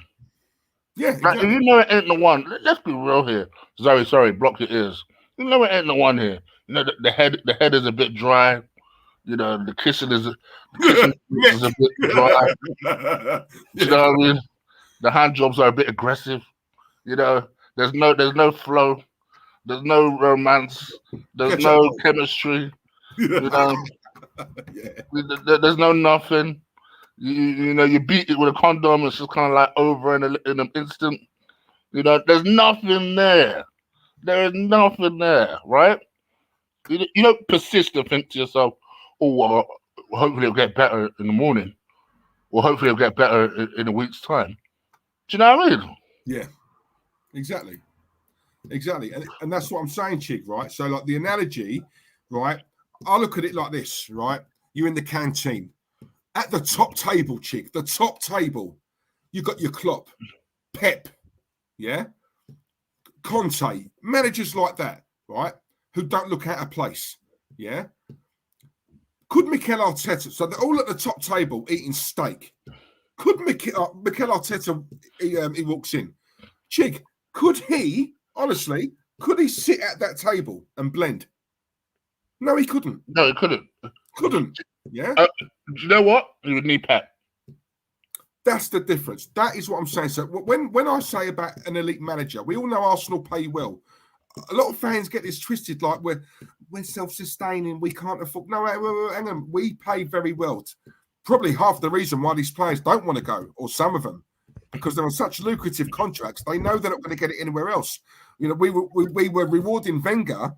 Yeah, exactly. If you know it ain't the one, let's be real here. Zoe, sorry, block your ears. You know it ain't the one here. The head is a bit dry. The kissing is a bit dry. You know what I mean? The hand jobs are a bit aggressive. There's no flow. There's no romance. There's no chemistry. There's no nothing. You beat it with a condom. It's just kind of like over in an instant. There's nothing there. There is nothing there, right? You don't persist and think to yourself, "Oh, well, hopefully it'll get better in the morning, or hopefully it'll get better in a week's time." Do you know what I mean? Yeah, exactly. And that's what I'm saying, Chig, right? So, like the analogy, right? I look at it like this, right? You're in the canteen. At the top table, Chig, the top table, you got your Klopp, Pep, yeah? Conte, managers like that, right? Who don't look out of place, yeah? Could Mikel Arteta, so they're all at the top table eating steak. Could Mikel Arteta, he walks in. Chig, could he sit at that table and blend? No, he couldn't. No, he couldn't. Couldn't. Yeah. Do you know what? He would need Pep. That's the difference. That is what I'm saying. So when I say about an elite manager, we all know Arsenal pay well. A lot of fans get this twisted, like we're self-sustaining, we can't afford. No, hang on, we pay very well. Probably half the reason why these players don't want to go, or some of them, because they're on such lucrative contracts. They know they're not going to get it anywhere else. You know, we were rewarding Wenger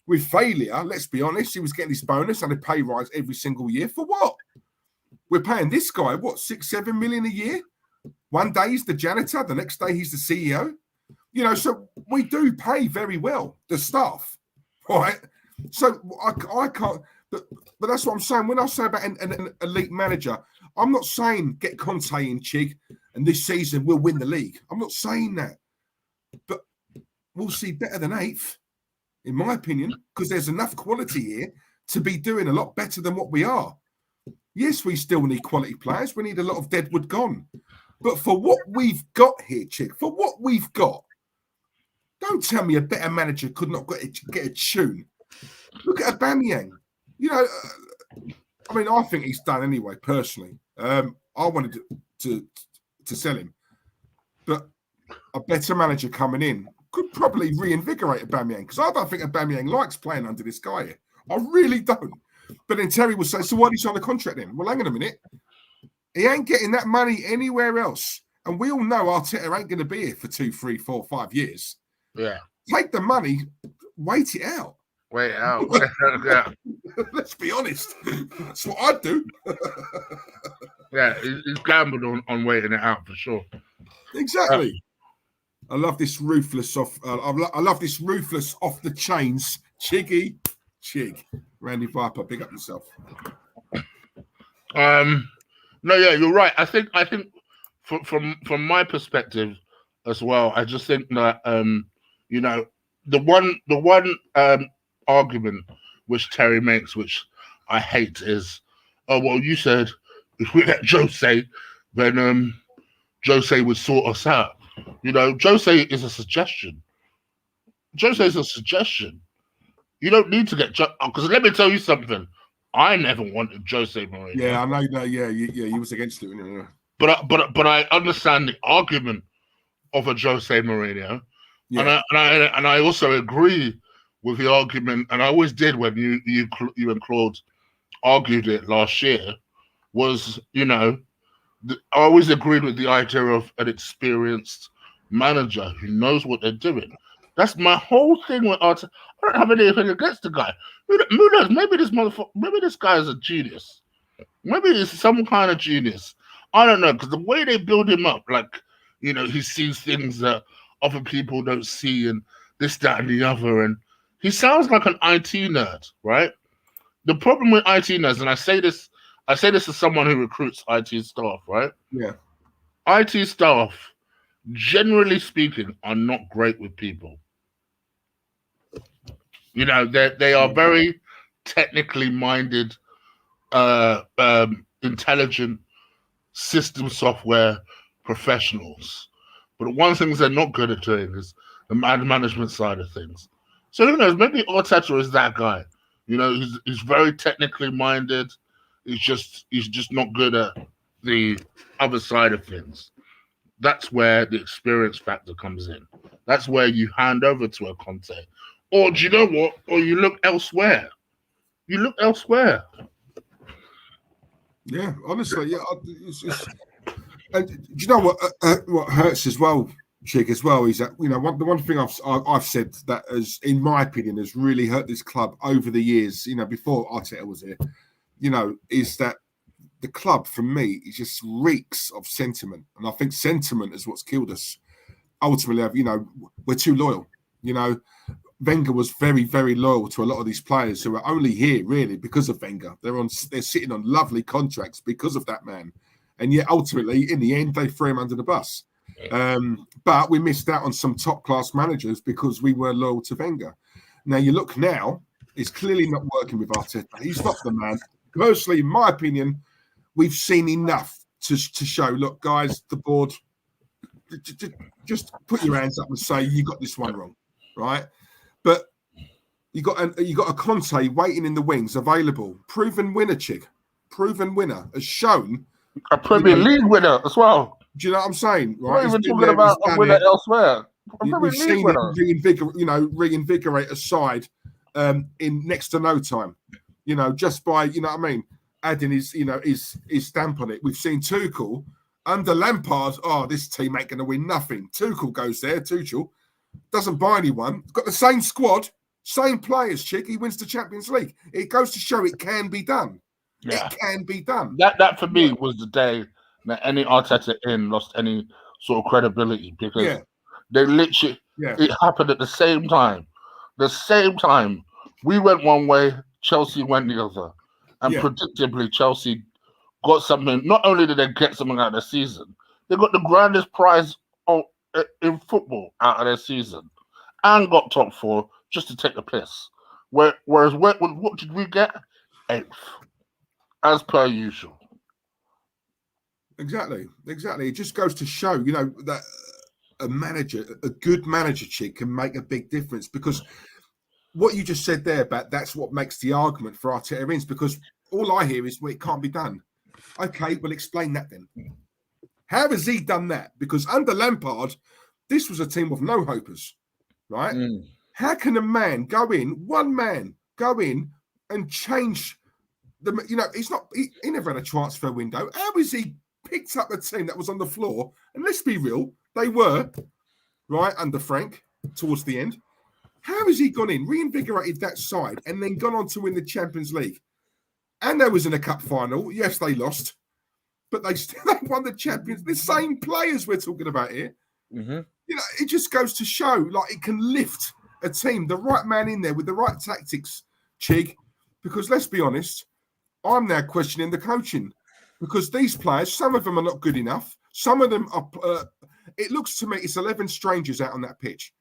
with failure. Let's be honest, he was getting his bonus and a pay rise every single year. For what? We're paying this guy, what, 6-7 million a year? One day he's the janitor, the next day he's the CEO. You know, so we do pay very well, the staff, right? So I can't, but that's what I'm saying. When I say about an elite manager, I'm not saying get Conte in, Chig, and this season we'll win the league. I'm not saying that. But we'll see better than 8th, in my opinion, because there's enough quality here to be doing a lot better than what we are. Yes, we still need quality players. We need a lot of deadwood gone. But for what we've got here, Chig, for what we've got, don't tell me a better manager could not get a tune. Look at Aubameyang. You know, I mean, I think he's done anyway, personally. I wanted to sell him. But a better manager coming in could probably reinvigorate Aubameyang, because I don't think Aubameyang likes playing under this guy here. I really don't. But then Terry will say, so why did he sign the contract then? Well, hang on a minute. He ain't getting that money anywhere else. And we all know Arteta ain't going to be here for 2, 3, 4, 5 years. Yeah. Take the money, wait it out. Wait it out. Yeah. Let's be honest. That's what I'd do. Yeah, he's gambled on waiting it out for sure. Exactly. I love this ruthless off. I love this ruthless off the chains. Chig. Randy Viper, big up yourself. No, yeah, you're right. I think from my perspective as well, I just think that you know, the one argument which Terry makes, which I hate, is, oh well, you said if we let Jose, then Jose would sort us out. You know, Jose is a suggestion. Jose is a suggestion. You don't need to get, because let me tell you something. I never wanted Jose Mourinho. Yeah, I know that. Yeah, you was against it. Yeah. But I understand the argument of a Jose Mourinho, yeah. and I also agree with the argument, and I always did when you and Claude argued it last year. Was, you know, I always agreed with the idea of an experienced manager who knows what they're doing. That's my whole thing with Arteta. I don't have anything against the guy. Who knows? Maybe this guy is a genius. Maybe he's some kind of genius. I don't know, because the way they build him up, like, you know, he sees things that other people don't see, and this, that, and the other, and he sounds like an IT nerd, right? The problem with IT nerds, and I say this as someone who recruits IT staff, right? Yeah. IT staff, generally speaking, are not great with people. You know, they are very technically minded, intelligent system software professionals. But one thing they're not good at doing is the management side of things. So who knows? Maybe Arteta is that guy. You know, he's very technically minded. He's just not good at the other side of things. That's where the experience factor comes in. That's where you hand over to a Conte. Or do you know what? Or you look elsewhere. Yeah, honestly, yeah. And do you know what hurts as well, Chig, as well, is that, you know, the one thing I've said that has, in my opinion, has really hurt this club over the years, you know, before Arteta was here, you know, is that the club, for me, it just reeks of sentiment. And I think sentiment is what's killed us. Ultimately, you know, we're too loyal. You know, Wenger was very, very loyal to a lot of these players who are only here really because of Wenger. They're sitting on lovely contracts because of that man. And yet ultimately, in the end, they threw him under the bus. But we missed out on some top-class managers because we were loyal to Wenger. Now, you look now, it's clearly not working with Arteta. He's not the man. Personally, in my opinion, we've seen enough to show, look, guys, the board, just put your hands up and say, you got this one wrong, right? But You got a Conte waiting in the wings, available, proven winner, chick, proven winner, has shown a Premier League winner as well. Do you know what I'm saying? We're Right? not even talking about a winner elsewhere. We've seen it reinvigorate a side in next to no time. Just by adding his stamp on it. We've seen Tuchel under Lampard. Oh, this team ain't going to win nothing. Tuchel goes there. Tuchel doesn't buy anyone. Got the same squad, same players. Chick, he wins the Champions League. It goes to show it can be done. Yeah. It can be done. That for me was the day that any Arteta lost any sort of credibility, because they literally it happened at the same time. The same time we went one way, Chelsea went the other, and predictably Chelsea got something. Not only did they get something out of the season, they got the grandest prize in football out of their season, and got top 4 just to take the piss. Whereas what did we get? 8th, as per usual. Exactly. It just goes to show, that a good manager, chick, can make a big difference, because what you just said there about that's what makes the argument for Arteta wins, because all I hear is, well, it can't be done. Okay, well, explain that then. How has he done that? Because under Lampard, this was a team of no hopers, right? How can one man go in and change he never had a transfer window. How is he picked up a team that was on the floor? And let's be real, they were, right, under Frank towards the end. How has he gone in, reinvigorated that side, and then gone on to win the Champions League? And they was in a cup final. Yes, they lost, but they won the Champions. The same players we're talking about here. Mm-hmm. It just goes to show, like, it can lift a team, the right man in there with the right tactics, Chig. Because let's be honest, I'm now questioning the coaching, because these players, some of them are not good enough. Some of them are, it looks to me, it's 11 strangers out on that pitch.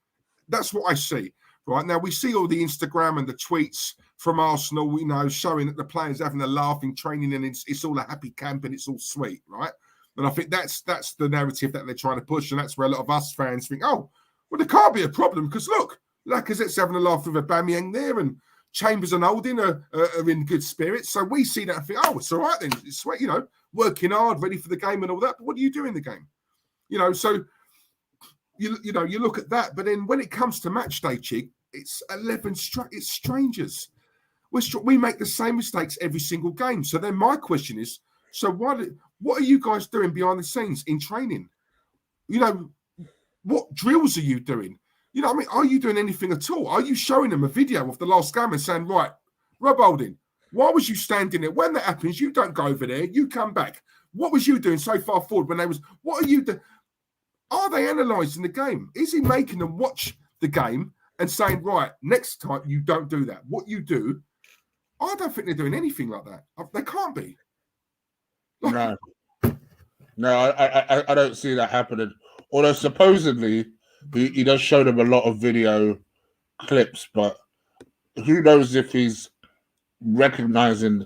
That's what I see. Right now, we see all the Instagram and the tweets from Arsenal, showing that the players having a laughing training, and it's all a happy camp and it's all sweet, right? And I think that's the narrative that they're trying to push, and that's where a lot of us fans think, oh, well, there can't be a problem, because look, Lacazette's having a laugh with aubameyang there, and Chambers and Holding are in good spirits. So we see that and think, oh, it's all right then. It's sweet, working hard, ready for the game and all that. But what do you do in the game? So you look at that. But then when it comes to match day, Chig, it's 11 it's strangers. We make the same mistakes every single game. So then my question is, so what are you guys doing behind the scenes in training? What drills are you doing? Are you doing anything at all? Are you showing them a video of the last game and saying, right, Rob Holding, why was you standing there? When that happens, you don't go over there. You come back. What was you doing so far forward what are you doing? Are they analysing the game? Is he making them watch the game and saying, right, next time you don't do that? What you do, I don't think they're doing anything like that. They can't be. No, I don't see that happening. Although supposedly he does show them a lot of video clips, but who knows if he's recognizing.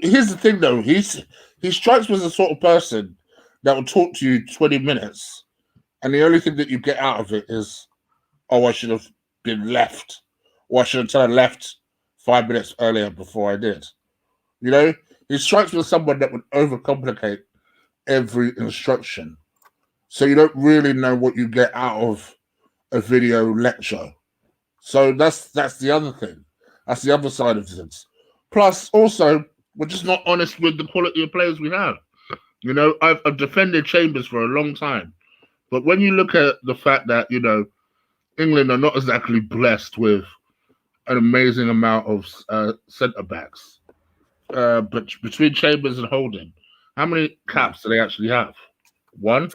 Here's the thing, though. He strikes me as the sort of person that will talk to you 20 minutes, and the only thing that you get out of it is, oh, I should have been left, or I should have left 5 minutes earlier before I did. He strikes me as someone that would overcomplicate every instruction. So you don't really know what you get out of a video lecture. So that's the other thing. That's the other side of things. Plus, also, we're just not honest with the quality of players we have. I've defended Chambers for a long time. But when you look at the fact that, England are not exactly blessed with an amazing amount of centre-backs, but between Chambers and Holding, how many caps do they actually have? 1?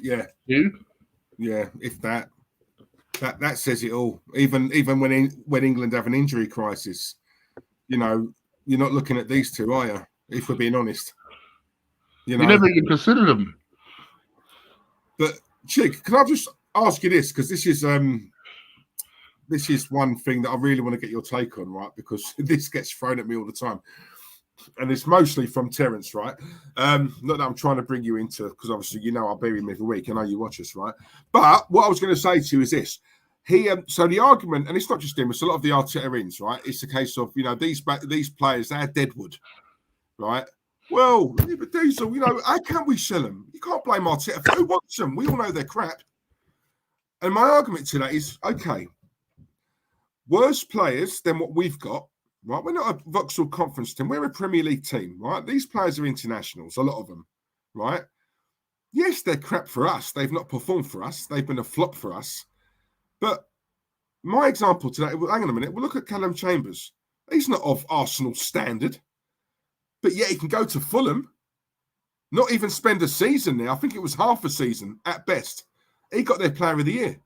Yeah. 2? Yeah, if that says it all. Even when England have an injury crisis, you're not looking at these two, are you? If we're being honest, you never even consider them. But Chig, can I just ask you this, because this is one thing that I really want to get your take on, right? Because this gets thrown at me all the time. And it's mostly from Terence, right? Not that I'm trying to bring you into, because obviously I bury him every week. I know you watch us, right? But what I was going to say to you is this: So the argument, and it's not just him, it's a lot of the Arteta-ins, right? It's a case of, these players, they're deadwood, right? Well, but Diesel, how can we sell them? You can't blame Arteta. Who wants them? We all know they're crap. And my argument to that is, okay, worse players than what we've got, right? We're not a Vauxhall Conference team. We're a Premier League team, right? These players are internationals, a lot of them, right? Yes, they're crap for us. They've not performed for us. They've been a flop for us. But my example today, hang on a minute, we'll look at Callum Chambers. He's not of Arsenal standard, but yet he can go to Fulham, not even spend a season there. I think it was half a season at best. He got their player of the year.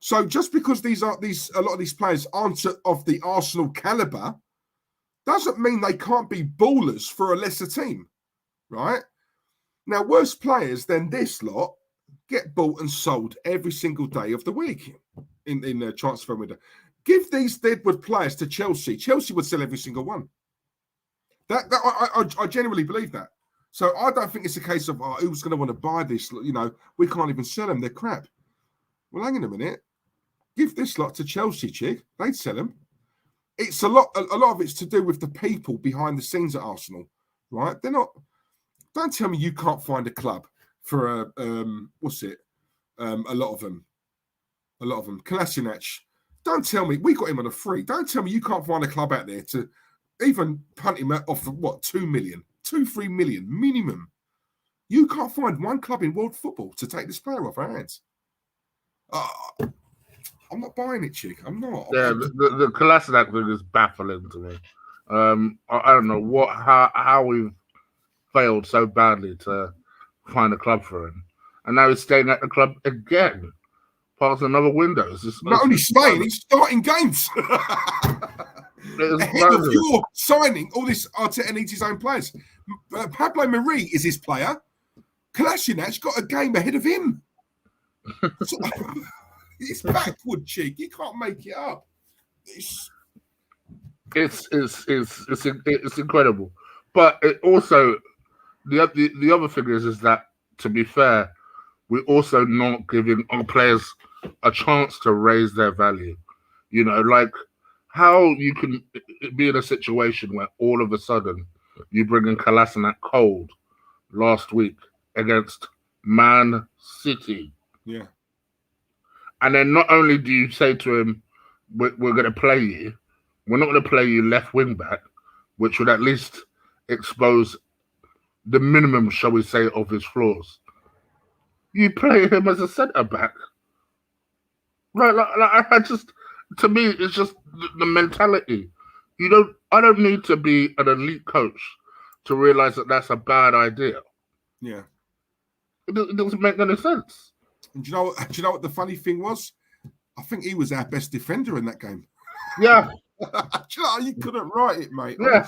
So just because a lot of these players aren't of the Arsenal caliber, doesn't mean they can't be ballers for a lesser team, right? Now, worse players than this lot get bought and sold every single day of the week in the transfer window. Give these deadwood players to Chelsea. Chelsea would sell every single one. I genuinely believe that. So I don't think it's a case of who's going to want to buy this. We can't even sell them. They're crap. Well, hang on a minute. Give this lot to Chelsea, chick. They'd sell them. It's a lot of it's to do with the people behind the scenes at Arsenal, right? They're not. Don't tell me you can't find a club for a lot of them. Kolasinac. Don't tell me we got him on a free. Don't tell me you can't find a club out there to even punt him off for 2 million, 3 million minimum. You can't find one club in world football to take this player off our hands. I'm not buying it, chick. I'm not. Yeah, the Kolasinac thing is baffling to me. I don't know how we've failed so badly to find a club for him, and now he's staying at the club again, past another window. Not only staying, he's starting games. Ahead of your signing, all this Arteta needs his own players. Pablo Mari is his player. Kolasinac got a game ahead of him. So, it's backward, cheek. You can't make it up. It's incredible, but it also the other thing is that, to be fair, we're also not giving our players a chance to raise their value. Like how you can be in a situation where all of a sudden you bring in Kolasinac cold last week against Man City. Yeah. And then not only do you say to him, we're going to play you, we're not going to play you left wing back, which would at least expose the minimum, shall we say, of his flaws. You play him as a centre back. To me, it's just the mentality. I don't need to be an elite coach to realize that that's a bad idea. Yeah. It doesn't make any sense. And do you know what the funny thing was? I think he was our best defender in that game. Yeah. You couldn't write it, mate. Yeah.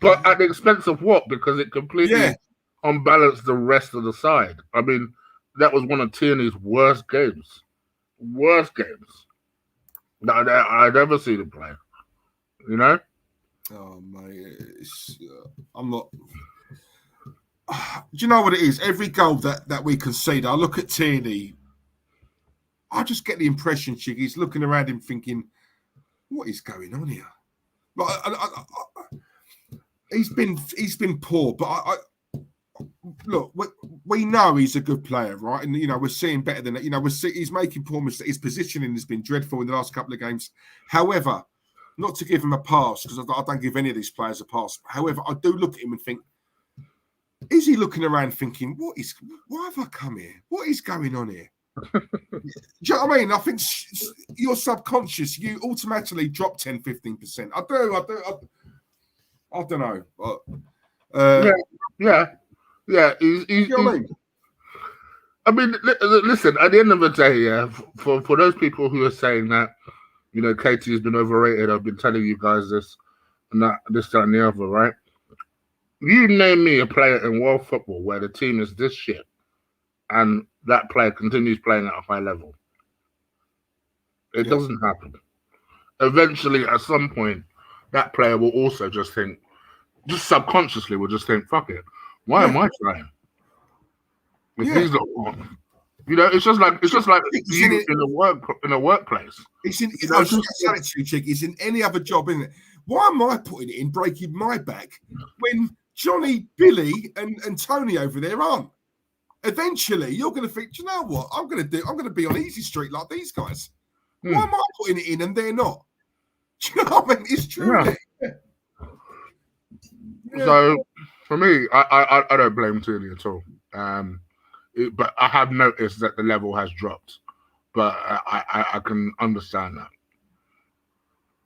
But at the expense of what? Because it completely unbalanced the rest of the side. I mean, that was one of Tierney's worst games. Worst games that I'd ever seen him play. Oh, mate. I'm not... Do you know what it is? Every goal that we concede, I look at Tierney, I just get the impression, he's looking around him thinking, what is going on here? He's been poor, but look, we know he's a good player, right? And we're seeing better than that. He's making poor mistakes. His positioning has been dreadful in the last couple of games. However, not to give him a pass, because I don't give any of these players a pass. However, I do look at him and think, is he looking around thinking, why have I come here? What is going on here? Do you know what I mean? I think your subconscious, you automatically drop 10, 15%. I don't know. Yeah. You know what I mean? Listen, at the end of the day, for those people who are saying that, Katie has been overrated, I've been telling you guys this and that, this, that, and the other, right? You name me a player in world football where the team is this shit and that player continues playing at a high level. It doesn't happen. Eventually, at some point, that player will also just subconsciously will just think, fuck it. Why am I trying? If he's not on. You know, it's just like you in a workplace. It's in. I was just saying to you, Chick. It's in any other job, isn't it? Why am I putting it in, breaking my back when Johnny, Billy, and Tony over there aren't? Eventually, you're going to think, do you know what? I'm going to be on easy street like these guys. Why am I putting it in and they're not? Do you know what I mean? It's true. Yeah. So for me, I don't blame Tierney at all. But I have noticed that the level has dropped. But I can understand that.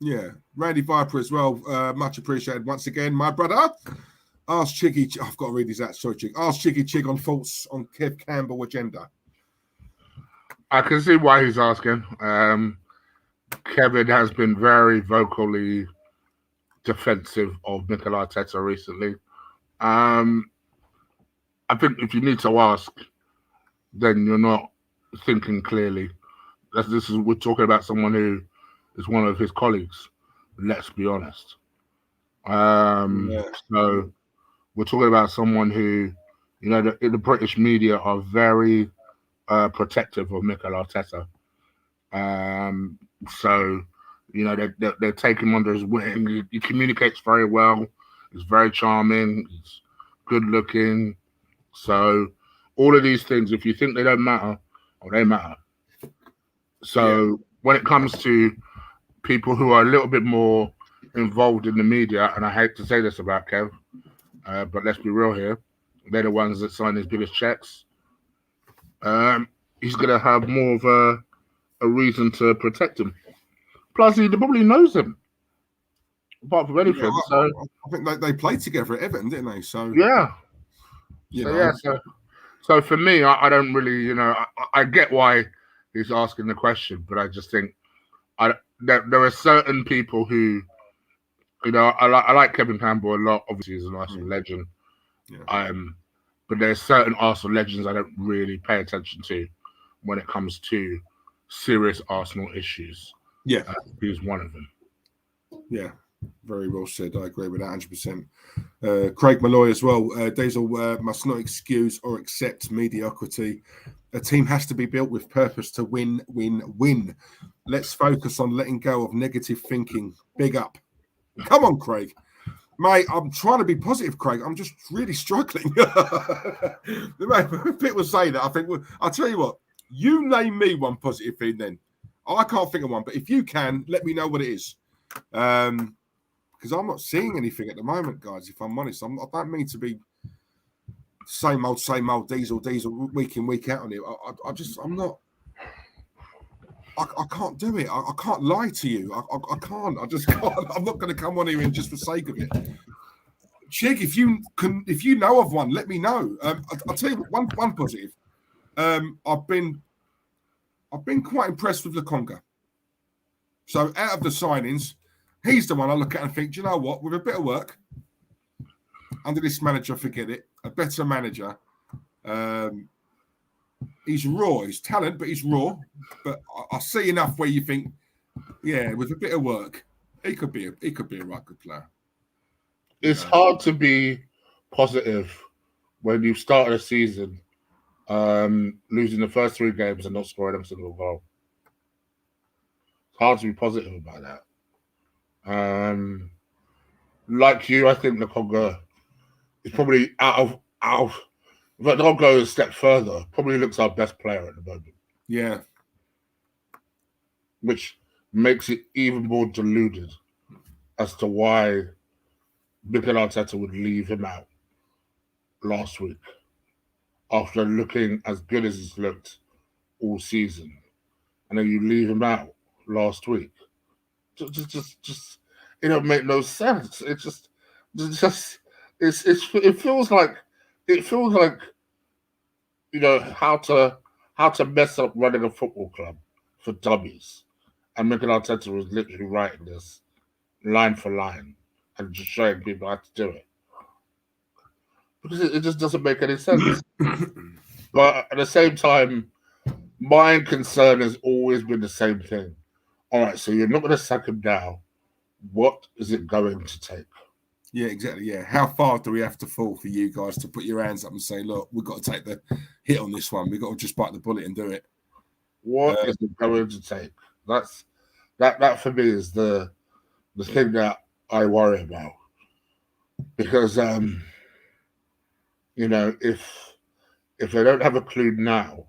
Yeah, Randy Viper as well. Much appreciated once again, my brother. Ask Chiggy. I've got to read his out. Sorry, Chig. Ask Chiggy Chig on thoughts on Kev Campbell agenda. I can see why he's asking. Kevin has been very vocally defensive of Mikel Arteta recently. I think if you need to ask, then you're not thinking clearly. We're talking about someone who is one of his colleagues. Let's be honest. So we're talking about someone who, you know, the British media are very protective of Mikel Arteta. So, you know, they take him under his wing. He communicates very well. He's very charming. He's good looking. So all of these things, if you think they don't matter, well, they matter. So when it comes to people who are a little bit more involved in the media, and I hate to say this about Kev, but let's be real here, they're the ones that sign his biggest checks. He's going to have more of a reason to protect him. Plus, he probably knows him, apart from anything. Yeah, I think they played together at Everton, didn't they? So yeah. So So for me, I don't really, you know, I get why he's asking the question, but I just think there are certain people who, you know, I like Kevin Campbell a lot. Obviously, he's an Arsenal legend. Yeah. But there's certain Arsenal legends I don't really pay attention to when it comes to serious Arsenal issues. Yeah, he's one of them. Yeah, very well said. I agree with that 100%. Craig Malloy as well. Diesel must not excuse or accept mediocrity. A team has to be built with purpose to win, win, win. Let's focus on letting go of negative thinking. Big up. Come on, Craig. Mate, I'm trying to be positive, Craig. I'm just really struggling. People say that. I think, I'll tell you what, you name me one positive thing then. I can't think of one, but if you can, let me know what it is. Because I'm not seeing anything at the moment, guys, if I'm honest. I don't mean to be same old, diesel, week in, week out on it. I'm not. I can't do it. I can't lie to you. I can't. I just can't. I'm not going to come on here and just for sake of it. Chig, if you know of one, let me know. I'll tell you one positive. I've been quite impressed with Lukonga. So out of the signings, he's the one I look at and think, do you know what? With a bit of work under this manager, forget it. A better manager. He's raw. He's talent, but he's raw. But I see enough where you think, yeah, with a bit of work, he could be a right good player. It's hard to be positive when you've started a season losing the first 3 games and not scoring a single goal. It's hard to be positive about that. Like you, I think Lukonga is probably out of. But I'll go a step further. Probably looks our best player at the moment. Yeah. Which makes it even more deluded as to why Mikel Arteta would leave him out last week after looking as good as he's looked all season. And then you leave him out last week. Just it don't make no sense. It feels like, you know, how to mess up running a football club for dummies. And Mikel Arteta was literally writing this line for line and just showing people how to do it. Because it just doesn't make any sense. But at the same time, my concern has always been the same thing. All right, so you're not going to sack him now. What is it going to take? Yeah, exactly. Yeah. How far do we have to fall for you guys to put your hands up and say, look, we've got to take the hit on this one. We've got to just bite the bullet and do it. What is it going to take? That for me is the thing that I worry about. Because you know, if they don't have a clue now,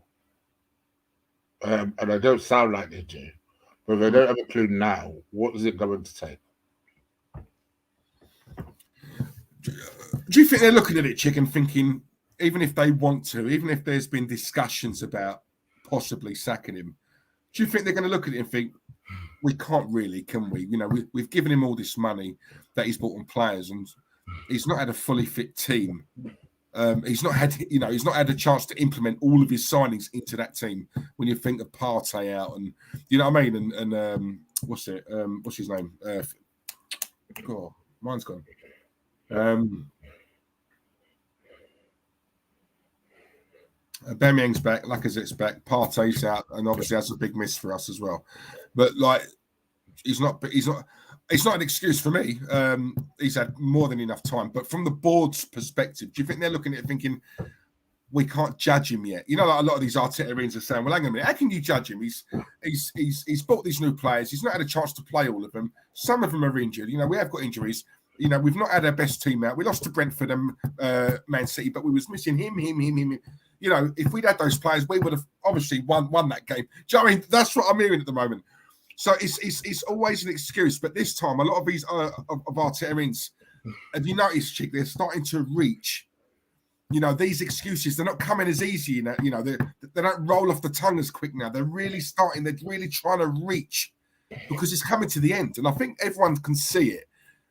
and I don't sound like they do, but if they don't have a clue now, what is it going to take? Do you think they're looking at it, Chicken, thinking, even if they want to, even if there's been discussions about possibly sacking him, do you think they're going to look at it and think, we can't really, can we? You know, we've given him all this money that he's bought on players, and he's not had a fully fit team. He's not had a chance to implement all of his signings into that team. When you think of Partey out, and you know what I mean, and what's his name? Oh, mine's gone. Aubameyang's back, Lacazette's back, Partey's out, and obviously that's a big miss for us as well. But like, it's not an excuse for me. He's had more than enough time. But from the board's perspective, do you think they're looking at it thinking, we can't judge him yet? You know, like a lot of these Arteta are saying, well, hang on a minute, how can you judge him? He's bought these new players. He's not had a chance to play all of them. Some of them are injured. You know, we have got injuries. You know, we've not had our best team out. We lost to Brentford and Man City, but we was missing him. You know, if we'd had those players, we would have obviously won that game. Do you know what I mean? That's what I'm hearing at the moment. So it's always an excuse. But this time, a lot of these of Arteta, have you noticed, Chick, they're starting to reach, you know, these excuses. They're not coming as easy. You know, they don't roll off the tongue as quick now. They're really trying to reach, because it's coming to the end. And I think everyone can see it.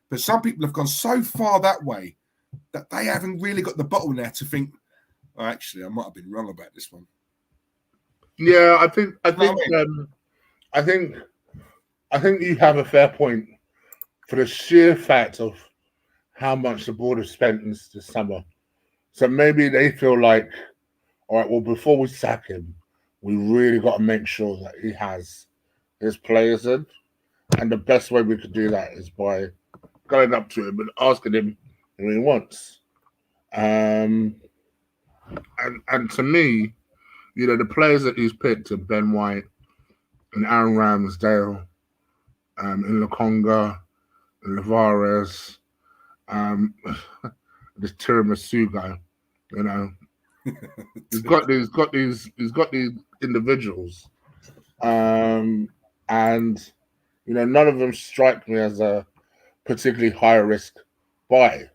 But some people have gone so far that way that they haven't really got the bottle now to think, oh, actually, I might have been wrong about this one. Yeah, I think you have a fair point for the sheer fact of how much the board has spent this summer. So maybe they feel like, all right, well, before we sack him, we really got to make sure that he has his players in. And the best way we could do that is by going up to him and asking him what he wants. And to me, you know, the players that he's picked are Ben White and Aaron Ramsdale, and Lokonga, and Lavares, this tiramisu guy, you know. he's got these individuals. And you know, none of them strike me as a particularly high risk buy.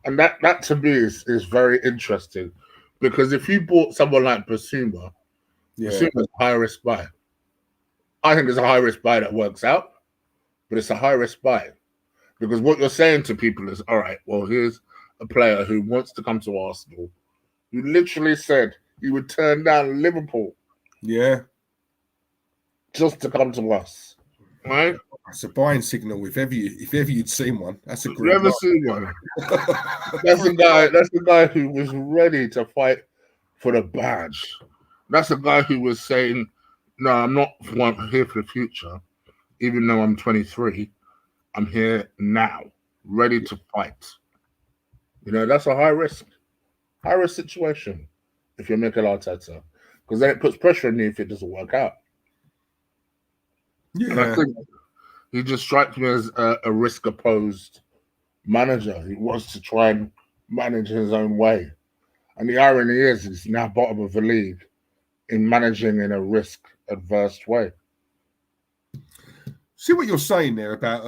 And that to me is very interesting, because if you bought someone like Basuma, Basuma's a high risk buy. I think it's a high risk buy that works out, but it's a high risk buy, because what you're saying to people is, all right, well, here's a player who wants to come to Arsenal, who literally said he would turn down Liverpool, just to come to us, right? It's a buying signal. If ever you'd seen one, that's a great. Never seen one. That's the guy who was ready to fight for the badge. That's the guy who was saying, "No, I'm not here for the future. Even though I'm 23, I'm here now, ready to fight." You know, that's a high risk situation if you're Mikel Arteta, because then it puts pressure on you if it doesn't work out. Yeah. And I think he just strikes me as a risk-opposed manager. He wants to try and manage his own way. And the irony is he's now bottom of the league in managing in a risk-adverse way. See what you're saying there about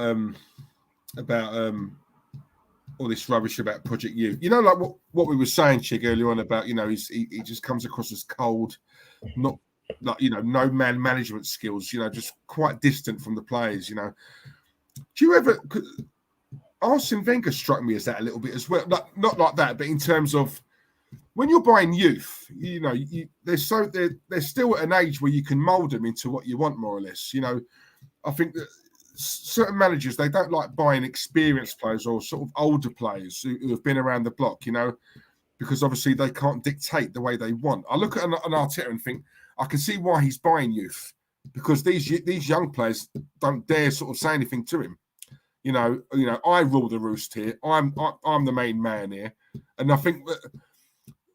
all this rubbish about Project Youth. You know, like what we were saying, Chig, earlier on about, you know, he just comes across as cold, not like, you know, no man management skills, you know, just quite distant from the players, you know. Do you ever, Arsene Wenger struck me as that a little bit as well, not like that, but in terms of when you're buying youth, you know, they're still at an age where you can mould them into what you want, more or less. You know, I think that certain managers, they don't like buying experienced players or sort of older players who have been around the block, you know, because obviously they can't dictate the way they want. I look at an Arteta and think, I can see why he's buying youth, because these young players don't dare sort of say anything to him. I rule the roost here. I'm the main man here, and I think that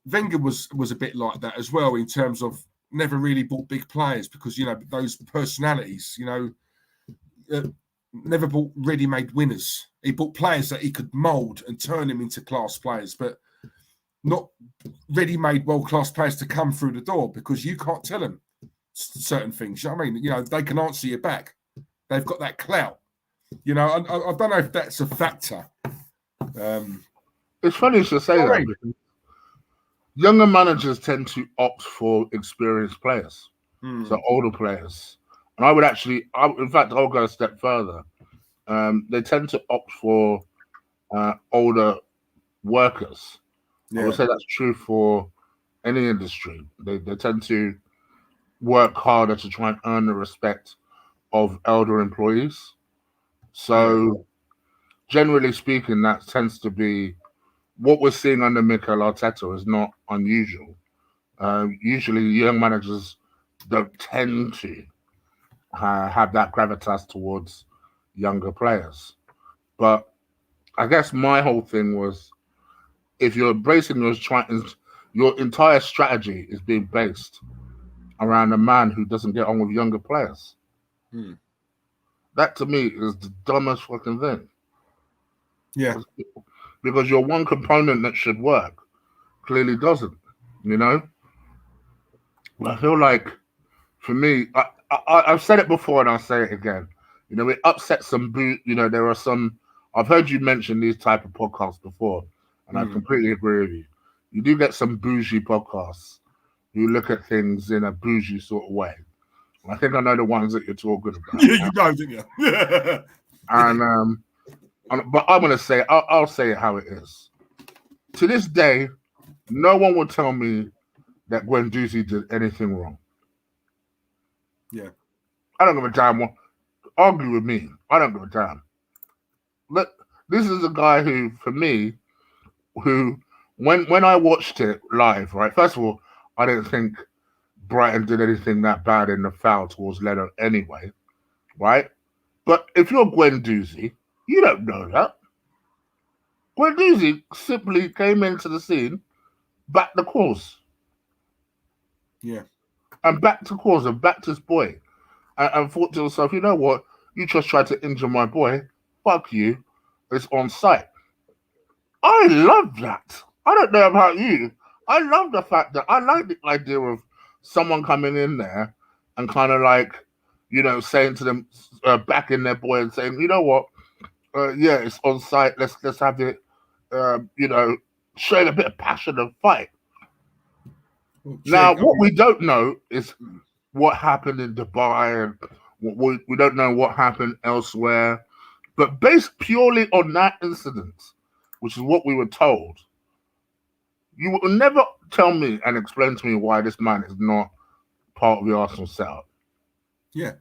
Wenger was a bit like that as well in terms of never really bought big players because those personalities, never bought ready-made winners. He bought players that he could mould and turn them into class players, but not ready-made world-class players to come through the door because you can't tell them certain things. You know what I mean? They can answer you back. They've got that clout. I don't know if that's a factor. It's funny to say that. Because younger managers tend to opt for experienced players, so older players. And I would actually, in fact, I'll go a step further. They tend to opt for older workers. Yeah. I would say that's true for any industry. They tend to work harder to try and earn the respect of elder employees. So, generally speaking, that tends to be what we're seeing under Mikel Arteta is not unusual. Usually, young managers don't tend to have that gravitas towards younger players. But I guess my whole thing was, if you're embracing your entire strategy is being based around a man who doesn't get on with younger players. That to me is the dumbest fucking thing. Yeah. Because your one component that should work clearly doesn't, I feel like, for me, I've said it before and I'll say it again. It upsets some there are some, I've heard you mention these type of podcasts before, and I completely agree with you. You do get some bougie podcasts who look at things in a bougie sort of way. I think I know the ones that you're talking about. Yeah, you know, didn't you? And but I'm gonna say, I'll say it how it is. To this day, no one will tell me that Guendouzi did anything wrong. Yeah, I don't give a damn. Argue with me. I don't give a damn. But this is a guy who, for me, when I watched it live, right? First of all, I didn't think Brighton did anything that bad in the foul towards Leonard anyway, right? But if you're Guendouzi, you don't know that. Guendouzi simply came into the scene, backed the cause. Yeah. And backed the cause and backed his boy. And thought to himself, you know what? You just tried to injure my boy. Fuck you. It's on site. I love that. I don't know about you. I love the fact that I like the idea of someone coming in there and kind of like, saying to them, backing their boy and saying, you know what? Yeah, it's on site. Let's have it, showing a bit of passion and fight. Well, now, what we don't know is what happened in Dubai, and we don't know what happened elsewhere. But based purely on that incident, which is what we were told, you will never tell me and explain to me why this man is not part of the Arsenal setup. Yeah.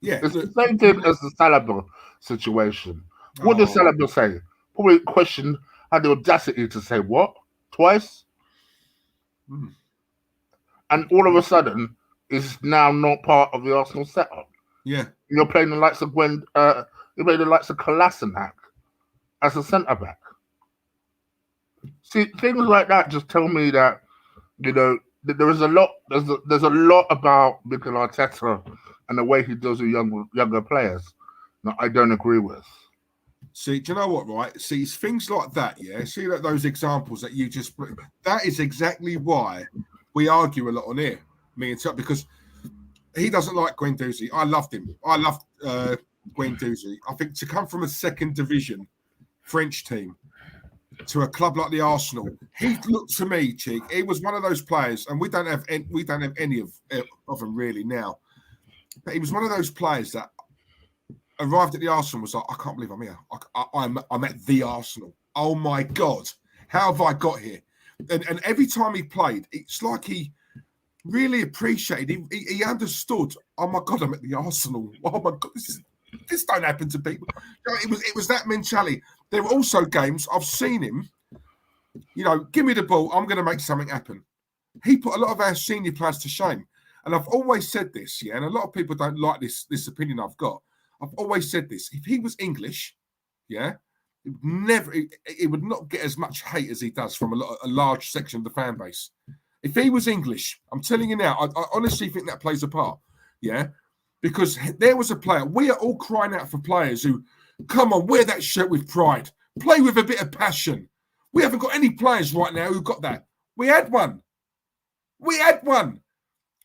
Yeah. It's the same thing as the Salah situation. What did Salah say? Probably had the audacity to say what? Twice? And all of a sudden, is now not part of the Arsenal setup. Yeah. You're playing the likes of you're playing the likes of Kolasinac as a centre-back. See, things like that just tell me that, there is a lot, there's a lot about Mikel Arteta and the way he does with younger players that I don't agree with. See, do you know what, right? See, it's things like that, yeah? See those examples that you just put, that is exactly why we argue a lot on here, me and Tuck, because he doesn't like Guendouzi. I loved him. I loved Guendouzi. I think to come from a second division French team to a club like the Arsenal, he looked to me, Cheek. He was one of those players, and we don't have any of them really now. But he was one of those players that arrived at the Arsenal, was like, I can't believe I'm here. I'm at the Arsenal. Oh my God, how have I got here? And every time he played, it's like he really appreciated. He understood. Oh my God, I'm at the Arsenal. Oh my God, this don't happen to people. It was that mentality. There were also games I've seen him. Give me the ball. I'm going to make something happen. He put a lot of our senior players to shame. And I've always said this, yeah. And a lot of people don't like this opinion I've got. I've always said this. If he was English, yeah, it would not get as much hate as he does from a large section of the fan base. If he was English, I'm telling you now, I honestly think that plays a part, yeah? Because there was a player, we are all crying out for players who, come on, wear that shirt with pride, play with a bit of passion. We haven't got any players right now who've got that. We had one.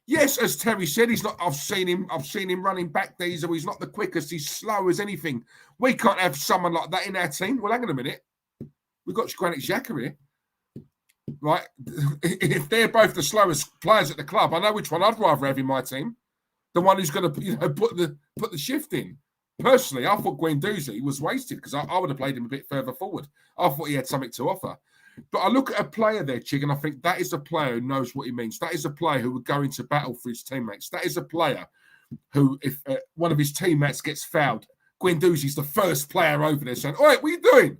Yes, as Terry said, he's not. I've seen him running back these, or he's not the quickest. He's slow as anything. We can't have someone like that in our team. Well, hang on a minute. We've got Granit Xhaka here, right? If they're both the slowest players at the club, I know which one I'd rather have in my team. The one who's going to, put the shift in. Personally, I thought Guendouzi was wasted because I would have played him a bit further forward. I thought he had something to offer. But I look at a player there, Chig, and I think that is a player who knows what he means. That is a player who would go into battle for his teammates. That is a player who, if one of his teammates gets fouled, Guendouzi's the first player over there saying, "All right, what are you doing?"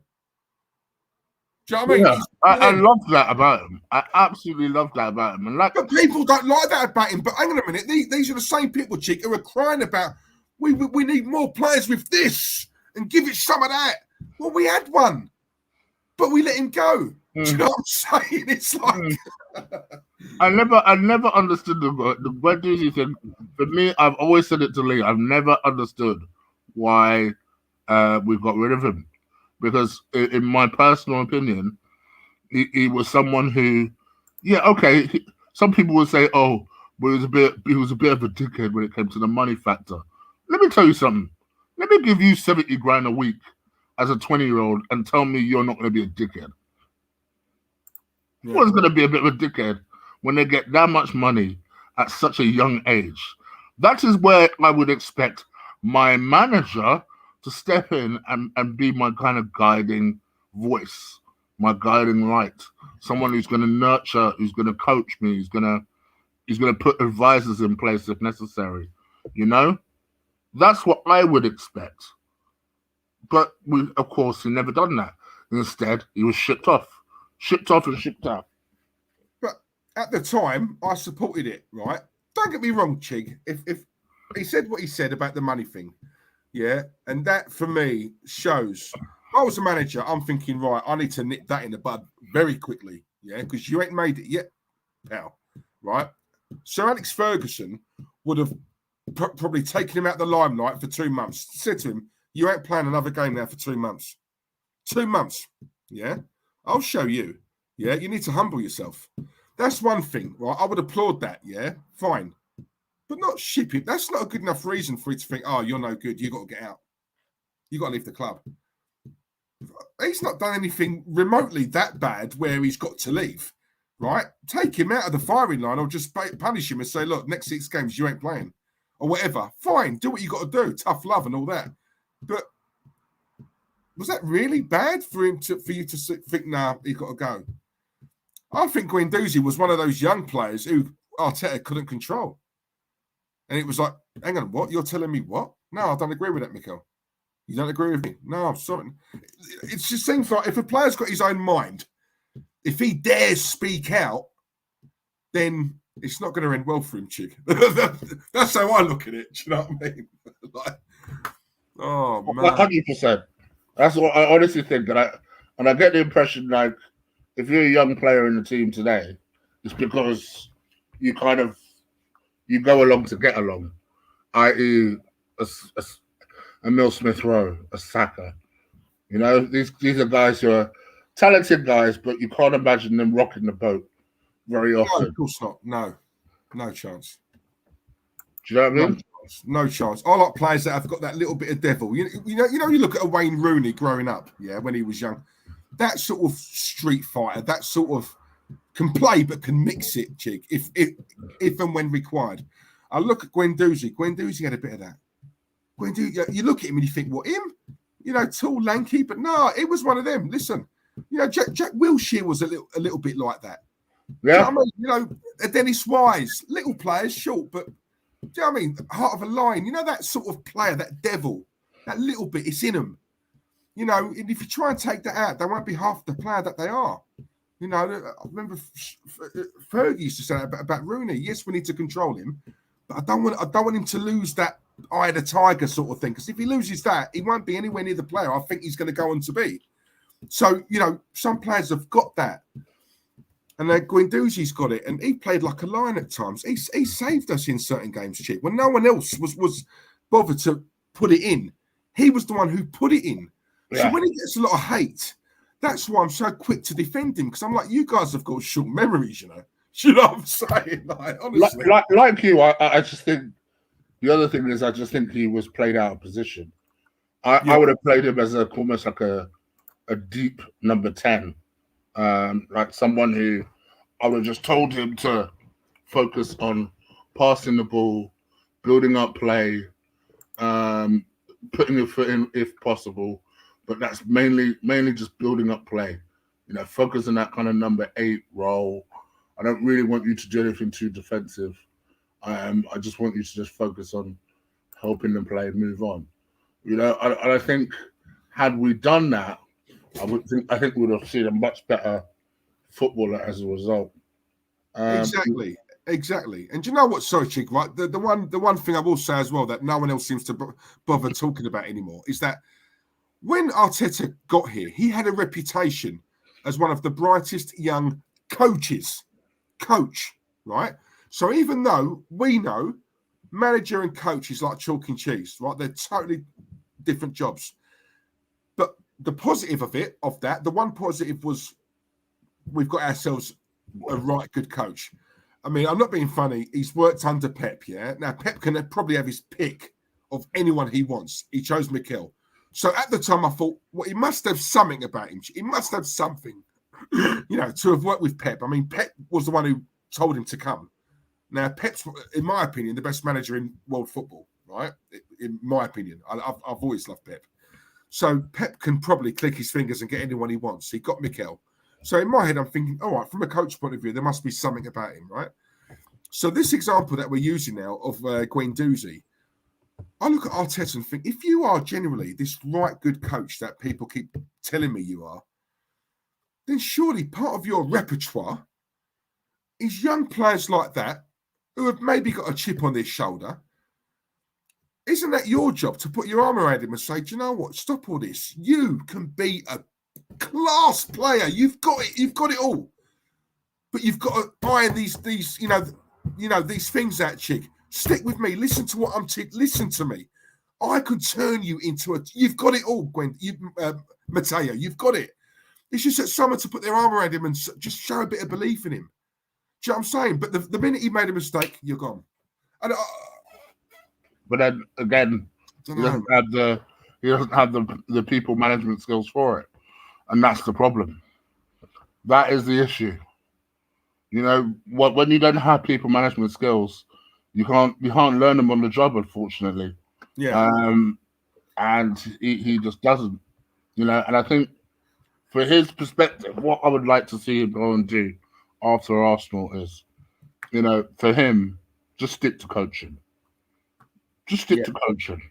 Do you know what I mean? Yeah, I love that about him. I absolutely love that about him. And but people don't like that about him. But hang on a minute. These are the same people, Chig, who are crying about, we need more players with this and give it some of that. Well, we had one, but we let him go. Do you know what I'm saying? It's like I never understood the Guendouzi thing. For me, I've always said it to Lee. I've never understood why we got rid of him, because in my personal opinion, he was someone who, some people would say, oh, but he was a bit of a dickhead when it came to the money factor. Let me tell you something. Let me give you 70 grand a week as a 20-year-old and tell me you're not going to be a dickhead. Who's going to be a bit of a dickhead when they get that much money at such a young age? That is where I would expect my manager to step in and be my kind of guiding voice, my guiding light, someone who's going to nurture, who's going to coach me, who's going to put advisors in place if necessary. You know, that's what I would expect. But of course, he never done that. Instead, he was shipped off and shipped out. But at the time, I supported it, right? Don't get me wrong, Chig. If he said what he said about the money thing, yeah, and that for me shows. If I was a manager, I'm thinking, right, I need to nip that in the bud very quickly, yeah, because you ain't made it yet, pal, right? Sir Alex Ferguson would have probably taken him out of the limelight for 2 months. Said to him, you ain't playing another game now for 2 months. 2 months, yeah? I'll show you. Yeah, you need to humble yourself. That's one thing, right? I would applaud that, yeah? Fine. But not ship it. That's not a good enough reason for you to think, oh, you're no good. You got to get out. You got to leave the club. He's not done anything remotely that bad where he's got to leave, right? Take him out of the firing line or just punish him and say, look, next 6 games you ain't playing or whatever. Fine, do what you got to do. Tough love and all that. But was that really bad for you to think, nah, he's got to go? I think Guendouzi was one of those young players who Arteta couldn't control. And it was like, hang on, what? You're telling me what? No, I don't agree with that, Mikel. You don't agree with me? No, I'm sorry. It just seems like if a player's got his own mind, if he dares speak out, then it's not going to end well for him, Chig. That's how I look at it. Do you know what I mean? Like, oh, man. 100%. That's what I honestly think. And I get the impression, like, if you're a young player in the team today, it's because you go along to get along, i.e. a Mill Smith Rowe, a Saka. You know, these are guys who are talented guys, but you can't imagine them rocking the boat very often. No, of course not. No chance. Do you know what I mean? No chance. I like players that have got that little bit of devil. You know, you look at a Wayne Rooney growing up, yeah, when he was young. That sort of street fighter, that sort of can play but can mix it, Chig, if and when required. I look at Guendouzi. Guendouzi had a bit of that. Guendouzi, you look at him and you think, what, him? You know, tall, lanky, but no, it was one of them. Listen, you know, Jack Wilshere was a little bit like that. Yeah. You know, Dennis Wise, little players, short, but do you know what I mean? Heart of a lion. You know, that sort of player, that devil, that little bit, it's in them. You know, and if you try and take that out, they won't be half the player that they are. You know, I remember Fergie used to say that about Rooney. Yes, we need to control him, but I don't want him to lose that eye of the tiger sort of thing. Because if he loses that, he won't be anywhere near the player I think he's going to go on to be. So, some players have got that. And Guendouzi's got it. And he played like a lion at times. He saved us in certain games, Chick. When no one else was bothered to put it in, he was the one who put it in. Yeah. So when he gets a lot of hate, that's why I'm so quick to defend him. Because I'm like, you guys have got short memories, You know what I'm saying? Like, honestly. Like you, I just think the other thing is I just think he was played out of position. I would have played him as almost like a deep number 10. Like someone who I would have just told him to focus on passing the ball, building up play, putting your foot in if possible, but that's mainly just building up play. Focus on that kind of number 8 role. I don't really want you to do anything too defensive. I just want you to just focus on helping them play and move on. I think had we done that, I think we would have seen a much better footballer as a result. Exactly. And do you know what, sorry, Chick, right? The one thing I will say as well that no one else seems to bother talking about anymore is that when Arteta got here, he had a reputation as one of the brightest young coach, right? So even though we know manager and coach is like chalk and cheese, right? They're totally different jobs. But the positive of that, the one positive was we've got ourselves a right good coach. I mean, I'm not being funny. He's worked under Pep, yeah? Now, Pep can probably have his pick of anyone he wants. He chose Mikel. So at the time, I thought, well, he must have something about him. He must have something, to have worked with Pep. I mean, Pep was the one who told him to come. Now, Pep's, in my opinion, the best manager in world football, right? In my opinion. I've always loved Pep. So Pep can probably click his fingers and get anyone he wants. He got Mikel. So in my head, I'm thinking, all right, from a coach point of view, there must be something about him, right? So this example that we're using now of Guendouzi, I look at Arteta and think, if you are genuinely this right good coach that people keep telling me you are, then surely part of your repertoire is young players like that who have maybe got a chip on their shoulder. Isn't that your job to put your arm around him and say, do you know what? Stop all this. You can be a class player. You've got it. You've got it all. But you've got to iron these these things out, Chick. Stick with me. Listen to what I'm listen to me. I can turn you into you've got it all, Gwen. Matteo, you've got it. It's just that someone to put their arm around him and just show a bit of belief in him. Do you know what I'm saying? But the minute he made a mistake, you're gone. And but then again, he doesn't have the people management skills for it, and that's the problem. That is the issue. When you don't have people management skills, you can't learn them on the job, unfortunately. Yeah. And he just doesn't. And I think for his perspective, what I would like to see him go and do after Arsenal is, for him, just stick to coaching. Just stick to coaching.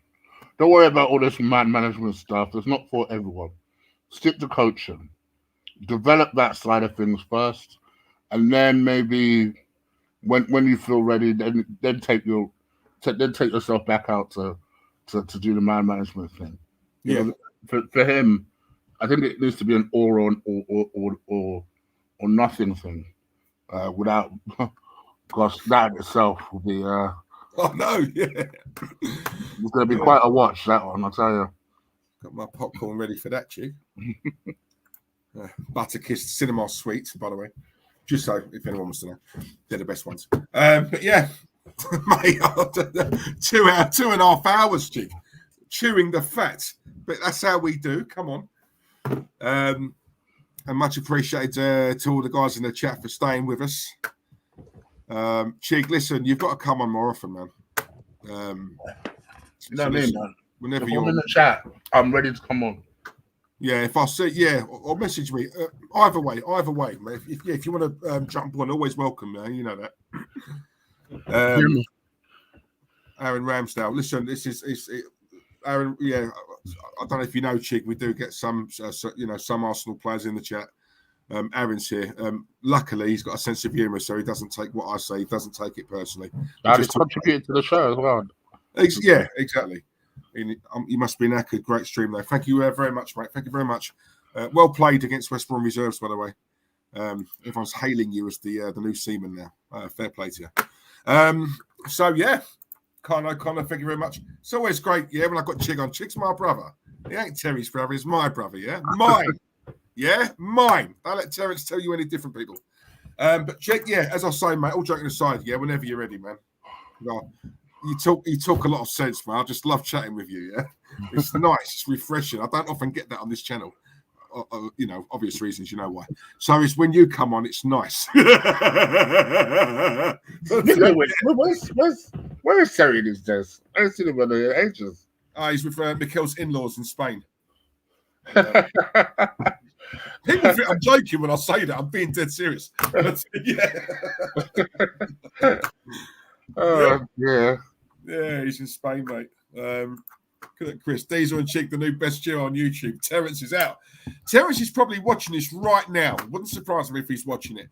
Don't worry about all this man management stuff. It's not for everyone. Stick to coaching. Develop that side of things first, and then maybe when you feel ready, then take yourself back out to do the man management thing. For him, I think it needs to be an or nothing thing. Without, gosh, that itself will be. Oh no! Yeah, it's going to be quite a watch, that one, I'll tell you. Got my popcorn ready for that, Chief. Butterkissed cinema sweets, by the way. Just so, if anyone wants to know, they're the best ones. But yeah, mate, 2.5 hours, Chief, chewing the fat. But that's how we do. Come on. And much appreciated to all the guys in the chat for staying with us. Chig, listen, you've got to come on more often, man. What I mean, man? Whenever you're in the chat, I'm ready to come on. Yeah, if I see, or message me. Either way, man. If you want to jump on, always welcome, man. You know that. Aaron Ramsdale, listen, this is Aaron. Yeah, I don't know if you know, Chig. We do get some Arsenal players in the chat. Aaron's here. Luckily, he's got a sense of humour, so he doesn't take what I say. He doesn't take it personally. He's contributed to the show as well. Yeah, exactly. You must be knackered. Great stream, though. Thank you very much, mate. Thank you very much. Well played against West Brom reserves, by the way. Everyone's hailing you as the new seaman now. Fair play to you. So, yeah. Connor, thank you very much. It's always great, yeah, when I've got Chig on. Chig's my brother. He ain't Terry's brother. He's my brother, yeah? Mine. Yeah? Mine. Don't let Terrence tell you any different, people. But Chig, yeah, as I say, mate, all joking aside, yeah, whenever you're ready, man. You talk a lot of sense, man. I just love chatting with you, yeah? It's nice. It's refreshing. I don't often get that on this channel. Obvious reasons, you know why. So it's when you come on, it's nice. Where's Terry these days? I haven't seen him in ages. He's with Mikel's in-laws in Spain. People think I'm joking when I say that. I'm being dead serious. But, yeah. Yeah, he's in Spain, mate. Look at Chris. Diesel and Chick, the new best duo on YouTube. Terence is out. Terence is probably watching this right now. Wouldn't surprise me if he's watching it.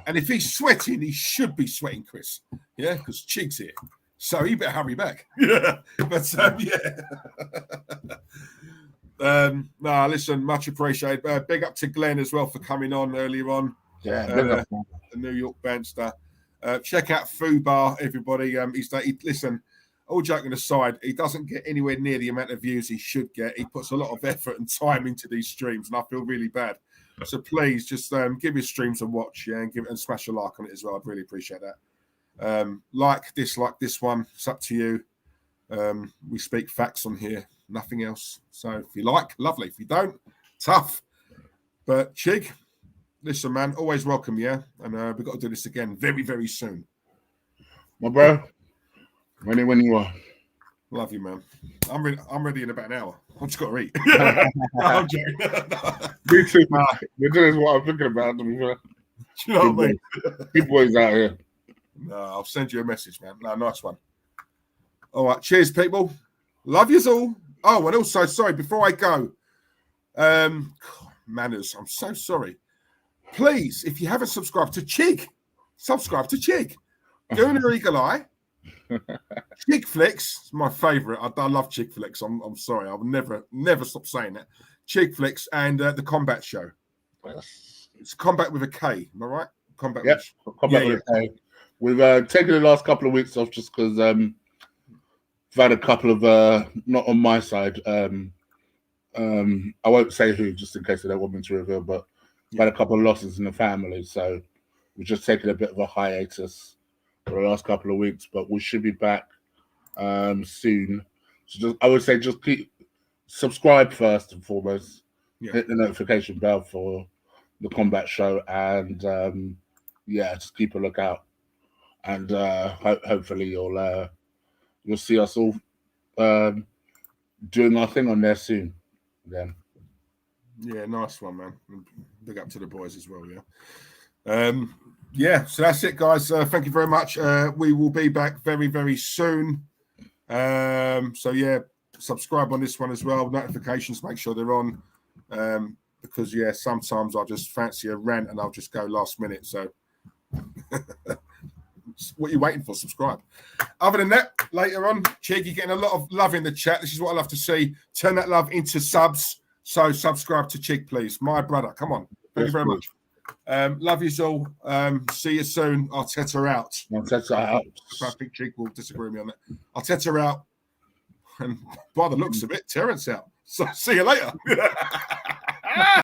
And if he's sweating, he should be sweating, Chris. Yeah, because Chig's here. So he better hurry back. Yeah. But, yeah. No, listen, much appreciated. Big up to Glenn as well for coming on earlier on. Yeah, the New York Banster. Check out Fubar, everybody. Listen, all joking aside, he doesn't get anywhere near the amount of views he should get. He puts a lot of effort and time into these streams, and I feel really bad. So please just give his streams a watch, yeah, and smash a like on it as well. I'd really appreciate that. Like, dislike this one. It's up to you. We speak facts on here, nothing else. So if you like, lovely. If you don't, tough. But Chig, listen, man, always welcome, yeah? And we've got to do this again very, very soon. My bro, when you are. Love you, man. I'm ready in about an hour. I've just got to eat. I'm joking. Me too, man. This is what I'm thinking about. Do you know what I mean? Big boys out here. No, I'll send you a message, man. No, nice one. All right, cheers, people. Love yous all. Oh, and also, sorry, before I go, manners, I'm so sorry. Please, if you haven't subscribed to Chig, subscribe to Chig. Gooner Eagle Eye. Chig Flicks is my favourite. I love Chig Flicks. I'm sorry. I'll never stop saying that. Chig Flicks and the Combat Show. It's Combat with a K. Am I right? Combat with a K. We've taken the last couple of weeks off just because I've had a couple of not on my side. I won't say who, just in case they don't want me to reveal, but I've had a couple of losses in the family, so we've just taken a bit of a hiatus for the last couple of weeks, but we should be back soon. So I would say just keep subscribe first and foremost. Yeah. Hit the notification bell for the Combat Show, and just keep a lookout. And hopefully you'll see us all doing our thing on there soon. Then. Yeah, nice one, man. Big up to the boys as well, yeah. So that's it, guys. Thank you very much. We will be back very, very soon. So, yeah, subscribe on this one as well. Notifications, make sure they're on. Because, yeah, sometimes I just fancy a rant and I'll just go last minute. So, what are you waiting for? Subscribe. Other than that, later on, Chig, you're getting a lot of love in the chat. This is what I love to see. Turn that love into subs. So subscribe to Chig, please. My brother. Come on. Thank you very much. Love you all. See you soon. Arteta out. Arteta out. I think Chig will disagree with me on that. Arteta out. And by the looks of it, Terence out. So see you later.